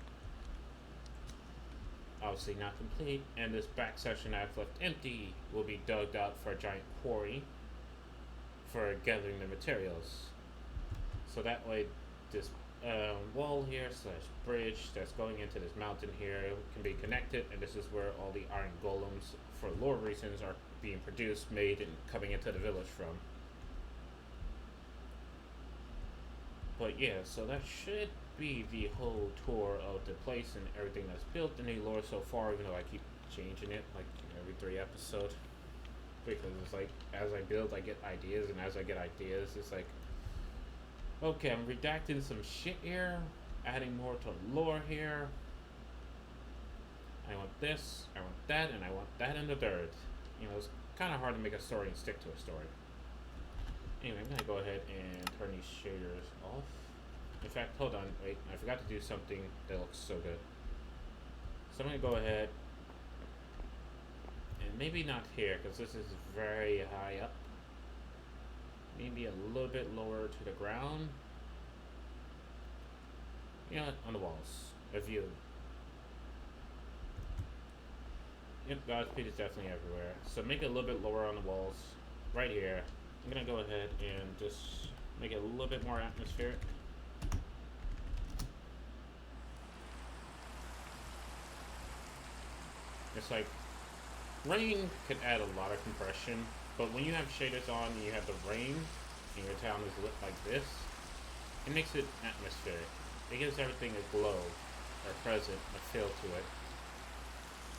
Obviously not complete. And this back section I've left empty will be dug out for a giant quarry for gathering the materials. So that way this wall here / bridge that's going into this mountain here can be connected, and this is where all the iron golems for lore reasons are being produced, made, and coming into the village from. But yeah, so that should be the whole tour of the place and everything that's built in the lore so far, even though I keep changing it like every 3 episodes. Because it's like, as I build, I get ideas, and as I get ideas, it's like, okay, I'm redacting some shit here, adding more to lore here. I want this, I want that, and I want that in the third. You know, it's kind of hard to make a story and stick to a story. Anyway, I'm going to go ahead and turn these shaders off. In fact, hold on, wait, I forgot to do something that looks so good. So I'm going to go ahead, and maybe not here, because this is very high up. Maybe a little bit lower to the ground. You know, on the walls. A view. Yep, Godspeed is definitely everywhere. So make it a little bit lower on the walls. Right here. I'm gonna go ahead and just make it a little bit more atmospheric. It's like, rain can add a lot of compression, but when you have shaders on and you have the rain and your town is lit like this, it makes it atmospheric. It gives everything a glow, or present, a feel to it.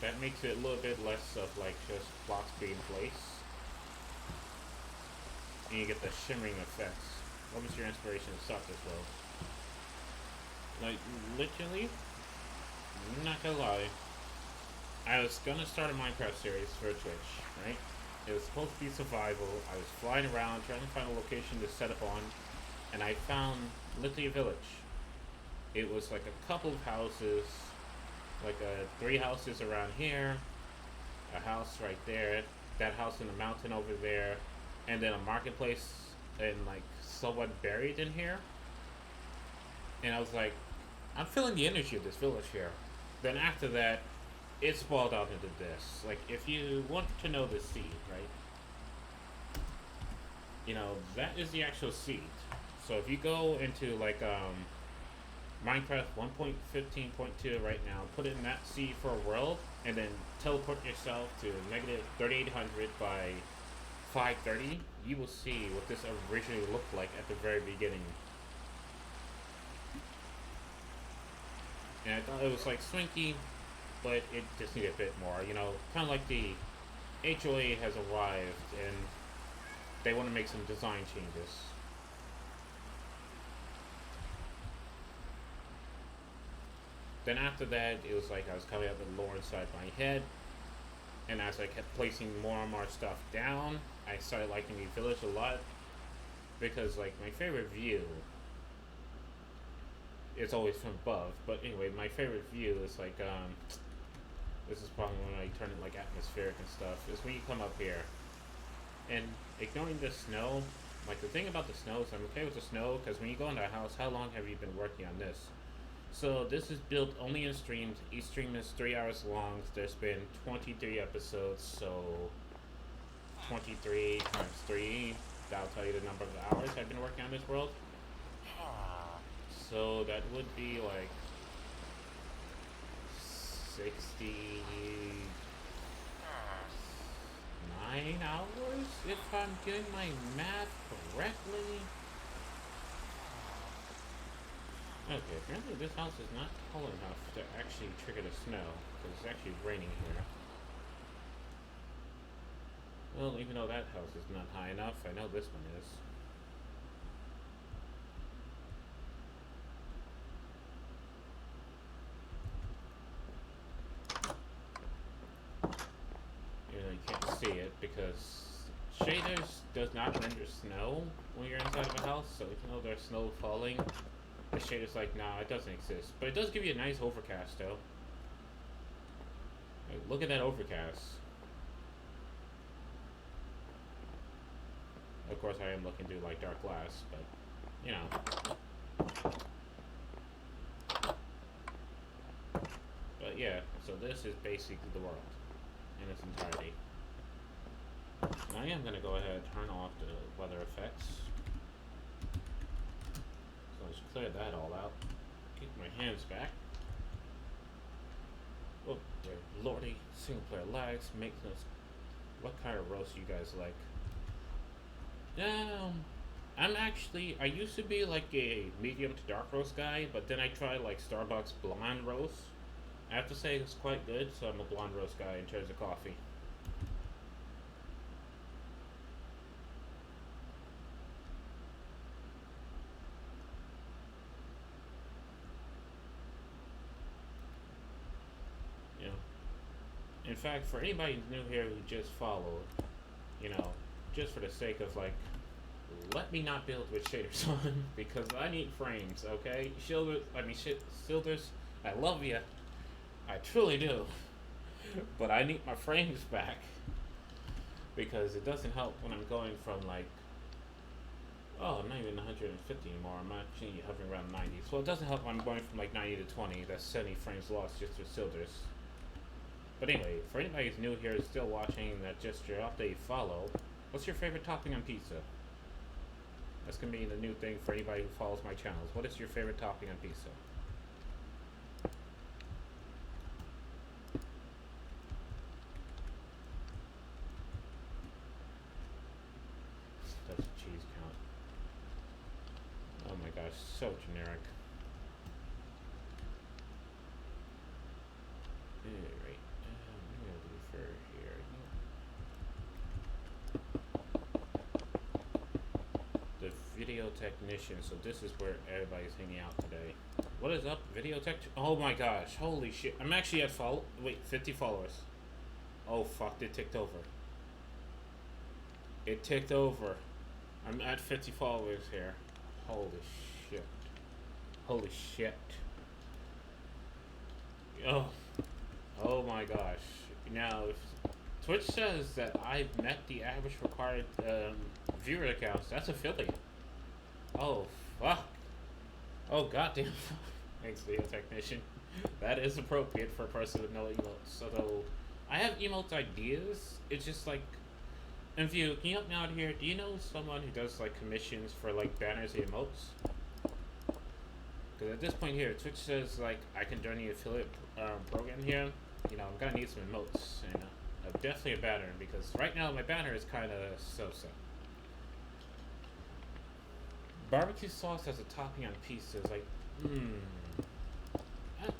That makes it a little bit less of like just blocks being placed. And you get the shimmering effects. What was your inspiration to start this world? Like, literally, I'm not gonna lie, I was gonna start a Minecraft series for Twitch, right? It was supposed to be survival. I was flying around trying to find a location to set up on, and I found literally a village. It was like a couple of houses, like 3 houses around here, a house right there, that house in the mountain over there, and then a marketplace and like somewhat buried in here. And I was like, I'm feeling the energy of this village here. Then after that, it sprawled out into this. Like, if you want to know the seed, right? You know, that is the actual seed. So if you go into like Minecraft 1.15.2 right now, put in that C for a world, and then teleport yourself to negative 3800 by 530, you will see what this originally looked like at the very beginning. And I thought it was like swanky, but it just needed a bit more. You know, kind of like the HOA has arrived and they want to make some design changes. Then after that, it was like I was coming up with lore inside my head, and as I kept placing more and more stuff down, I started liking the village a lot because like my favorite view is always from above. But anyway, my favorite view is like this is probably when I turn it like atmospheric and stuff. Is when you come up here and ignoring the snow. Like the thing about the snow is I'm okay with the snow because when you go into a house, how long have you been working on this? So this is built only in streams. Each stream is 3 hours long. There's been 23 episodes, so 23 times 3. That'll tell you the number of hours I've been working on this world. So that would be like 69 hours if I'm doing my math correctly. Okay, apparently this house is not tall enough to actually trigger the snow, because it's actually raining here. Well, even though that house is not high enough, I know this one is. You know, you can't see it because shaders does not render snow when you're inside of a house, so even though there's snow falling, the shader's like, nah, it doesn't exist. But it does give you a nice overcast, though. Like, look at that overcast. Of course, I am looking through, like, dark glass, but, you know. But, yeah, so this is basically the world in its entirety. I am going to go ahead and turn off the weather effects. Let's clear that all out. Get my hands back. Oh, dear lordy. Single player lags. Maintenance. What kind of roast you guys like? I used to be like a medium to dark roast guy, but then I tried like Starbucks blonde roast. I have to say it's quite good, so I'm a blonde roast guy in terms of coffee. In fact, for anybody new here who just followed, you know, just for the sake of like, let me not build with shaders on because I need frames, okay? Shielders, I love you, I truly do, but I need my frames back because it doesn't help when I'm going from like, oh, I'm not even 150 anymore. I'm actually hovering around 90. So it doesn't help when I'm going from like 90 to 20. That's 70 frames lost just with Silders. But anyway, for anybody who's new here and still watching that just dropped a follow, what's your favorite topping on pizza? That's going to be the new thing for anybody who follows my channels. What is your favorite topping on pizza? That's a cheese count. Oh my gosh, so generic. Alright, what am I going to do for here? The video technician, so this is where everybody's hanging out today. What is up, video tech? Oh my gosh, holy shit. I'm actually at 50 followers. Oh fuck, it ticked over. It ticked over. I'm at 50 followers here. Holy shit. Holy shit. Oh my gosh. Now, if Twitch says that I've met the average required viewer accounts, that's affiliate. Oh, fuck. Oh, goddamn. Thanks, video technician. That is appropriate for a person with no emotes. Although, I have emote ideas. It's just like, And View, can you help me out here? Do you know someone who does like commissions for like banners and emotes? Because at this point here, Twitch says like I can join the affiliate program here. You know, I'm gonna need some emotes and definitely a banner because right now my banner is kind of so-so. Barbecue sauce as a topping on pizzas, like,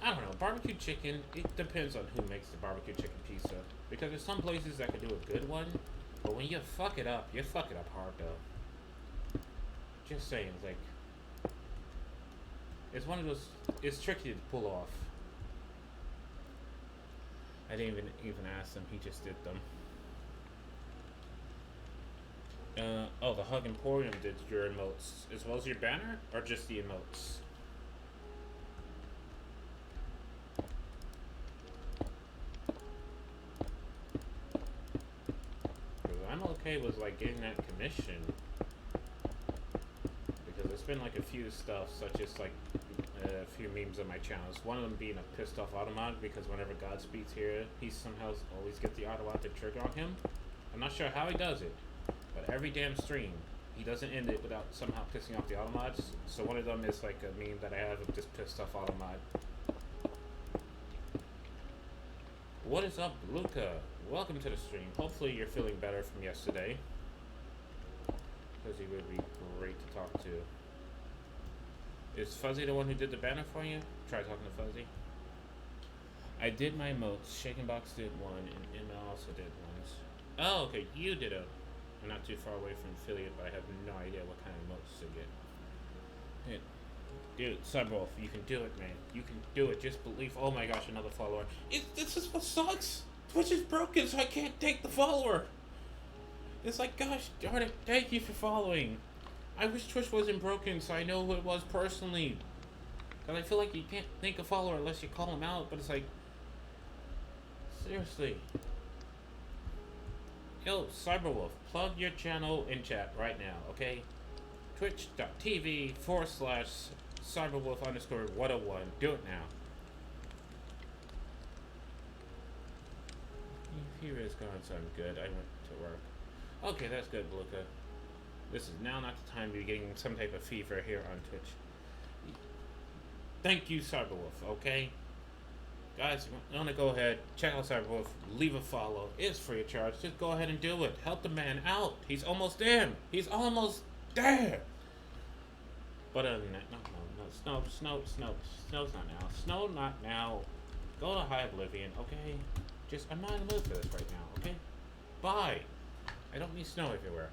I don't know. Barbecue chicken, it depends on who makes the barbecue chicken pizza. Because there's some places that can do a good one, but when you fuck it up hard though. Just saying, like, it's one of those, it's tricky to pull off. I didn't even ask him, he just did them. Oh, the Hug Emporium did your emotes as well as your banner, or just the emotes? Because I'm okay with like getting that commission. Because there's been like a few stuff, such as like a few memes on my channels. One of them being a pissed off Automat because whenever Godspeed's here, he somehow always gets the Automat to trigger on him. I'm not sure how he does it. But every damn stream, he doesn't end it without somehow pissing off the Automats. So one of them is like a meme that I have of this pissed off Automat. What is up, Luca? Welcome to the stream. Hopefully you're feeling better from yesterday. Because he would be great to talk to. Is Fuzzy the one who did the banner for you? Try talking to Fuzzy. I did my emotes. Shaken Box did one, and Emma also did ones. Oh, okay, you did a... I'm not too far away from affiliate, but I have no idea what kind of emotes to get. Dude, Subwolf, you can do it, man. You can do it. Just believe. Oh my gosh, another follower. This is what sucks. Twitch is broken, so I can't take the follower. It's like, gosh darn it, thank you for following. I wish Twitch wasn't broken, so I know who it was personally. Because I feel like you can't thank a follower unless you call him out, but it's like, seriously. Yo, Cyberwolf, plug your channel in chat right now, okay? Twitch.tv/Cyberwolf_101. Do it now. Here is gone, so I'm good. I went to work. Okay, that's good, Luca. This is now not the time to be getting some type of fever here on Twitch. Thank you, Cyberwolf, okay? Guys, if you want to go ahead, check out Cyberwolf, leave a follow. It's free of charge. Just go ahead and do it. Help the man out. He's almost there. He's almost there. But other than that, no, Snow's not now. Snow not now. Go to High Oblivion, okay? I'm not in the mood for this right now, okay? Bye. I don't need snow everywhere.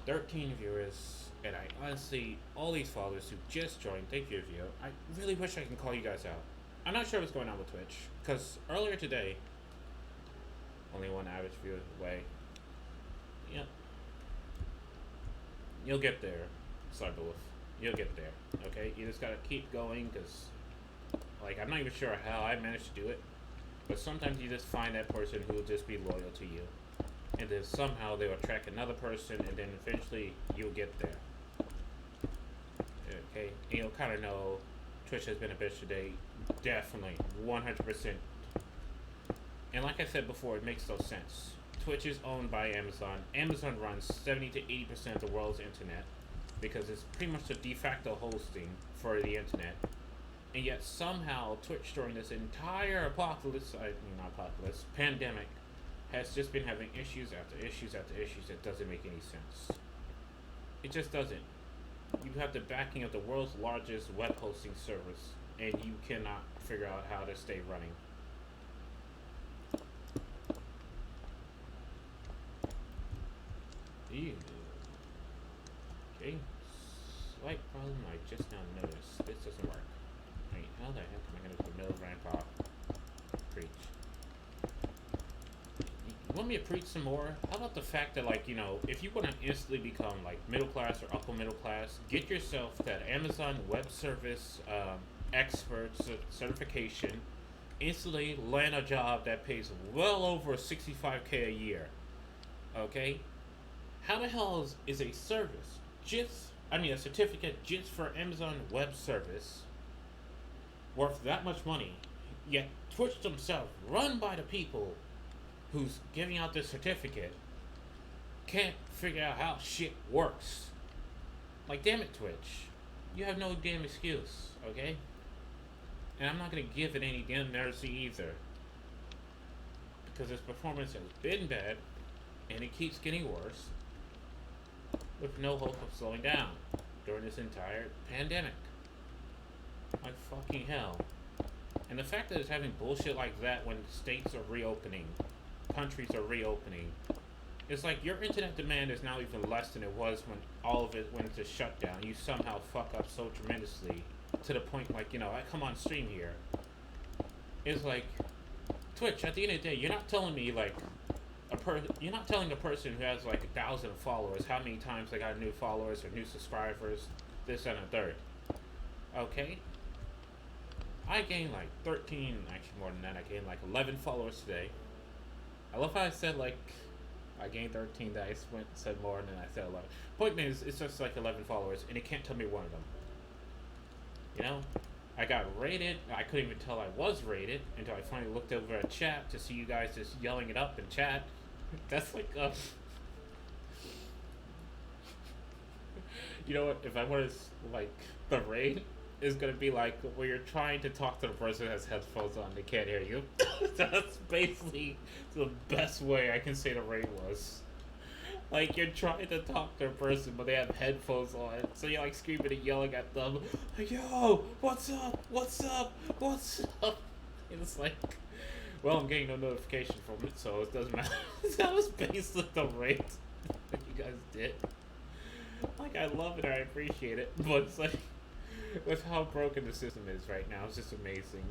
13 viewers, and I honestly, all these followers who just joined, thank you, view. I really wish I can call you guys out. I'm not sure what's going on with Twitch, because earlier today, only one average view away. Yep. You'll get there, Cyberwolf. You'll get there, okay? You just gotta keep going, because, like, I'm not even sure how I managed to do it, but sometimes you just find that person who will just be loyal to you. And then somehow they'll attract another person, and then eventually you'll get there. Okay? And you'll kind of know Twitch has been a bitch today. Definitely. 100%. And like I said before, it makes no sense. Twitch is owned by Amazon. Amazon runs 70 to 80% of the world's internet because it's pretty much the de facto hosting for the internet. And yet somehow Twitch during this entire pandemic has just been having issues after issues after issues that doesn't make any sense. It just doesn't. You have the backing of the world's largest web hosting service, and you cannot figure out how to stay running. Ew. Okay. Slight problem I just now noticed. This doesn't work. Wait, how the heck am I gonna do the middle grandpa preach? You want me to preach some more? How about the fact that, like, you know, if you want to instantly become, like, middle class or upper middle class, get yourself that Amazon Web Service expert certification, instantly land a job that pays well over $65K a year. Okay? How the hell is a service, a certificate just for Amazon Web Service worth that much money, yet Twitch themselves, run by the people who's giving out this certificate, can't figure out how shit works. Like, damn it, Twitch. You have no damn excuse, okay? And I'm not gonna give it any damn mercy either. Because his performance has been bad, and it keeps getting worse, with no hope of slowing down during this entire pandemic. Like, fucking hell. And the fact that it's having bullshit like that when states are reopening, countries are reopening, it's like your internet demand is now even less than it was when all of it went into shutdown. You somehow fuck up so tremendously to the point, like, you know, I come on stream here. It's like, Twitch, at the end of the day, you're not telling me, like, you're not telling a person who has, like, 1,000 followers how many times they got new followers or new subscribers, this and a third. Okay? I gained, like, 13, actually more than that, I gained, like, 11 followers today. I love how I said, like, I gained 13, that I said more than I said 11. Point is, it's just, like, 11 followers, and it can't tell me one of them. You know? I got rated. I couldn't even tell I was rated until I finally looked over at chat to see you guys just yelling it up in chat. That's like, you know what? If I want to, like, the raid is gonna be like where you're trying to talk to the person who has headphones on, they can't hear you. That's basically the best way I can say the raid was. Like, you're trying to talk to a person, but they have headphones on, so you're, like, screaming and yelling at them, like, yo, what's up, what's up, what's up? And it's like, well, I'm getting no notification from it, so it doesn't matter. That was basically the rate that you guys did. Like, I love it, I appreciate it, but it's like, with how broken the system is right now, it's just amazing.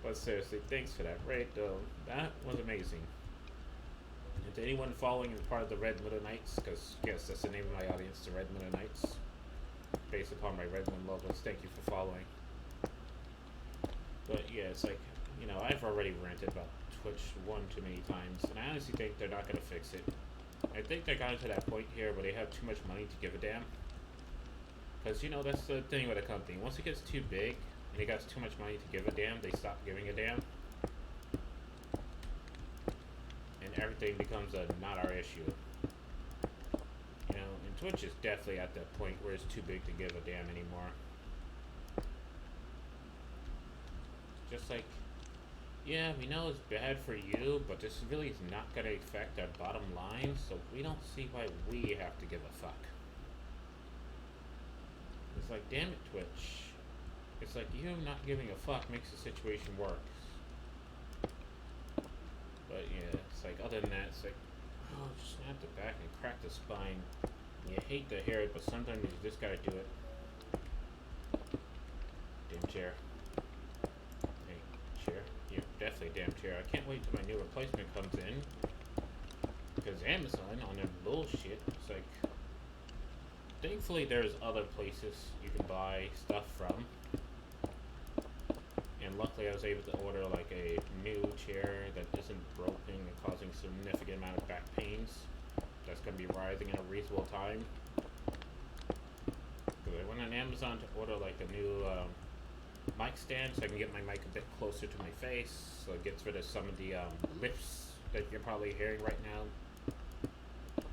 But seriously, thanks for that rate, though. That was amazing. And to anyone following as part of the Red Moon Knights, because yes, that's the name of my audience, the Red Moon Knights, based upon my Red Moon logos. Thank you for following. But yeah, it's like, you know, I've already ranted about Twitch one too many times, and I honestly think they're not gonna fix it. I think they got to that point here where they have too much money to give a damn. Because, you know, that's the thing with a company. Once it gets too big and it got too much money to give a damn, they stop giving a damn. Everything becomes a not our issue. You know, and Twitch is definitely at that point where it's too big to give a damn anymore. Just like, yeah, we know it's bad for you, but this really is not going to affect our bottom line, so we don't see why we have to give a fuck. It's like, damn it, Twitch. It's like, you not giving a fuck makes the situation worse. But yeah, it's like, other than that, it's like, oh, just snap the back and crack the spine. You hate to hear it, but sometimes you just gotta do it. Damn chair. Hey, chair. You're definitely a damn chair. I can't wait till my new replacement comes in. Because Amazon, on their bullshit, it's like, thankfully there's other places you can buy stuff from. And luckily I was able to order like a new chair that isn't broken and causing significant amount of back pains. That's going to be rising in a reasonable time. Because I went on Amazon to order like a new mic stand so I can get my mic a bit closer to my face. So it gets rid of some of the lifts that you're probably hearing right now.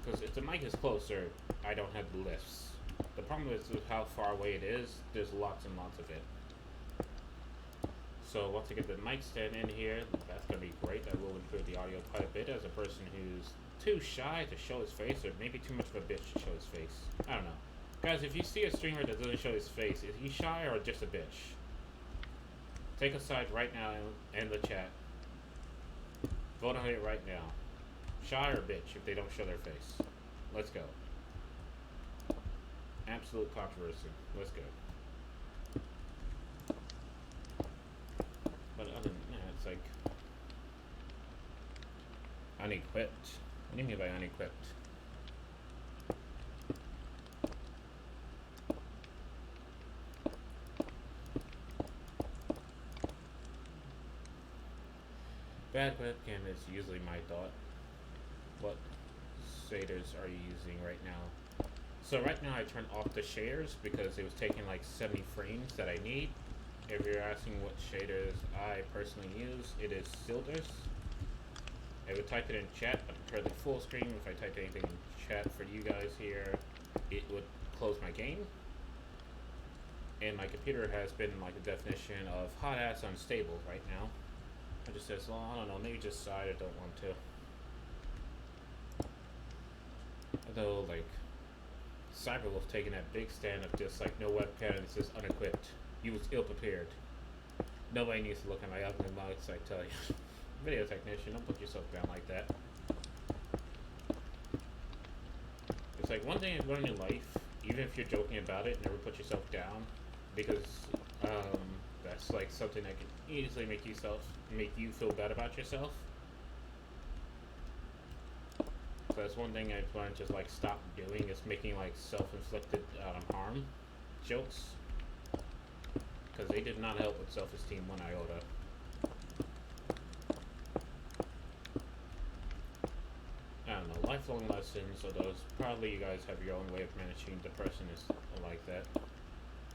Because if the mic is closer, I don't have the lifts. The problem is with how far away it is, there's lots and lots of it. So once I get the mic stand in here, that's going to be great. That will improve the audio quite a bit as a person who's too shy to show his face, or maybe too much of a bitch to show his face. I don't know. Guys, if you see a streamer that doesn't show his face, is he shy or just a bitch? Take a side right now in the chat. Vote on it right now. Shy or bitch if they don't show their face. Let's go. Absolute controversy. Let's go. But other than that, it's like unequipped. What do you mean by unequipped? Bad webcam is usually my thought. What shaders are you using right now? So right now I turned off the shaders because it was taking like 70 frames that I need. If you're asking what shaders I personally use, it is Silder's. I would type it in chat, I prefer the full screen. If I type anything in chat for you guys here, it would close my game. And my computer has been like a definition of hot ass unstable right now. It just says, well, I don't know, maybe just decide I don't want to. Although, like, Cyberwolf taking that big stand of just like no webcam and it says unequipped. He was ill prepared. Nobody needs to look at my ugly mugs, I tell you. Video technician, don't put yourself down like that. It's like one thing I've learned in life, even if you're joking about it, never put yourself down, because that's like something that can easily make you feel bad about yourself. So that's one thing I've learned to like stop doing, is making like self-inflicted harm jokes, because they did not help with self-esteem one iota. I don't know, lifelong lessons, although probably you guys have your own way of managing depression is like that.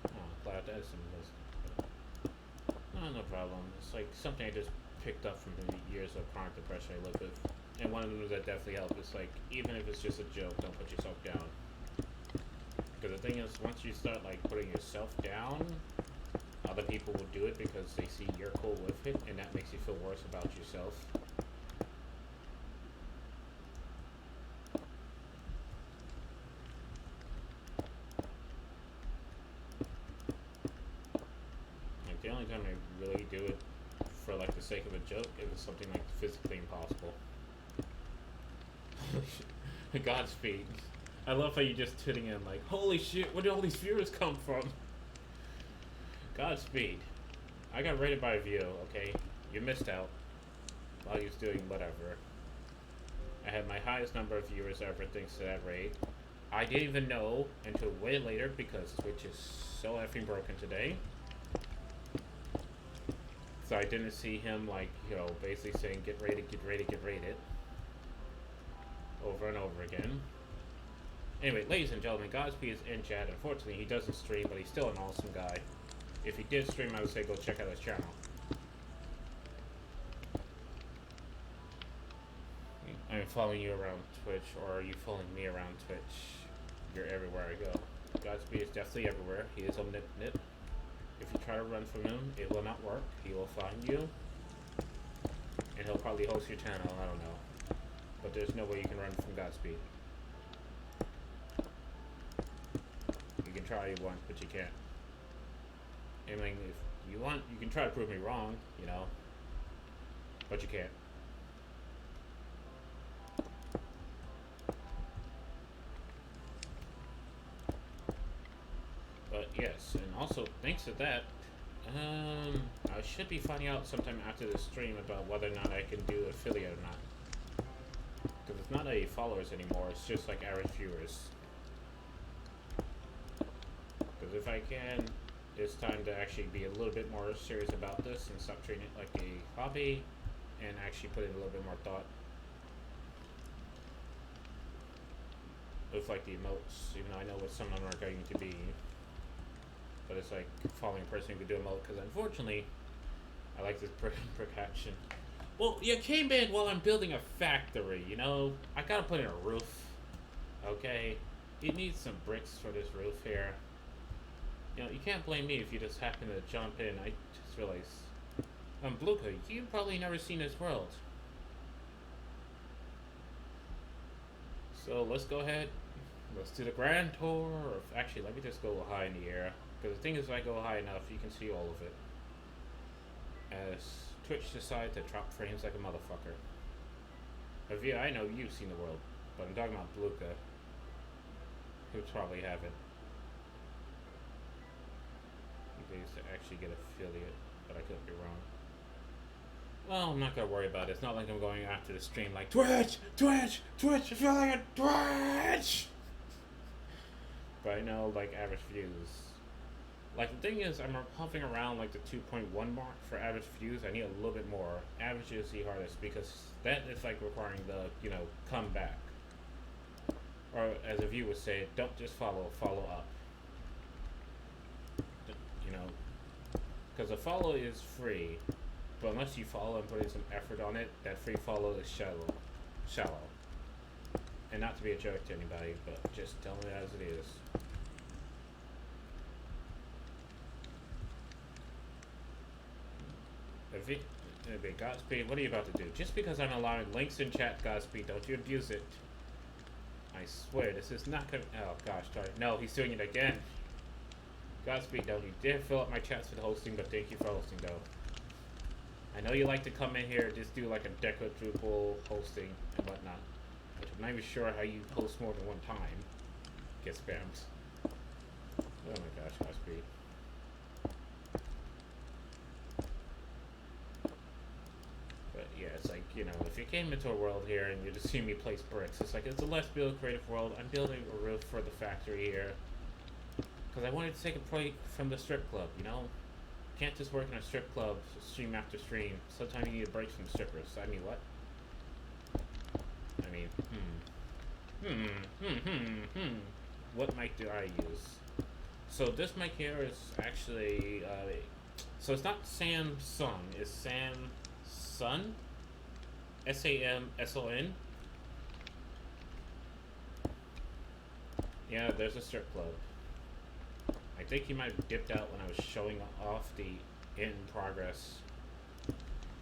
Oh, glad that's some list. No problem. It's like something I just picked up from the years of chronic depression I lived with. And one of them that definitely helped is like, even if it's just a joke, don't put yourself down. Because the thing is, once you start like putting yourself down, other people will do it because they see you're cool with it, and that makes you feel worse about yourself. Like, the only time I really do it for like the sake of a joke is something like physically impossible. Holy shit. Godspeed. I love how you just tuning in like, holy shit, where did all these viewers come from? Godspeed. I got rated by a view, okay? You missed out while you was doing whatever. I had my highest number of viewers ever thanks to that raid. I didn't even know until way later because Twitch is so effing broken today. So I didn't see him like, you know, basically saying get rated, get rated, get rated. Over and over again. Anyway, ladies and gentlemen, Godspeed is in chat. Unfortunately, he doesn't stream, but he's still an awesome guy. If he did stream, I would say go check out his channel. I'm following you around Twitch, or are you following me around Twitch? You're everywhere I go. Godspeed is definitely everywhere. He is omnipotent. If you try to run from him, it will not work. He will find you, and he'll probably host your channel. I don't know. But there's no way you can run from Godspeed. You can try it once, but you can't. I mean, if you want, you can try to prove me wrong, you know, but you can't. But yes, and also thanks to that, I should be finding out sometime after the stream about whether or not I can do affiliate or not. Because it's not a followers anymore, it's just like average viewers. Because if I can, it's time to actually be a little bit more serious about this and stop treating it like a hobby and actually put in a little bit more thought. With like the emotes, even though I know what some of them are going to be. But it's like following a person who could do emote, because unfortunately, I like this precaution. Well, you came in while I'm building a factory, you know? I gotta put in a roof, okay? It needs some bricks for this roof here. You know, you can't blame me if you just happen to jump in. I just realized, Bluka, you've probably never seen this world. So let's go ahead. Let's do the grand tour. Actually, let me just go high in the air. Because the thing is, if I go high enough, you can see all of it. As Twitch decided to drop frames like a motherfucker. Avia, I know you've seen the world, but I'm talking about Bluka, who probably haven't. He used to actually get affiliate, but I could be wrong. Well, I'm not gonna worry about it. It's not like I'm going after the stream like Twitch, Twitch, Twitch, affiliate, Twitch. But I know like average views. Like the thing is, I'm hovering around like the 2.1 mark for average views. I need a little bit more. Average is the hardest because that is like requiring the, you know, comeback. Or as a viewer would say, don't just follow up. You know, because a follow is free, But unless you follow and put in some effort on it, that free follow is shallow. And not to be a jerk to anybody, but just tell it as it is. Godspeed, what are you about to do? Just because I'm allowing links in chat, Godspeed, don't you abuse it. I swear, this is not gonna. Oh gosh, sorry. No, he's doing it again. Godspeed, don't you dare fill up my chats for the hosting, but thank you for hosting, though. I know you like to come in here, just do like a quadruple hosting and whatnot. But I'm not even sure how you host more than one time. Get spammed. Oh my gosh, Godspeed. But yeah, it's like, you know, if you came into a world here and you just see me place bricks, it's like, it's a Let's Build Creative World. I'm building a roof for the factory here. Because I wanted to take a break from the strip club, you know? Can't just work in a strip club stream after stream. Sometimes you need a break from the strippers. I mean, what? I mean, What mic do I use? So this mic here is actually, so it's not Samsung, it's Samson? S-A-M-S-O-N? Yeah, there's a strip club. I think he might have dipped out when I was showing off the in progress.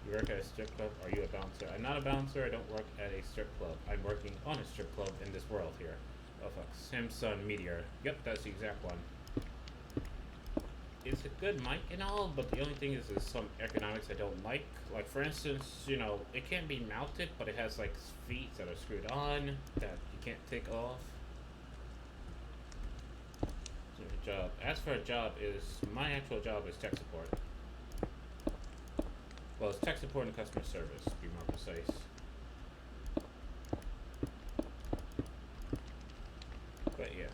You work at a strip club? Are you a bouncer? I'm not a bouncer. I don't work at a strip club. I'm working on a strip club in this world here. Oh fuck. Samsung Meteor. Yep, that's the exact one. It's a good mic and all, but the only thing is there's some ergonomics I don't like. Like for instance, you know, it can be mounted, but it has like feet that are screwed on that you can't take off. Job. As for a job, is my actual job is tech support. Well, it's tech support and customer service, to be more precise. But yeah,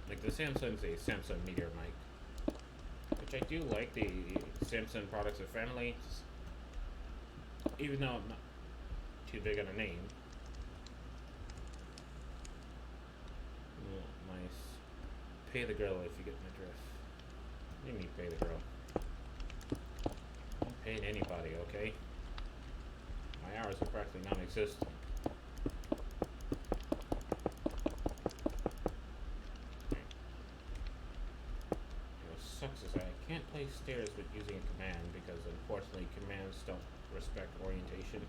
like the Samsung's a Samsung Meteor mic, which I do like. The Samsung products are friendly, even though I'm not too big on a name. Pay the girl if you get my drift. What do you mean pay the girl? I'm not paying anybody, okay? My hours are practically non-existent. What sucks is I can't play stairs with using a command because unfortunately commands don't respect orientation.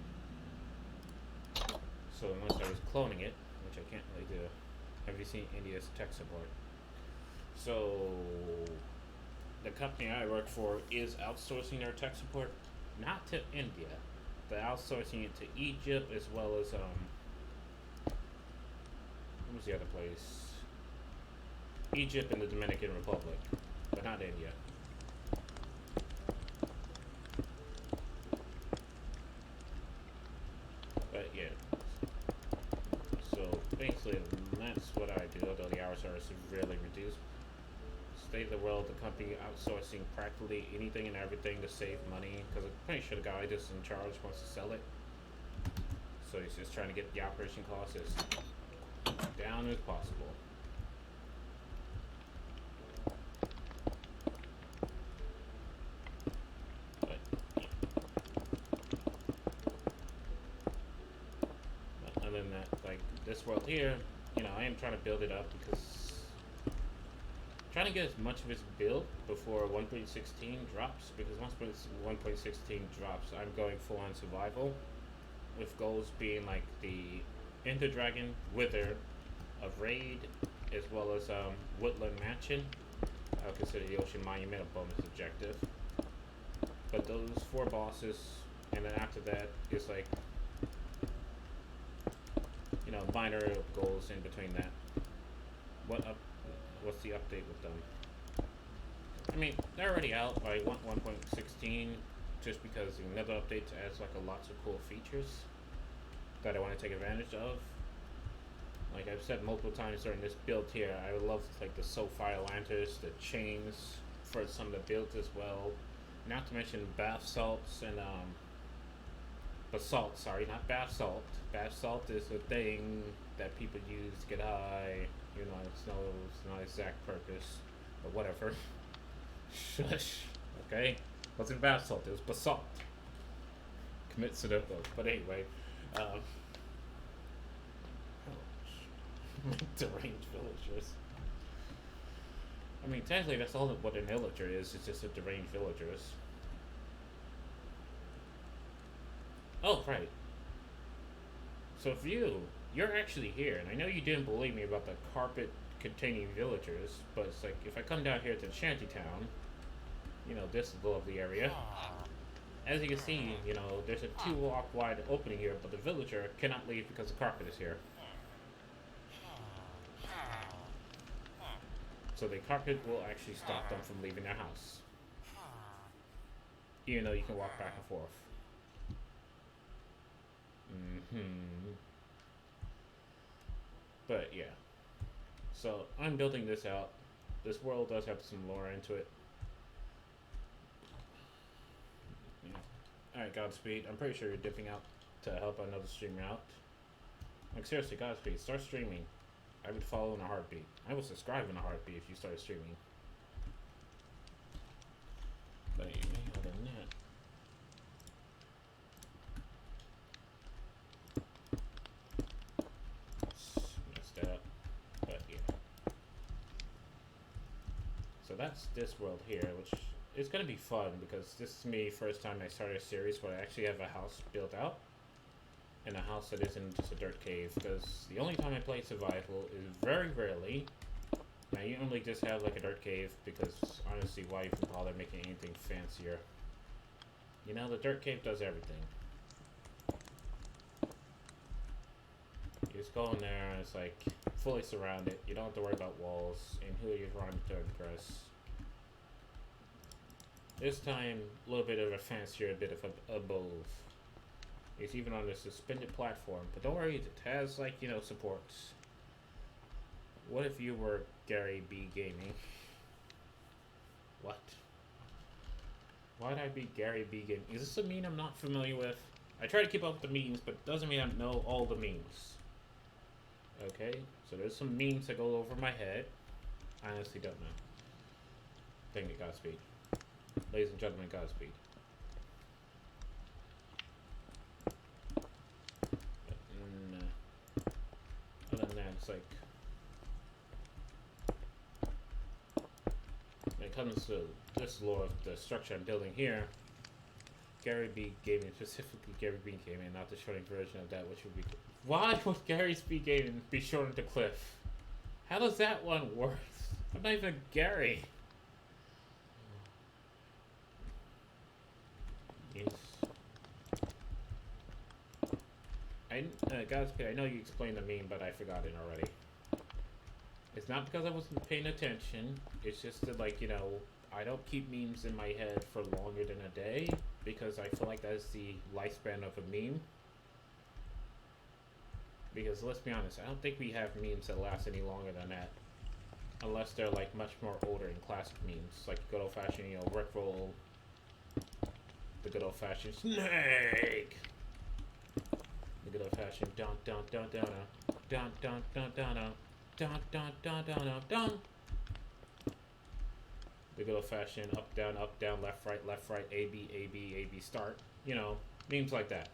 So unless I was cloning it, which I can't really do. Have you seen India's tech support? So, the company I work for is outsourcing their tech support, not to India. They're outsourcing it to Egypt as well as, what was the other place? Egypt and the Dominican Republic, but not India. But yeah. So, basically, that's what I do, although the hours are severely reduced. State of the world, the company outsourcing practically anything and everything to save money, because I'm pretty sure the guy that's in charge wants to sell it. So he's just trying to get the operation costs as down as possible. But other than that, like this world here, you know, I am trying to build it up because trying to get as much of it built before 1.16 drops, because once 1.16 drops, I'm going full on survival, with goals being like the Ender Dragon, Wither, a raid, as well as Woodland Mansion. I would consider the Ocean Monument a bonus objective. But those 4 bosses, and then after that is like, you know, minor goals in between that. What's the update with them? I mean, they're already out. I want 1.16 just because another update adds like lots of cool features that I want to take advantage of. Like I've said multiple times during this build here, I would love like the Sophia lanterns, the chains for some of the builds as well. Not to mention bath salts and basalt. Sorry, not bath salt. Bath salt is a thing that people use to get high. You know, it's not exact purpose, but whatever. Shush. Okay. Wasn't basalt, it was basalt. Commit Sudoku. But anyway, um, deranged villagers. I mean, technically, that's all what an illager is. It's just a deranged villagers. Oh, right. So if you're actually here, and I know you didn't believe me about the carpet-containing villagers, but it's like, if I come down here to Shantytown, this is the lovely area. As you can see, there's a 2 block wide opening here, but the villager cannot leave because the carpet is here. So the carpet will actually stop them from leaving their house. Even though you can walk back and forth. But yeah. So I'm building this out. This world does have some lore into it. Yeah. Alright, Godspeed. I'm pretty sure you're dipping out to help another streamer out. Like, seriously, Godspeed, start streaming. I would follow in a heartbeat. I will subscribe in a heartbeat if you started streaming. But anyway, other than that, messed up. But yeah. So that's this world here, which is gonna be fun because this is me first time I started a series where I actually have a house built out. In a house that isn't just a dirt cave, because the only time I play survival is very rarely. Now you only just have like a dirt cave because honestly, why even bother making anything fancier? The dirt cave does everything. You just go in there and it's like fully surrounded. You don't have to worry about walls and who you're trying to impress. This time, a little bit of a fancier, a bit of above. It's even on a suspended platform, but don't worry, it has, like, supports. What if you were Gary B Gaming? What? Why'd I be Gary B Gaming? Is this a meme I'm not familiar with? I try to keep up with the memes, but it doesn't mean I know all the memes. Okay, so there's some memes that go over my head. I honestly don't know. Dang it, Godspeed. Ladies and gentlemen, Godspeed. Other than that, it's like, when it comes to this lore of the structure I'm building here, Gary B Gaming, specifically Gary B Gaming, not the shortened version of that, which would be. Why would Gary B Gaming be shortened to Cliff? How does that one work? I'm not even Gary. Yes. Godspeed, I know you explained the meme, but I forgot it already. It's not because I wasn't paying attention. It's just that, like, I don't keep memes in my head for longer than a day because I feel like that's the lifespan of a meme. Because let's be honest, I don't think we have memes that last any longer than that. Unless they're, like, much more older and classic memes. Like good old-fashioned, Rickroll. The good old-fashioned Snake! The good old-fashioned dun dun dun dun dun dun dun dun dun dun dun dun dun dun dun. The good old-fashioned up down, left right, A B start. Memes like that.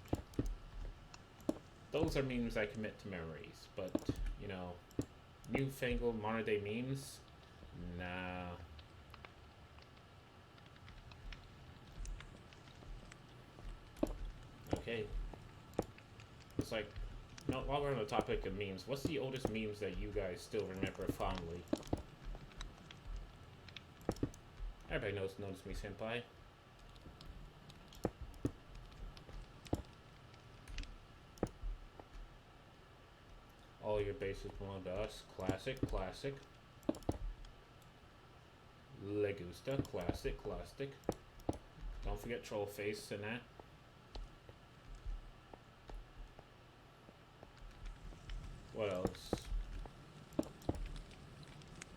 Those are memes I commit to memories, but newfangled modern day memes, nah. Okay. It's like, while we're on the topic of memes, what's the oldest memes that you guys still remember fondly? Everybody knows me, senpai. All your bases belong to us. Classic. Legusta, classic. Don't forget Trollface and that. What else?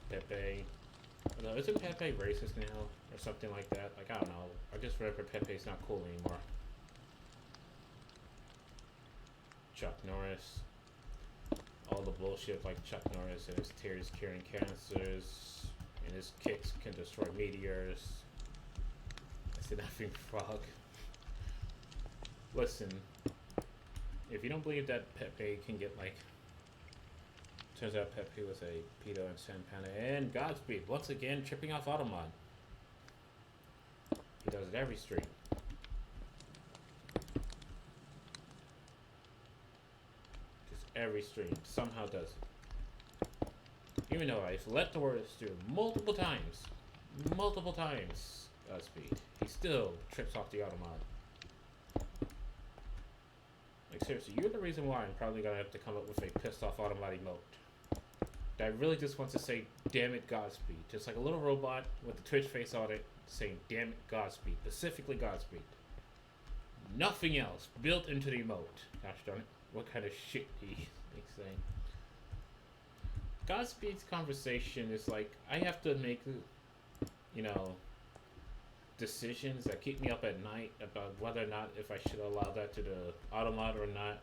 Pepe. No, isn't Pepe racist now? Or something like that? Like, I don't know. I just remember Pepe's not cool anymore. Chuck Norris. All the bullshit like Chuck Norris and his tears curing cancers, and his kicks can destroy meteors. Nasty laughing frog. Listen, if you don't believe that Pepe can get like, turns out Pepe was a pedo and Sandpanda and Godspeed once again tripping off Automod. He does it every stream. Just every stream somehow does it. Even though I've let the words through multiple times, Godspeed, he still trips off the Automod. Like seriously, you're the reason why I'm probably gonna have to come up with a pissed off Automod emote. That really just wants to say, damn it, Godspeed. Just like a little robot with the Twitch face on it saying, damn it, Godspeed. Specifically Godspeed. Nothing else built into the emote. Gosh darn it. What kind of shit he's saying. Godspeed's conversation is like, I have to make, you know, decisions that keep me up at night about whether or not if I should allow that to the Automod or not.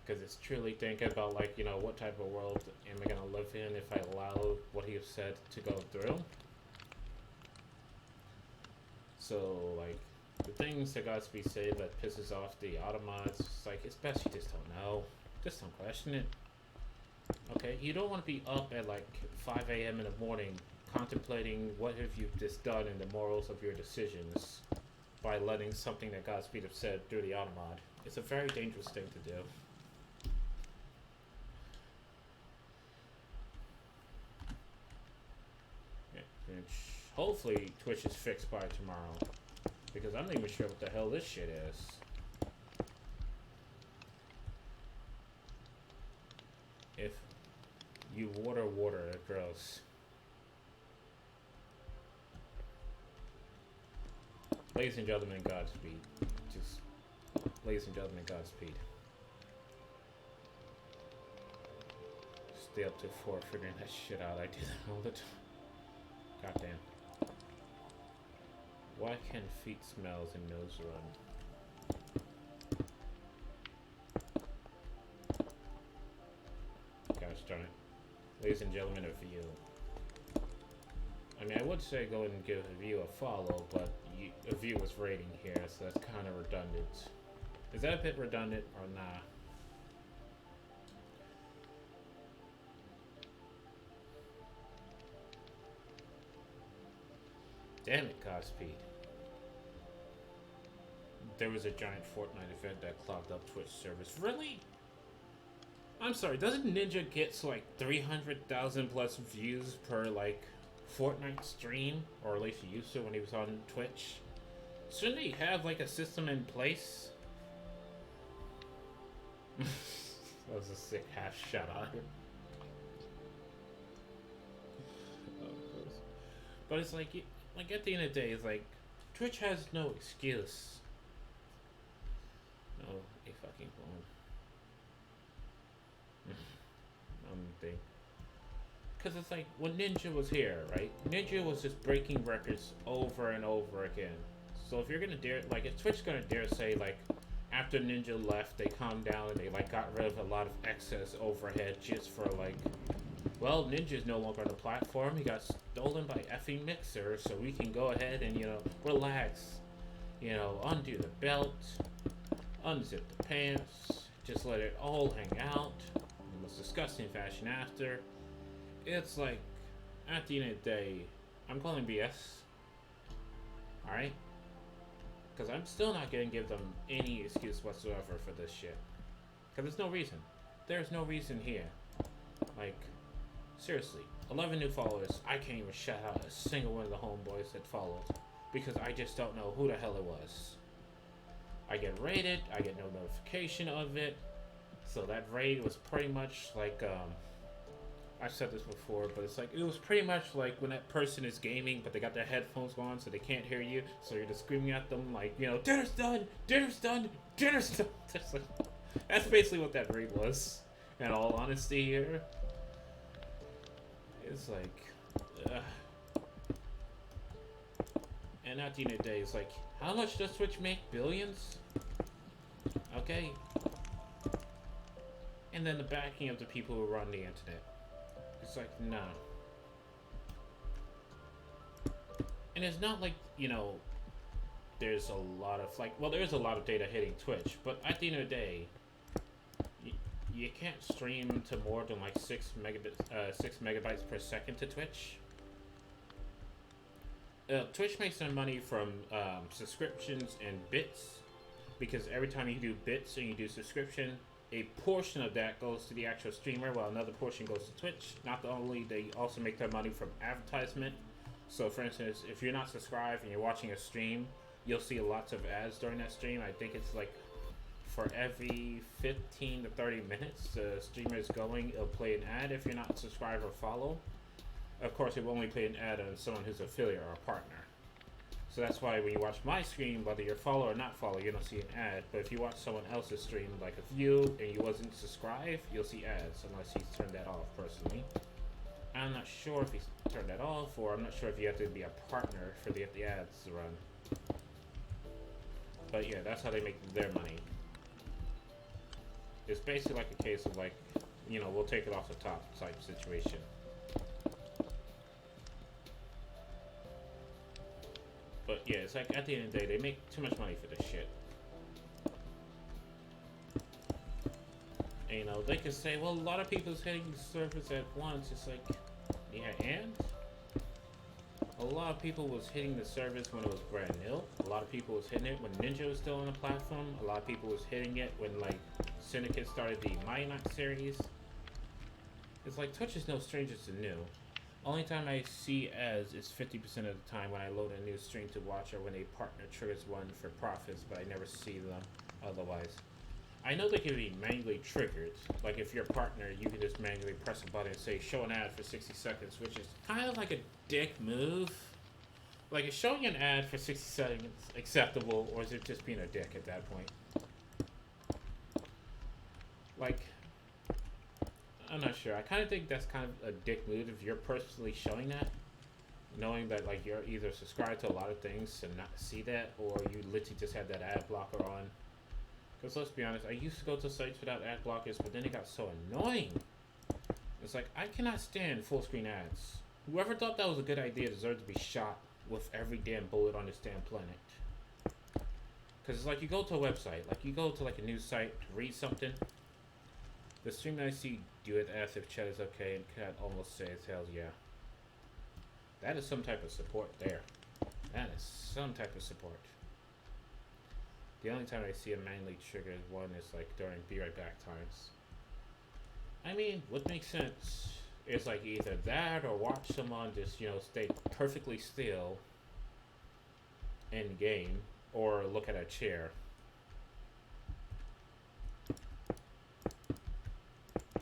Because it's truly thinking about, like, you know, what type of world am I going to live in if I allow what he has said to go through. So, like, the things that Godspeed say that pisses off the Automods, it's like, it's best you just don't know. Just don't question it. Okay? You don't want to be up at, like, 5 a.m. in the morning contemplating what have you just done and the morals of your decisions by letting something that Godspeed have said through the Automod. It's a very dangerous thing to do. Hopefully Twitch is fixed by tomorrow, because I'm not even sure what the hell this shit is. If you water, gross. Ladies and gentlemen, Godspeed. Just, ladies and gentlemen, Godspeed. Stay up to 4 figuring that shit out. I do that all the time. Goddamn. Why can feet smells and nose run? Gosh darn it. Ladies and gentlemen, a view. I mean, I would say go ahead and give a view a follow, but a view was rating here, so that's kind of redundant. Is that a bit redundant or nah? Damn it, Godspeed. There was a giant Fortnite event that clogged up Twitch servers. Really? I'm sorry, doesn't Ninja get like 300,000 plus views per like Fortnite stream? Or at least he used to when he was on Twitch. Shouldn't he have like a system in place? That was a sick half shot on him. But it's like at the end of the day, it's like Twitch has no excuse. No, a fucking phone. Thing. Because it's like when Ninja was here, right? Ninja was just breaking records over and over again. So if you're gonna dare, like, if Twitch's gonna dare say, like, after Ninja left, they calmed down and they like got rid of a lot of excess overhead just for like, well, Ninja's no longer on the platform. He got stolen by effing Mixer, so we can go ahead and, you know, relax. You know, undo the belt, unzip the pants, just let it all hang out. The most disgusting fashion after. It's like, at the end of the day, I'm calling BS. Alright? Because I'm still not going to give them any excuse whatsoever for this shit. Because there's no reason. There's no reason here. Like, seriously, 11 new followers. I can't even shout out a single one of the homeboys that followed. Because I just don't know who the hell it was. I get raided, I get no notification of it. So that raid was pretty much like, I've said this before, but it's like, it was pretty much like when that person is gaming, but they got their headphones on so they can't hear you, so you're just screaming at them like, you know, dinner's done, dinner's done, dinner's done. That's basically what that raid was, in all honesty here. It's like, and at the end of the day, it's like, how much does Twitch make? Billions? Okay. And then the backing of the people who run the internet. It's like, nah. And it's not like, there's a lot of well, there is a lot of data hitting Twitch, but at the end of the day, you can't stream to more than like 6 megabytes per second to Twitch. Twitch makes their money from subscriptions and bits, because every time you do bits and you do subscription, a portion of that goes to the actual streamer, while another portion goes to Twitch. Not only, they also make their money from advertisement. So, for instance, if you're not subscribed and you're watching a stream, you'll see lots of ads during that stream. I think it's like for every 15 to 30 minutes the streamer is going, it'll play an ad if you're not subscribed or follow. Of course, it will only play an ad on someone who's an affiliate or a partner. So that's why when you watch my stream, whether you're follow or not follow, you don't see an ad. But if you watch someone else's stream, like of you, and you wasn't subscribed, you'll see ads, unless he's turned that off personally. I'm not sure if he's turned that off, or I'm not sure if you have to be a partner for the ads to run. But yeah, that's how they make their money. It's basically like a case of like, we'll take it off the top type situation. But yeah, it's like at the end of the day, they make too much money for this shit. And, they can say, well, a lot of people's hitting the surface at once. It's like, yeah, and a lot of people was hitting the service when it was brand new. A lot of people was hitting it when Ninja was still on the platform. A lot of people was hitting it when like Syndicate started the Minot series. It's like Twitch is no stranger to new. Only time I see ads is 50% of the time when I load a new stream to watch, or when a partner triggers one for profits, but I never see them otherwise. I know they can be manually triggered. Like if you're a partner, you can just manually press a button and say show an ad for 60 seconds, which is kind of like a dick move. Like, is showing an ad for 60 seconds acceptable, or is it just being a dick at that point? Like, I'm not sure. I kind of think that's kind of a dick move if you're personally showing that, knowing that like you're either subscribed to a lot of things and not see that, or you literally just have that ad blocker on. Because let's be honest, I used to go to sites without ad blockers, but then it got so annoying. It's like, I cannot stand full screen ads. Whoever thought that was a good idea deserves to be shot with every damn bullet on this damn planet. Because it's like you go to a website, like you go to like a news site to read something. The stream that I see do it, ask if chat is okay, and Cat almost says hell yeah. That is some type of support there. That is some type of support. The only time I see a manually triggered one is like during Be Right Back times. I mean, what makes sense is like either that or watch someone just, stay perfectly still in game, or look at a chair.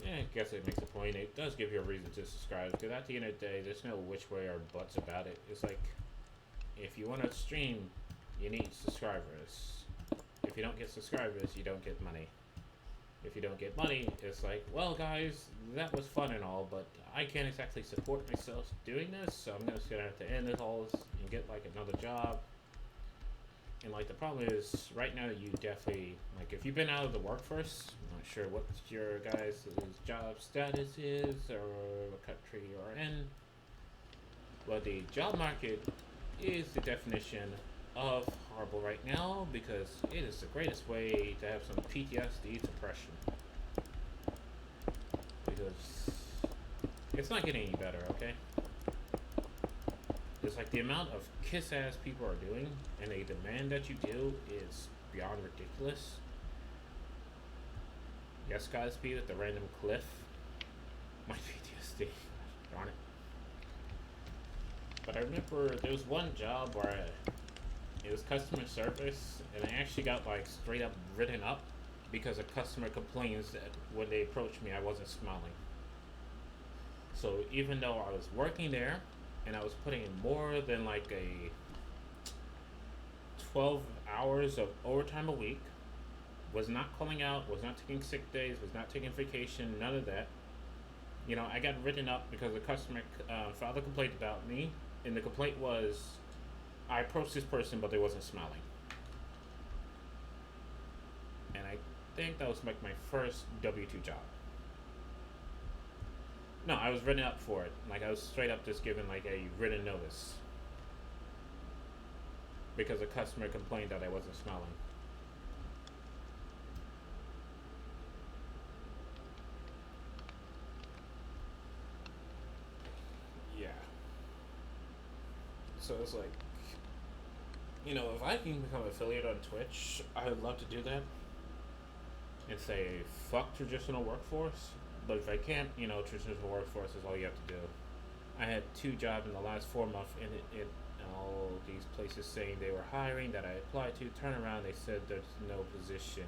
Yeah, I guess it makes a point. It does give you a reason to subscribe, because at the end of the day, there's no which way or buts about it. It's like, if you want to stream, you need subscribers. If you don't get subscribers, you don't get money. If you don't get money, it's like, well guys, that was fun and all, but I can't exactly support myself doing this, so I'm just gonna have to end it all and get like another job. And like the problem is, right now you definitely, like if you've been out of the workforce, I'm not sure what your guys' job status is or what country you're in, but the job market is the definition of horrible right now, because it is the greatest way to have some PTSD depression. Because it's not getting any better, okay? It's like the amount of kiss-ass people are doing, and they demand that you do, is beyond ridiculous. Yes, Godspeed at the random cliff. My PTSD. Darn it. But I remember there was one job where it was customer service, and I actually got like straight up written up because a customer complains that when they approached me I wasn't smiling. So even though I was working there and I was putting in more than like a 12 hours of overtime a week, was not calling out, was not taking sick days, was not taking vacation, none of that. I got written up because the customer filed a complaint about me, and the complaint was I approached this person, but they wasn't smiling. And I think that was like my first W-2 job. No, I was written up for it. Like I was straight up just given like a written notice. because a customer complained that I wasn't smelling. Yeah. So it's like, if I can become an affiliate on Twitch, I would love to do that and say, fuck traditional workforce. But if I can't, traditional workforce is all you have to do. I had 2 jobs in the last 4 months, and it all these places saying they were hiring that I applied to. Turn around, they said there's no position.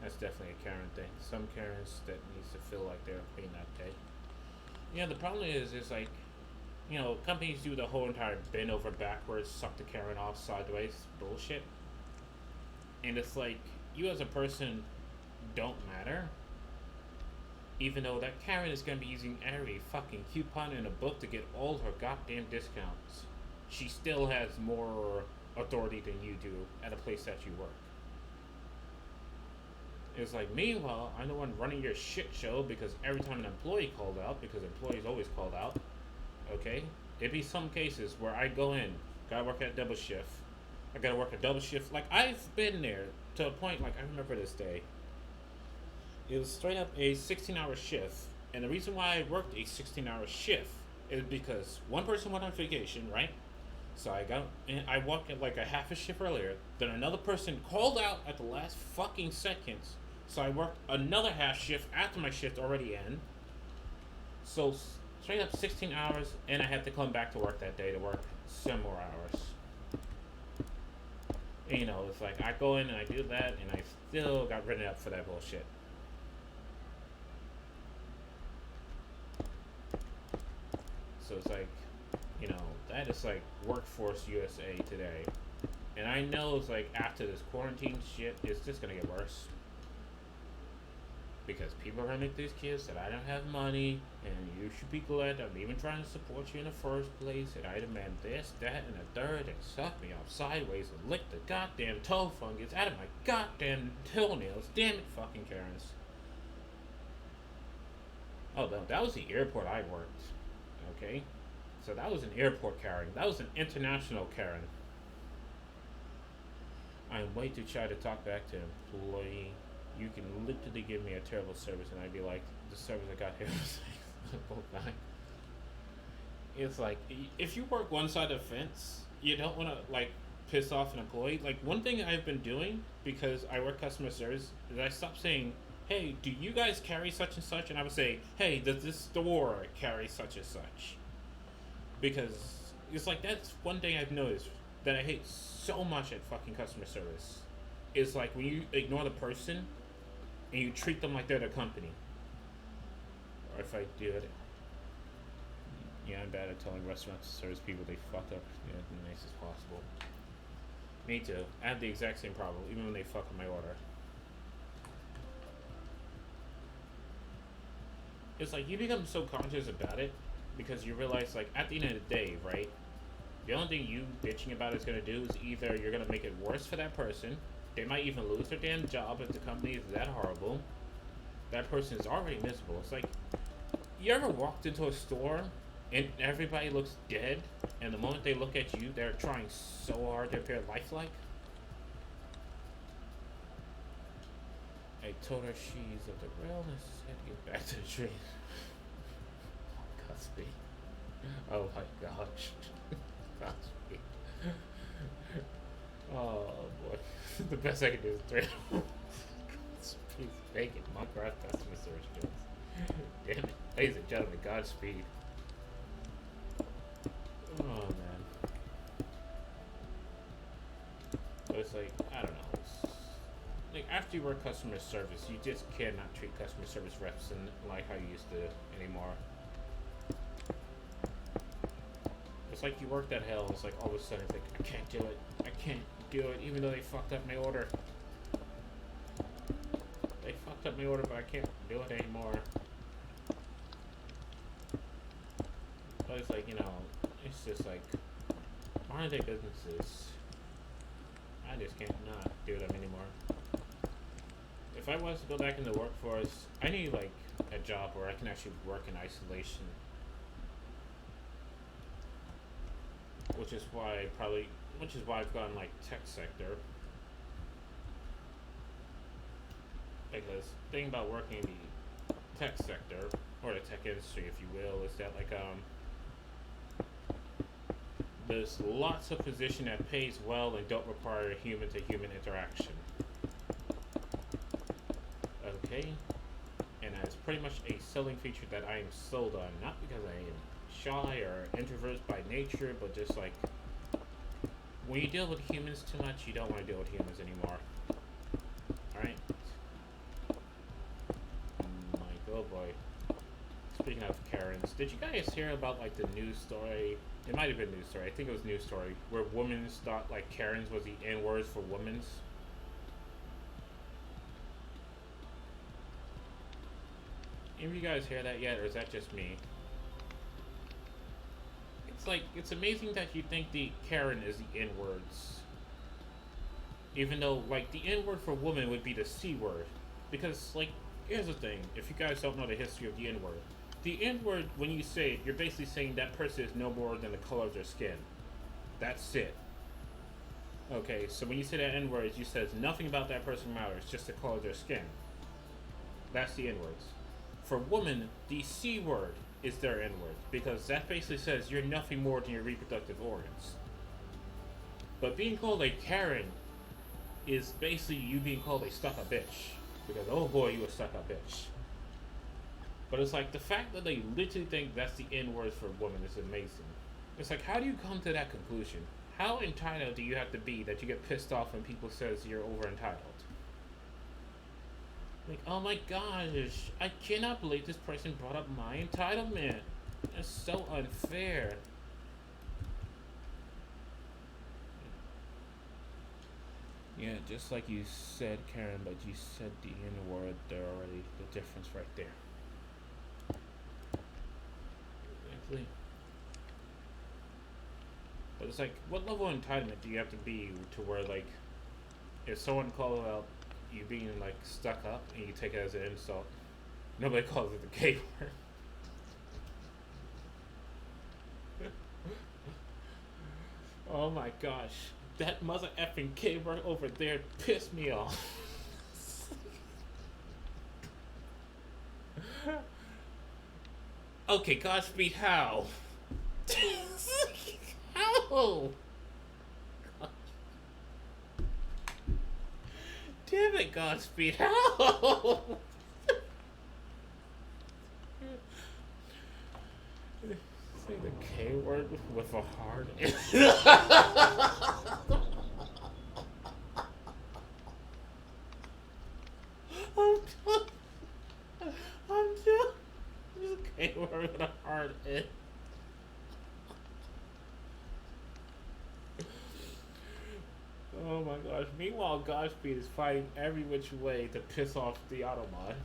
That's definitely a Karen thing. Some Karens that needs to feel like they're paying that day. Yeah, the problem is like, companies do the whole entire bend over backwards, suck the Karen off sideways bullshit. And it's like, you as a person don't matter. Even though that Karen is going to be using every fucking coupon in a book to get all her goddamn discounts, she still has more authority than you do at a place that you work. It's like, meanwhile, I'm the one running your shit show because every time an employee called out, because employees always called out, okay? It'd be some cases where I go in, gotta work at double shift. I gotta work a double shift. Like, I've been there to a point, like, I remember this day. It was straight up a 16-hour shift. And the reason why I worked a 16-hour shift is because one person went on vacation, right? So I walked at like a half a shift earlier. Then another person called out at the last fucking seconds. So I worked another half shift after my shift already ended. So straight up 16 hours, and I had to come back to work that day to work some more hours. And, it's like I go in and I do that, and I still got written up for that bullshit. So it's like, that is like Workforce USA today. And I know it's like after this quarantine shit, it's just gonna get worse. Because people are gonna make these kids that I don't have money, and you should be glad I'm even trying to support you in the first place, and I demand this, that, and the third, and suck me off sideways and lick the goddamn toe fungus out of my goddamn toenails. Damn it, fucking Karens. Oh, no, that was the airport I worked. Okay? So that was an airport Karen. That was an international Karen. I'm way too shy to talk back to an employee. You can literally give me a terrible service, and I'd be like, the service I got here was like, it's like, if you work one side of the fence, you don't want to, like, piss off an employee. Like, one thing I've been doing, because I work customer service, is I stopped saying, hey, do you guys carry such and such? And I would say, hey, does this store carry such and such? Because it's like, that's one thing I've noticed that I hate so much at fucking customer service. It's like when you ignore the person and you treat them like they're the company. Or if I do it, I'm bad at telling restaurant service people they fucked up the nicest possible. Me too. I have the exact same problem, even when they fuck up my order. It's like you become so conscious about it because you realize, like, at the end of the day, right? The only thing you bitching about is gonna do is either you're gonna make it worse for that person. They might even lose their damn job if the company is that horrible. That person is already miserable. It's like, you ever walked into a store and everybody looks dead, and the moment they look at you, they're trying so hard to appear lifelike? I told her she's of the realness. Had to get back to the tree. Cosby. Oh my gosh. Cosby. Oh boy. The best I can do is thread. He's making my craft customer service jokes. Damn it. Ladies and gentlemen, Godspeed. Oh man. But it's like, I don't know. Like, after you work customer service, you just cannot treat customer service reps like how you used to anymore. It's like you work that hell, and it's like all of a sudden it's like, I can't do it. I can't do it, even though they fucked up my order. They fucked up my order, but I can't do it anymore. But it's like, it's just like, mind their businesses. I just can't not do them anymore. If I was to go back in the workforce, I need, like, a job where I can actually work in isolation. which is why I've gone like tech sector. Because the thing about working in the tech sector or the tech industry, if you will, is that like there's lots of position that pays well and don't require human to human interaction. Okay, and that's pretty much a selling feature that I am sold on, not because I am shy or introvert by nature, but just like when you deal with humans too much, you don't want to deal with humans anymore. Alright? Like, oh boy. Speaking of Karens, did you guys hear about like the news story? It might have been news story. I think it was news story where women thought like Karens was the N words for women's. Any of you guys hear that yet, or is that just me? It's like, it's amazing that you think the Karen is the N words, even though like the N word for woman would be the C word, because like here's the thing: if you guys don't know the history of the N word. The N-word, when you say it, you're basically saying that person is no more than the color of their skin. That's it. Okay, so when you say that N-word, you says nothing about that person matters, just the color of their skin. That's the N-words. For women, the C-word is their N-word, because that basically says you're nothing more than your reproductive organs. But being called a Karen is basically you being called a stuck-up bitch. Because, oh boy, you a stuck-up bitch. But it's like the fact that they literally think that's the N-words for women is amazing. It's like, how do you come to that conclusion? How entitled do you have to be that you get pissed off when people says you're over entitled? Like, oh my gosh, I cannot believe this person brought up my entitlement. That's so unfair. Yeah, just like you said, Karen, but you said the N-word there already. The difference right there. Exactly. But it's like, what level of entitlement do you have to be to where, like, if someone calls out you being, like, stuck up and you take it as an insult, nobody calls it the K word. Oh my gosh. That mother effing K word over there pissed me off. Okay, Godspeed, how? How? Damn it, Godspeed, how? Say the K word with a hard I'm just K word with a hard N. Oh my gosh. Meanwhile, Godspeed is fighting every which way to piss off the Automod.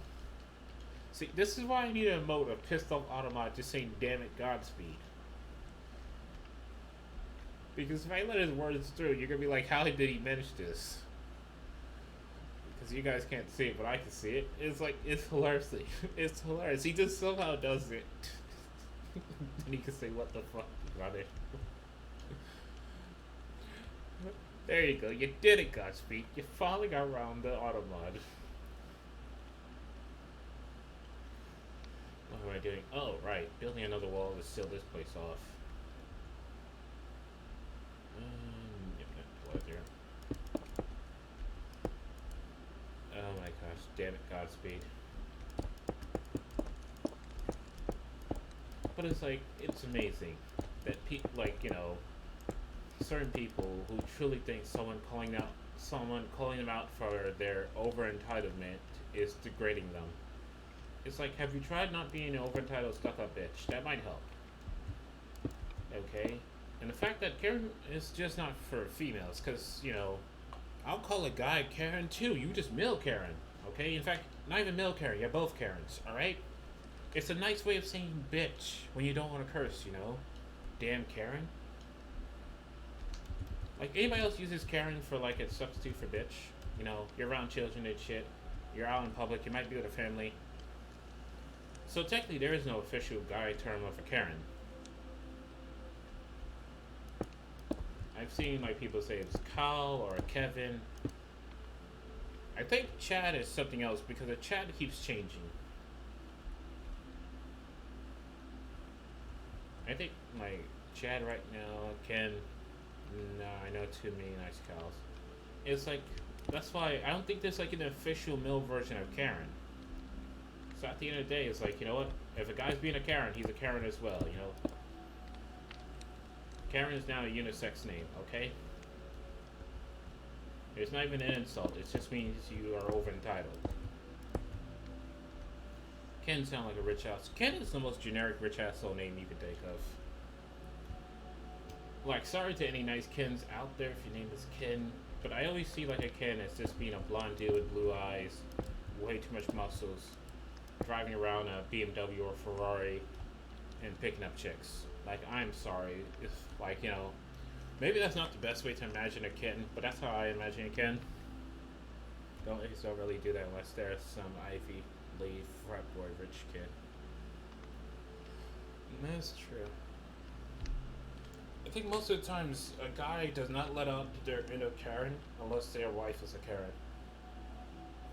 See, this is why I need a emote of pissed off Automod just saying, damn it, Godspeed. Because if I let his words through, you're gonna be like, how did he manage this? Because you guys can't see it, but I can see it. It's like, it's hilarious. It's hilarious. He just somehow does it. And he can say, what the fuck, brother? There you go. You did it, Godspeed. You're falling around the Automod. What am I doing? Oh, right. Building another wall to seal this place off. Oh my gosh. Damn it, Godspeed. But it's like, it's amazing that people, like, you know, certain people who truly think someone calling them out for their over entitlement is degrading them. It's like, have you tried not being an over entitled stuck up bitch? That might help. Okay? And the fact that Karen is just not for females, because, you know, I'll call a guy Karen too. You just male Karen. Okay? In fact, not even male Karen, you're both Karens, alright? It's a nice way of saying bitch when you don't want to curse, you know? Damn Karen. Like, anybody else uses Karen for, like, a substitute for bitch? You know, you're around children and shit. You're out in public. You might be with a family. So, technically, there is no official guy term of a Karen. I've seen like people say it's Kyle or Kevin. I think Chad is something else because the Chad keeps changing. I think like Chad right now, Ken. No, I know too many nice cows. It's like that's why I don't think there's like an official male version of Karen. So at the end of the day, it's like, you know what? If a guy's being a Karen, he's a Karen as well. You know, Karen is now a unisex name. Okay. It's not even an insult. It just means you are over entitled. Ken sound like a rich ass. Ken is the most generic rich asshole name you could think of. Like, sorry to any nice Kens out there if your name is Ken, but I always see like a Ken as just being a blonde dude with blue eyes, way too much muscles, driving around a BMW or Ferrari, and picking up chicks. Like, I'm sorry if, like, you know, maybe that's not the best way to imagine a Ken, but that's how I imagine a Ken. Don't really do that unless there's some Ivy League frat boy rich kid. That's true. I think most of the times a guy does not let out their inner Karen unless their wife is a Karen.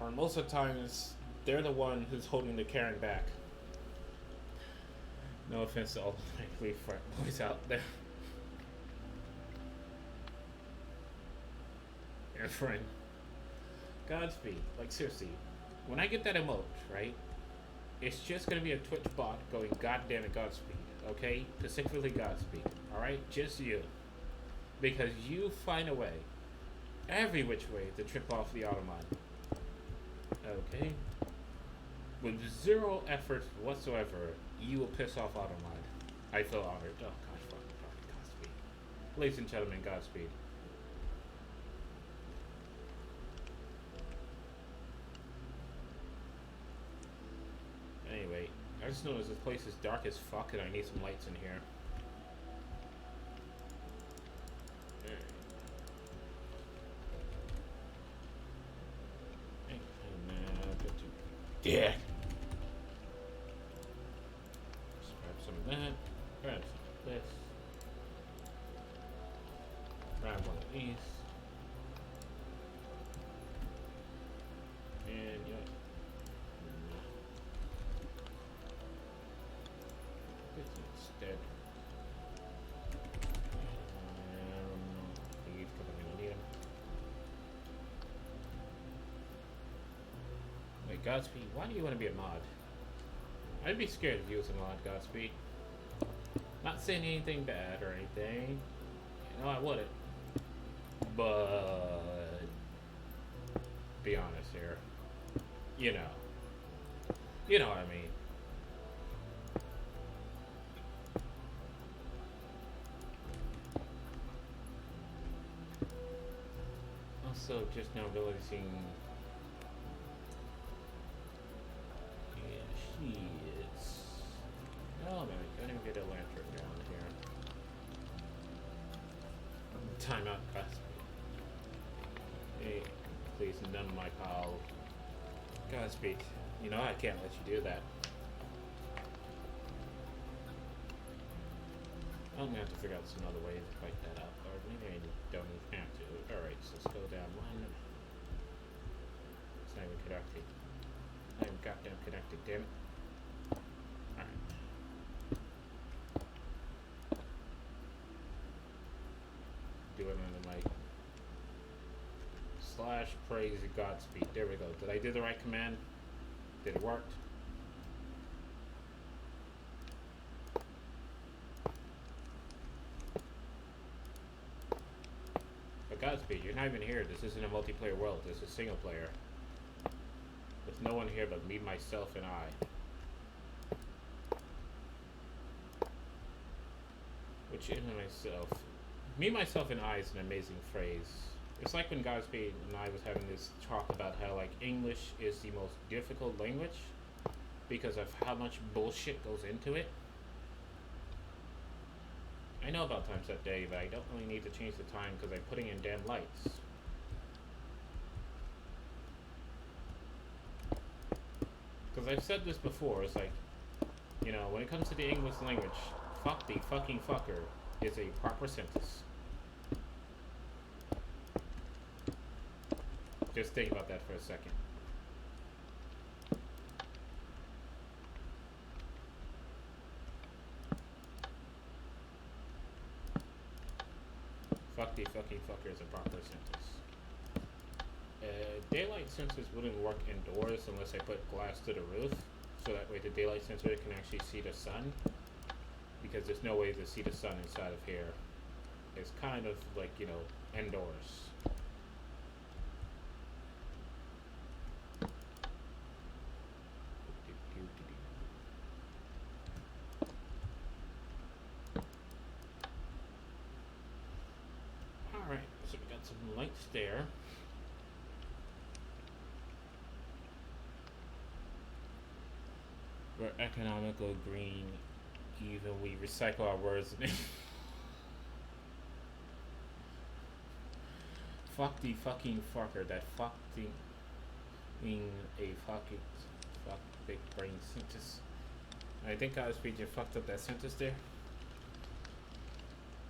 Or most of the times they're the one who's holding the Karen back. No offense to all the likely frat boys out there. And friend. Godspeed. Like seriously. When I get that emote, right? It's just gonna be a Twitch bot going, God damn it, Godspeed. Okay? Specifically Godspeed. Alright? Just you. Because you find a way, every which way, to trip off the Automat. Okay? With zero effort whatsoever, you will piss off Automat. I feel honored. Oh gosh, fucking Godspeed. Ladies and gentlemen, Godspeed. Anyway, I just noticed this place is dark as fuck and I need some lights in here. Yeah. Let's grab some of that. Grab some of this. Grab one of these. And yeah. This instead. These because I'm gonna need them. Wait, Godspeed, why do you want to be a mod? I'd be scared of you as a mod, Godspeed. Not saying anything bad or anything. You know, I wouldn't. But be honest here. You know. You know what I mean. Also, just now realizing. Yeah, she is. Oh man, I can't even get a lantern down here. Time out, Godspeed. Hey, please, none of my pal. Godspeed. You know I can't let you do that. I'm gonna have to figure out some other way to fight that out, or maybe I don't even have to. Alright, so let's go down one. It's not even connected. Not even goddamn connected, damn it. Alright. Do it on the mic. Slash praise Godspeed. There we go. Did I do the right command? Did it work? But Godspeed, you're not even here. This isn't a multiplayer world. This is single player. There's no one here but me, myself, and I. Which in myself. Me, myself, and I is an amazing phrase. It's like when Godspeed and I was having this talk about how, like, English is the most difficult language because of how much bullshit goes into it. I know about times that day, but I don't really need to change the time because I'm putting in damn lights. Because I've said this before, it's like, you know, when it comes to the English language, fuck the fucking fucker is a proper sentence. Just think about that for a second. Fuck the fucking fucker is a proper sentence. Daylight sensors wouldn't work indoors unless I put glass to the roof, so that way the daylight sensor can actually see the sun. Because there's no way to see the sun inside of here. It's kind of like, you know, indoors. Alright, so we got some lights there. We're economical green, even we recycle our words. Fuck the fucking fucker that fucking being a fucking fuck big brain sentence. I think I was pretty fucked up that sentence there.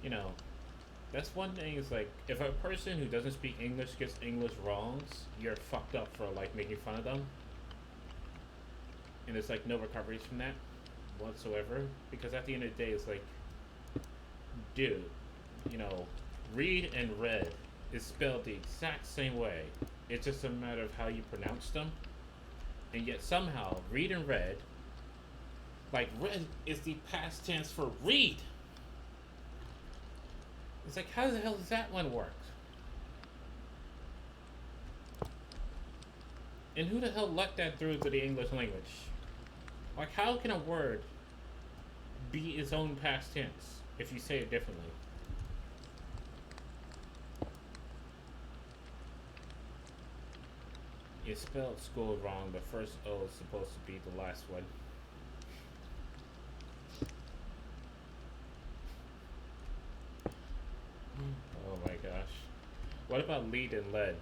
You know, that's one thing is like if a person who doesn't speak English gets English wrongs, you're fucked up for like making fun of them. And there's like no recoveries from that whatsoever. Because at the end of the day it's like, dude, you know, read and read is spelled the exact same way. It's just a matter of how you pronounce them. And yet somehow read and read, like read is the past tense for read. It's like, how the hell does that one work? And who the hell let that through to the English language? Like, how can a word be its own past tense if you say it differently? You spelled school wrong. The first O is supposed to be the last one. Oh my gosh. What about lead and lead?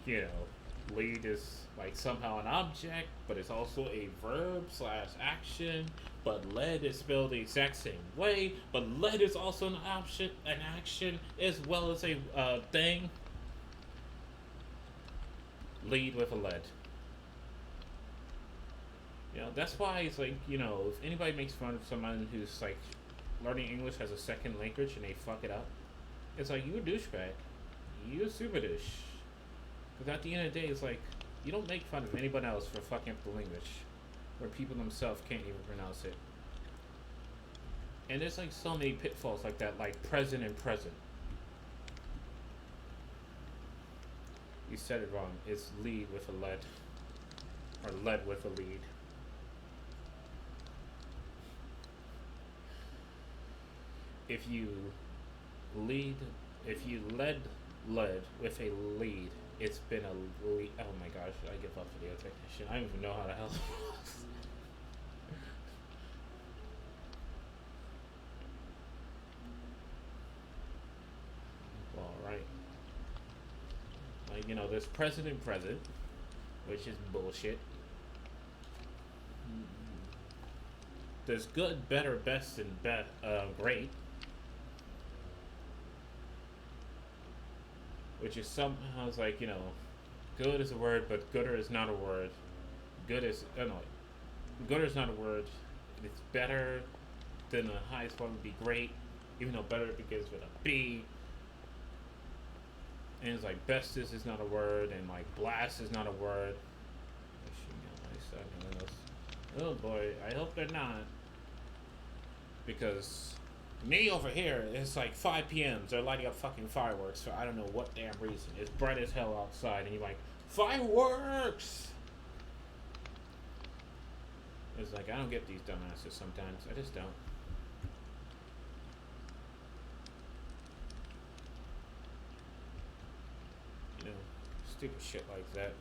You know, lead is like somehow an object, but it's also a verb slash action. But lead is spelled the exact same way. But lead is also an option, an action, as well as a thing. Lead with a lead. You know, that's why it's like, you know, if anybody makes fun of someone who's like learning English as a second language and they fuck it up, it's like, you a douchebag. You a super douche. Because at the end of the day, it's like, you don't make fun of anyone else for fucking up the language, where people themselves can't even pronounce it. And there's like so many pitfalls like that, like present and present. You said it wrong. It's lead with a lead. Or lead with a lead. If you lead lead with a lead, it's been a lead. Oh my gosh, I give up video technician. I don't even know how the hell. Alright. Like, you know, there's present and present, which is bullshit. There's good, better, best, and great. Which is somehow like, you know, good is a word, but gooder is not a word. Good is, no, gooder is not a word. It's better than the highest one would be great, even though better begins with a B. And it's like bestest is not a word, and like blast is not a word. Oh boy, I hope they're not. Because me over here, it's like 5 p.m. They're lighting up fucking fireworks for I don't know what damn reason. It's bright as hell outside, and you're like, fireworks! It's like, I don't get these dumbasses sometimes. I just don't. You know, stupid shit like that.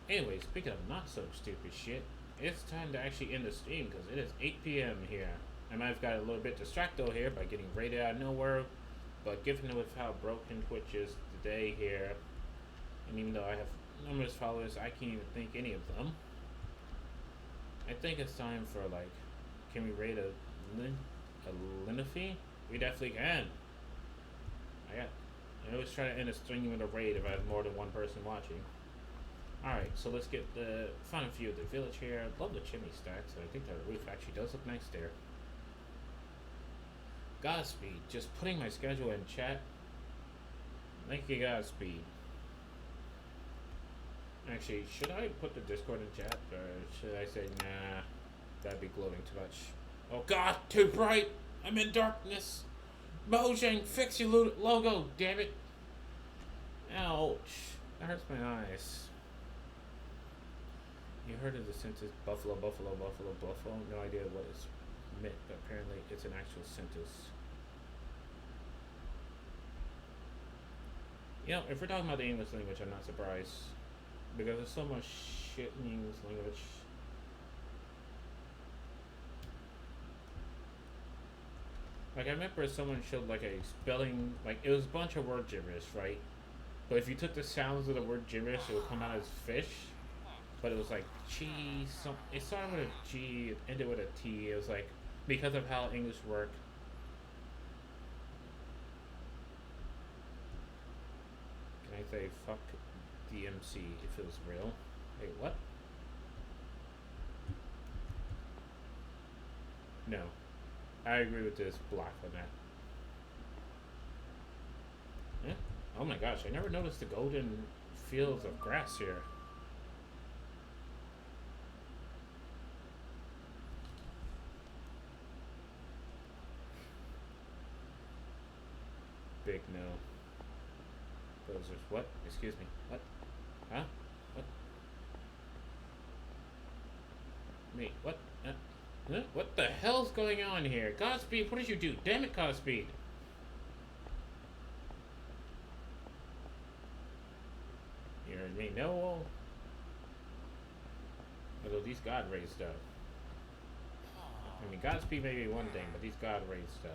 Anyway, speaking of not so stupid shit, it's time to actually end the stream because it is 8 p.m. here. I might have got a little bit distracted here by getting raided out of nowhere, but given with how broken Twitch is today here, and even though I have numerous followers, I can't even think any of them. I think it's time for like, can we raid a Linafee? We definitely can. I always try to end a stream with a raid if I have more than one person watching. Alright, so let's get the final view of the village here. I love the chimney stacks. I think the roof actually does look nice there. Godspeed. Just putting my schedule in chat. Thank you, Godspeed. Actually, should I put the Discord in chat? Or should I say, nah, that'd be gloating too much. Oh god, too bright! I'm in darkness! Mojang, fix your logo, damn it! Ouch. That hurts my eyes. You heard of the sentence buffalo, buffalo, buffalo, buffalo? No idea what it's meant, but apparently it's an actual sentence. You know, if we're talking about the English language, I'm not surprised. Because there's so much shit in the English language. Like, I remember someone showed, like, a spelling, like, it was a bunch of word gibberish, right? But if you took the sounds of the word gibberish, it would come out as fish. But it was like cheese, it started with a G, it ended with a T. It was like, because of how English work. Can I say fuck DMC if it was real? Wait, what? No. I agree with this block on that. Yeah? Oh my gosh, I never noticed the golden fields of grass here. Big no. Those are what? Excuse me. What? Huh? What? Me? What? Huh? What the hell's going on here? Godspeed, what did you do? Damn it, Godspeed! You heard me? No. Although these God raised up. I mean, Godspeed may be one thing, but these God raised stuff.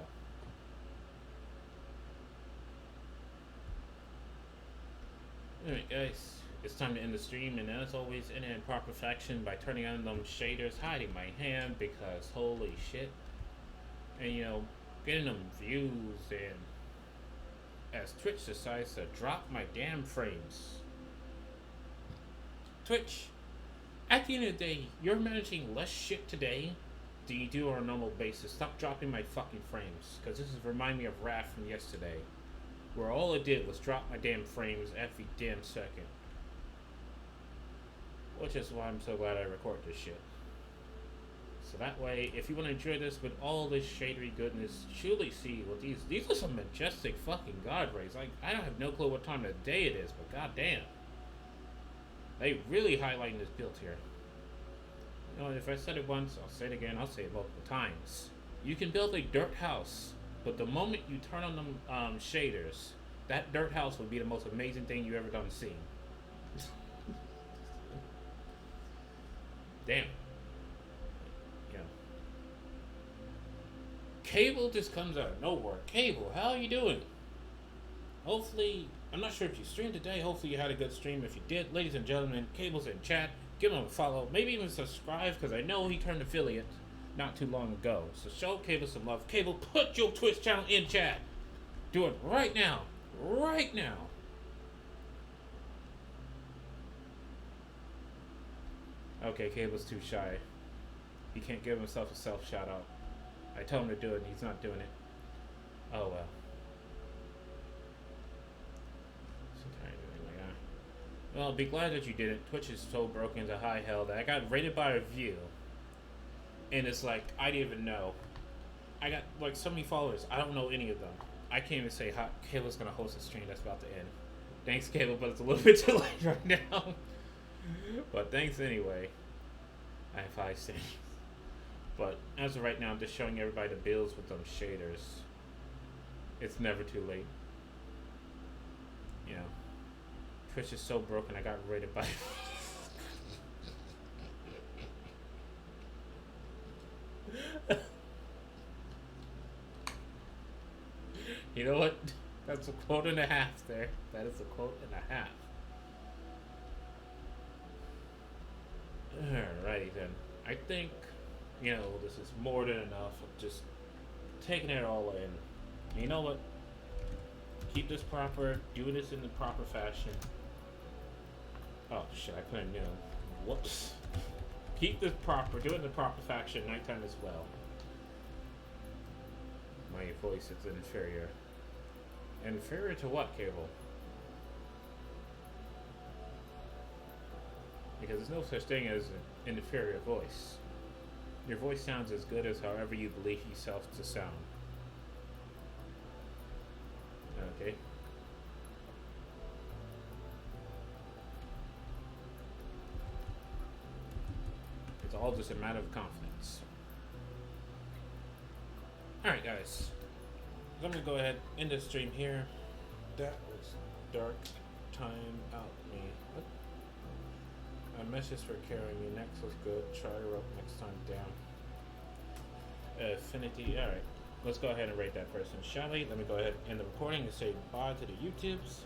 Alright guys, it's time to end the stream, and as always, end it in proper fashion by turning on them shaders, hiding my hand because holy shit. And you know, getting them views, and as Twitch decides to drop my damn frames. Twitch, at the end of the day, you're managing less shit today than you do on a normal basis. Stop dropping my fucking frames, because this is reminding me of Wrath from yesterday, where all it did was drop my damn frames every damn second. Which is why I'm so glad I record this shit. So that way, if you want to enjoy this with all this shadery goodness, truly see what these are some majestic fucking God rays. Like, I don't have no clue what time of day it is, but goddamn. They really highlighting this build here. You know, if I said it once, I'll say it again, I'll say it multiple times. You can build a dirt house, but the moment you turn on them shaders, that dirt house would be the most amazing thing you ever done seen. Damn. Yeah. Cable just comes out of nowhere. Cable, how are you doing? Hopefully, I'm not sure if you streamed today. Hopefully you had a good stream. If you did, ladies and gentlemen, Cable's in chat. Give him a follow. Maybe even subscribe, because I know he turned affiliate not too long ago. So show Cable some love. Cable, put your Twitch channel in chat. Do it right now. Right now. Okay, Cable's too shy. He can't give himself a self shout out. I told him to do it and he's not doing it. Oh well. Well, be glad that you did it. Twitch is so broken to high hell that I got rated by a view. And it's like, I didn't even know. I got like so many followers. I don't know any of them. I can't even say how Cable's gonna host a stream that's about to end. Thanks, Cable, but it's a little bit too late right now. But thanks anyway. I have high standards. But as of right now, I'm just showing everybody the builds with them shaders. It's never too late. You know. Twitch is so broken, I got rated by... You know what? That's a quote and a half there. That is a quote and a half. Alrighty then. I think, you know, this is more than enough of just taking it all in. You know what? Keep this proper. Do this in the proper fashion. Oh shit! I put a new. Whoops. Keep this proper. Do it in the proper fashion. Nighttime as well. My voice is inferior. Inferior to what, Cable? Because there's no such thing as an inferior voice. Your voice sounds as good as however you believe yourself to sound. Okay? It's all just a matter of confidence. Alright, guys. I'm gonna go ahead and end the stream here. That was dark time out me. What? A message for carrying me. Next was good. Try her up next time down. Affinity. Alright. Let's go ahead and rate that person, shall we? Let me go ahead and end the recording and say bye to the YouTubes.